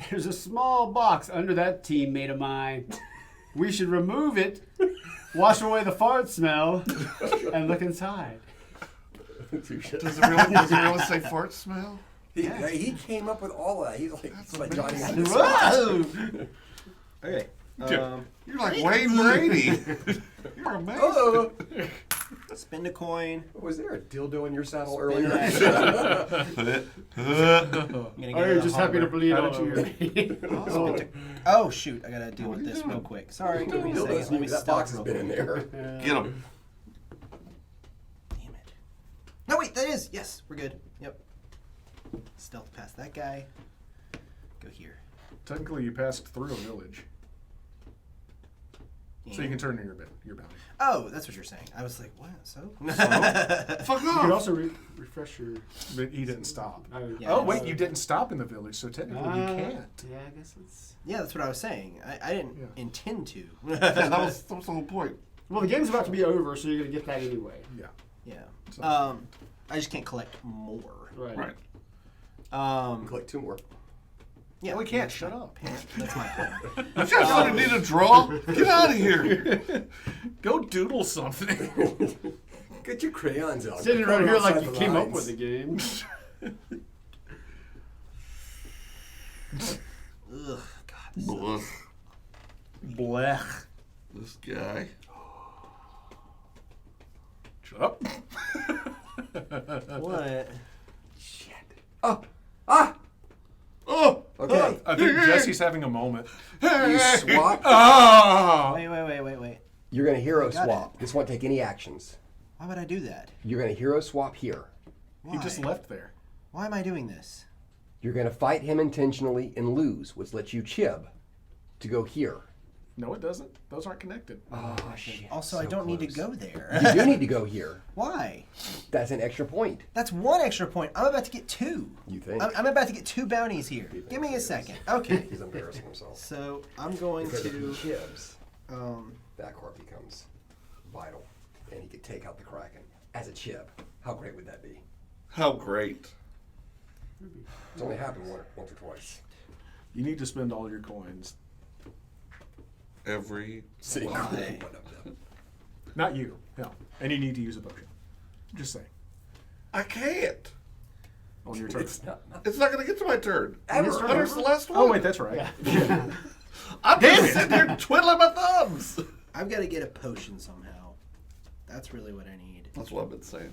there's a small box under that teammate of mine. We should remove it, wash away the fart smell, and look inside. Does it really say fart smell? He came up with all of that. He's like Johnny. Whoa! Okay. You're like Wayne Brady. You're amazing. Oh, Spend a coin. was there a dildo in your saddle earlier? I'm gonna Oh, get you're a just happy to hover. bleed How all did you- over me. Oh shoot! I gotta deal What with are you this doing? real quick. Sorry, give me a second. Dildos, Let me that stop box has real been in quick. there. Get him. Damn it! No wait, that is yes. We're good. Yep. Stealth past that guy. Go here. Technically, you passed through a village, so you can turn in your bounty. Oh, that's what you're saying. I was like, what? So? Fuck You could off. also refresh your. But he didn't stop. Yeah, Oh it's- wait, you didn't stop in the village, so technically you can't. Yeah, I guess it's. Yeah, that's what I was saying. I didn't Yeah. intend to. Yeah, that was the whole point. Well, the game's about to be over, so you're gonna get that anyway. Yeah. yeah. I just can't collect more. Right. Click 2 more. Yeah, No, we can't. Shut up. That's my plan. You guys gonna need a draw? Get out of here. Go doodle something. Get your crayons out. Sitting Color around here like outside you the came up lines. with the game. Ugh, God. This Blech. Blech. This guy. Shut up. what? Oh! Ah! Oh! Okay. I think Jesse's having a moment. You swap. Ah! Wait. You're gonna hero Got swap. This won't take any actions. Why would I do that? You're gonna hero swap here. He just Why? left there. Why am I doing this? You're going to fight him intentionally and lose, which lets you chib to go here. No, it doesn't. Those aren't connected. Oh, shit. Also, so I don't need to close. go there. You do need to go here. Why? That's an extra point. That's 1 extra point. I'm about to get 2. You think? I'm about to get 2 bounties here. Give me a second. Okay. He's embarrassing himself. So I'm going Because if he to. chibs, Um, that card becomes vital. And he could take out the Kraken as a chib. How great would that be? How great. It's only happened once or twice. You need to spend all your coins. Every See, Why? one of them. Not you. No. And you need to use a potion. Just saying. I can't. On your turn. It's not. It's not going to get to my turn. Ever. Hunter's the last one. Oh, wait, that's right. I'm just sitting here twiddling my thumbs. I've got to get a potion somehow. That's really what I need, That's what I've been saying.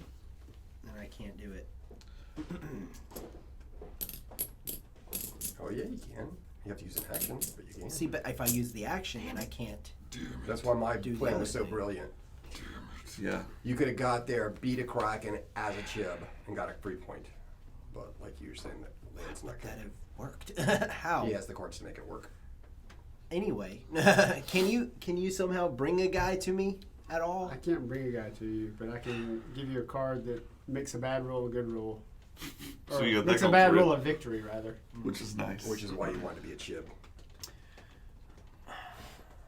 and I can't do it. Oh, yeah, you can. You have to use an action, but you can. See, but if I use the action, then I can't. That's why my Do the plan other was so thing. brilliant. Yeah. You could have got there, beat a Kraken as a chib, and got a free point. But like you were saying, that's not That good. have worked. How? He has the cards to make it work. Anyway, can you somehow bring a guy to me at all? I can't bring a guy to you, but I can give you a card that makes a bad roll a good roll. So Or you got that makes a going bad for you. roll a victory, rather. Which is nice. Which is why you want to be a chib.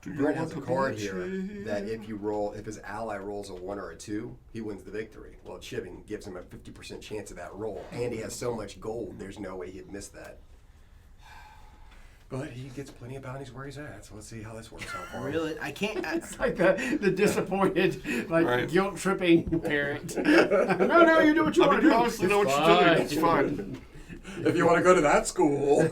Do you Brent want has a to card be here chib? that if his ally rolls a 1 or a 2, he wins the victory. Well, chibbing gives him a 50% chance of that roll, and he has so much gold, there's no way he'd miss that. But he gets plenty of bounties where he's at, so let's see how this works out for him. Really? I can't. It's like the disappointed, like Right. guilt tripping parent. No, you do what you I want mean, to you do. obviously know what you're doing. It's fine. If you want to go to that school.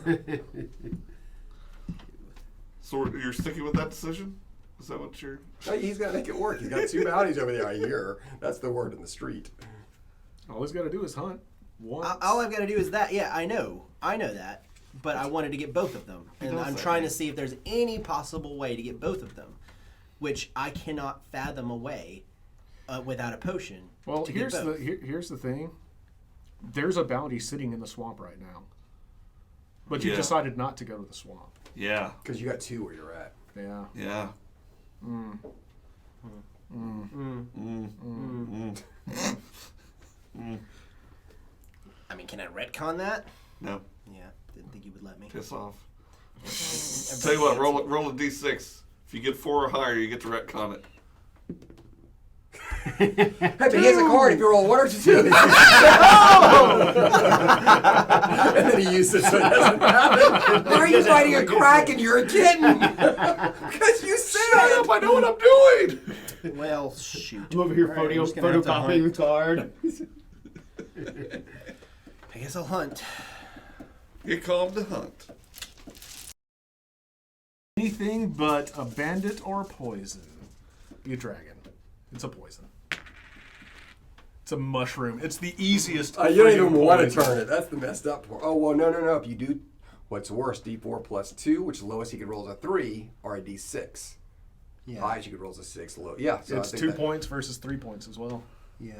So you're sticking with that decision? Is that what you're... No, he's got to make it work. He's got 2 bounties over there a year. That's the word in the street. All he's got to do is hunt. Once. All I've got to do is that. Yeah, I know that. But I wanted to get both of them, and does I'm that trying mean? to see if there's any possible way to get both of them, which I cannot fathom a way without a potion. Well, to here's get both. here's the thing. There's a bounty sitting in the swamp right now. But you Yeah. decided not to go to the swamp. Yeah. Because you got 2 where you're at. Yeah. Yeah. I mean, can I retcon that? No. Yeah, didn't think you would let me. Piss off. Tell you what, roll a d6. If you get 4 or higher, you get to retcon it. Hey, but he has a card if you roll 1 or 2. And then he uses it so it doesn't happen. Why are you fighting a Kraken? You're a kitten. Because you said Shut up, I know what I'm doing! Well, shoot. I'm over here All right, I'm just gonna have to photocopying the hunt. card. I guess I'll hunt. Get calm to hunt. Anything but a bandit or poison. Be a dragon. It's a poison. It's a mushroom. It's the easiest. you don't even friggin' want to poison. turn it. That's the messed up part. Oh, well, no. If you do, what's worse, D4 plus 2, which the lowest he could roll is a 3, or a D6. Yeah. Highest you could roll is a 6. Low. Yeah, so I It's think 2 that- points versus 3 points as well. Yeah.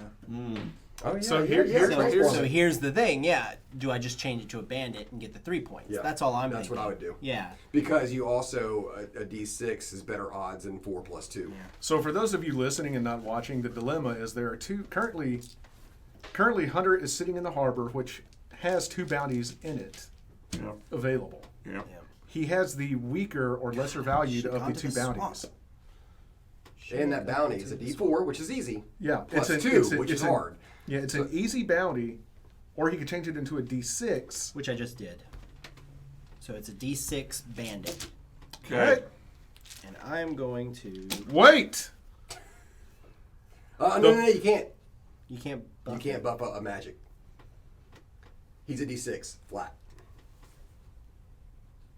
Oh, yeah, So yeah, here's- yeah, here's- So here's the thing. Yeah. Do I just change it to a bandit and get the 3 points? Yeah, That's all I'm that's thinking. what I would do. Yeah. Because you also, a D6 is better odds than 4 plus 2. So for those of you listening and not watching, the dilemma is there are 2 currently Hunter is sitting in the harbor, which has 2 bounties in it Yeah. available. Yeah. Yeah. He has the weaker or lesser valued Should've of gone the to 2 the swamp. bounties. And that bounty is a D4, which is easy. Yeah, Plus it's 2, which is an- hard. Yeah, it's an easy bounty, or he could change it into a D6. Which I just did. So it's a D6 bandit. Okay. And I'm going to. Wait! No, you can't. You can't. You can't buff a magic. He's a D6, flat.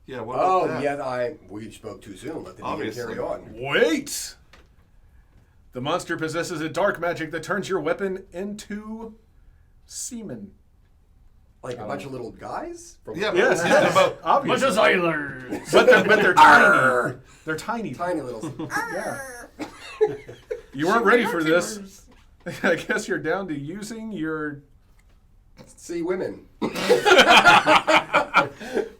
Yeah, what about that? yeah, we spoke too soon. Let the DM Obviously. carry on. Wait! The monster possesses a dark magic that turns your weapon into semen. Like a bunch of little guys? From Yeah, Yes, but yes, about obviously. sailors. But they're tiny. They're tiny. Tiny little. Yeah. You weren't ready for this. I guess you're down to using your See women.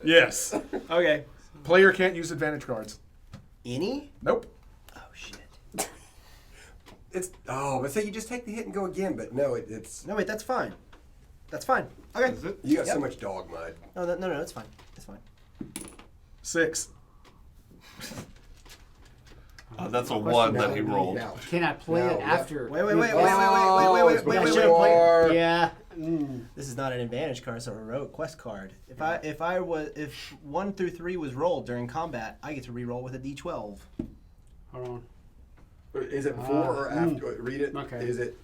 Yes. Okay. Player can't use advantage cards. Any? Nope. Oh shit. But say you just take the hit and go again, but no, it's. No wait, that's fine. That's fine. Okay. Is it? You got so Yep. much dog mud. No, it's fine. It's fine. 6. That's a 1 that he rolled. Now. Can I play No, it yeah. after? Wait. it's Wait, I before should have played. war. Yeah. This is not an advantage card, it's a heroic quest card. If 1 through 3 was rolled during combat, I get to re-roll with a D12. Hold on. Is it before or after? Read it. Okay. Is it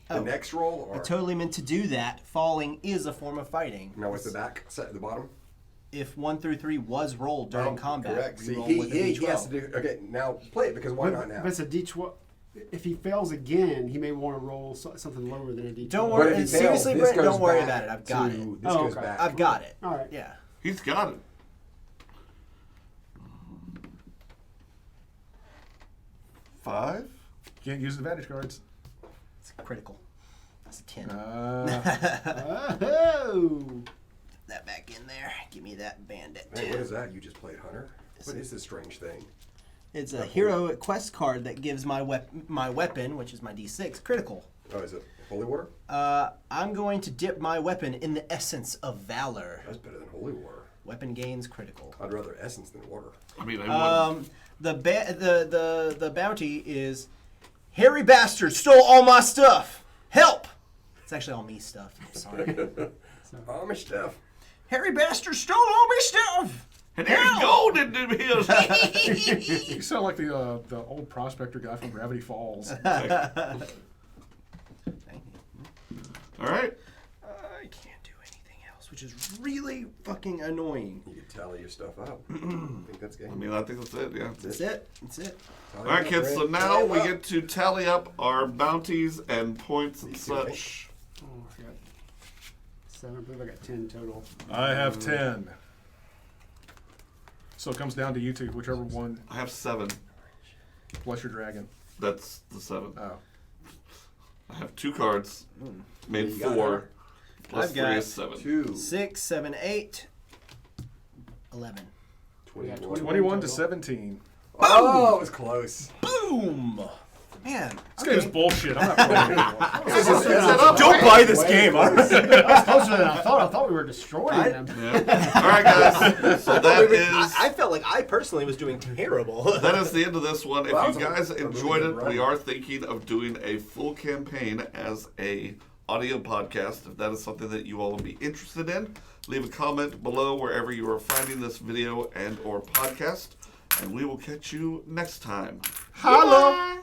the next roll or? I totally meant to do that. Falling is a form of fighting. No, it's the back, the bottom. If 1 through 3 was rolled during combat, Correct. See, re-roll he with a D12. he has to do. Okay, now play it because why not now? But it's a D12. If he fails again, he may want to roll something lower than a D12. Don't But worry. if he Seriously, fails, this Brent, don't goes worry back about it. I've got to- it. This Oh, goes okay. back. I've got it. All right. Yeah. He's got it. 5? Can't use advantage cards. It's critical. That's a 10. Oh. That back in there. Give me that bandit. Man, what is that? You just played Hunter? What is this strange thing? It's a heroic quest card that gives my weapon, which is my D6, critical. Oh, is it Holy Water? I'm going to dip my weapon in the essence of valor. That's better than Holy Water. Weapon gains critical. I'd rather essence than water. I mean, I would. The bounty is hairy bastard stole all my stuff. Help! It's actually all me stuff. I'm sorry. Oh, my stuff. Hairy bastard stole all my stuff. And there's gold in his. You sound like the old prospector guy from Gravity Falls. All right. I can't do anything else, which is really fucking annoying. You can tally your stuff up. I think that's game. I mean, I think that's it. Yeah. That's it. That's it. All right, kids. So now we get to tally up our bounties and points and such. Oh, I got 7. I believe I got 10 total. I have 10. So it comes down to you two, whichever one I have 7. plus your dragon. That's the 7. Oh. I have 2 cards. Made You got 4. her. Plus I've 3 got is 7. 2. 6, 7, 8, 11. 21. 21 to 17. Oh, it was close. Boom! Man. This game's bullshit. I'm not playing anymore. Don't buy this game. That was closer than I thought. I thought we were destroying them. Yeah. All right, guys. So that is. I felt like I personally was doing terrible. That is the end of this one. If Well, you that was guys a really enjoyed good it, run. we are thinking of doing a full campaign as a audio podcast. If that is something that you all will be interested in, leave a comment below wherever you are finding this video and or podcast, and we will catch you next time. Holla!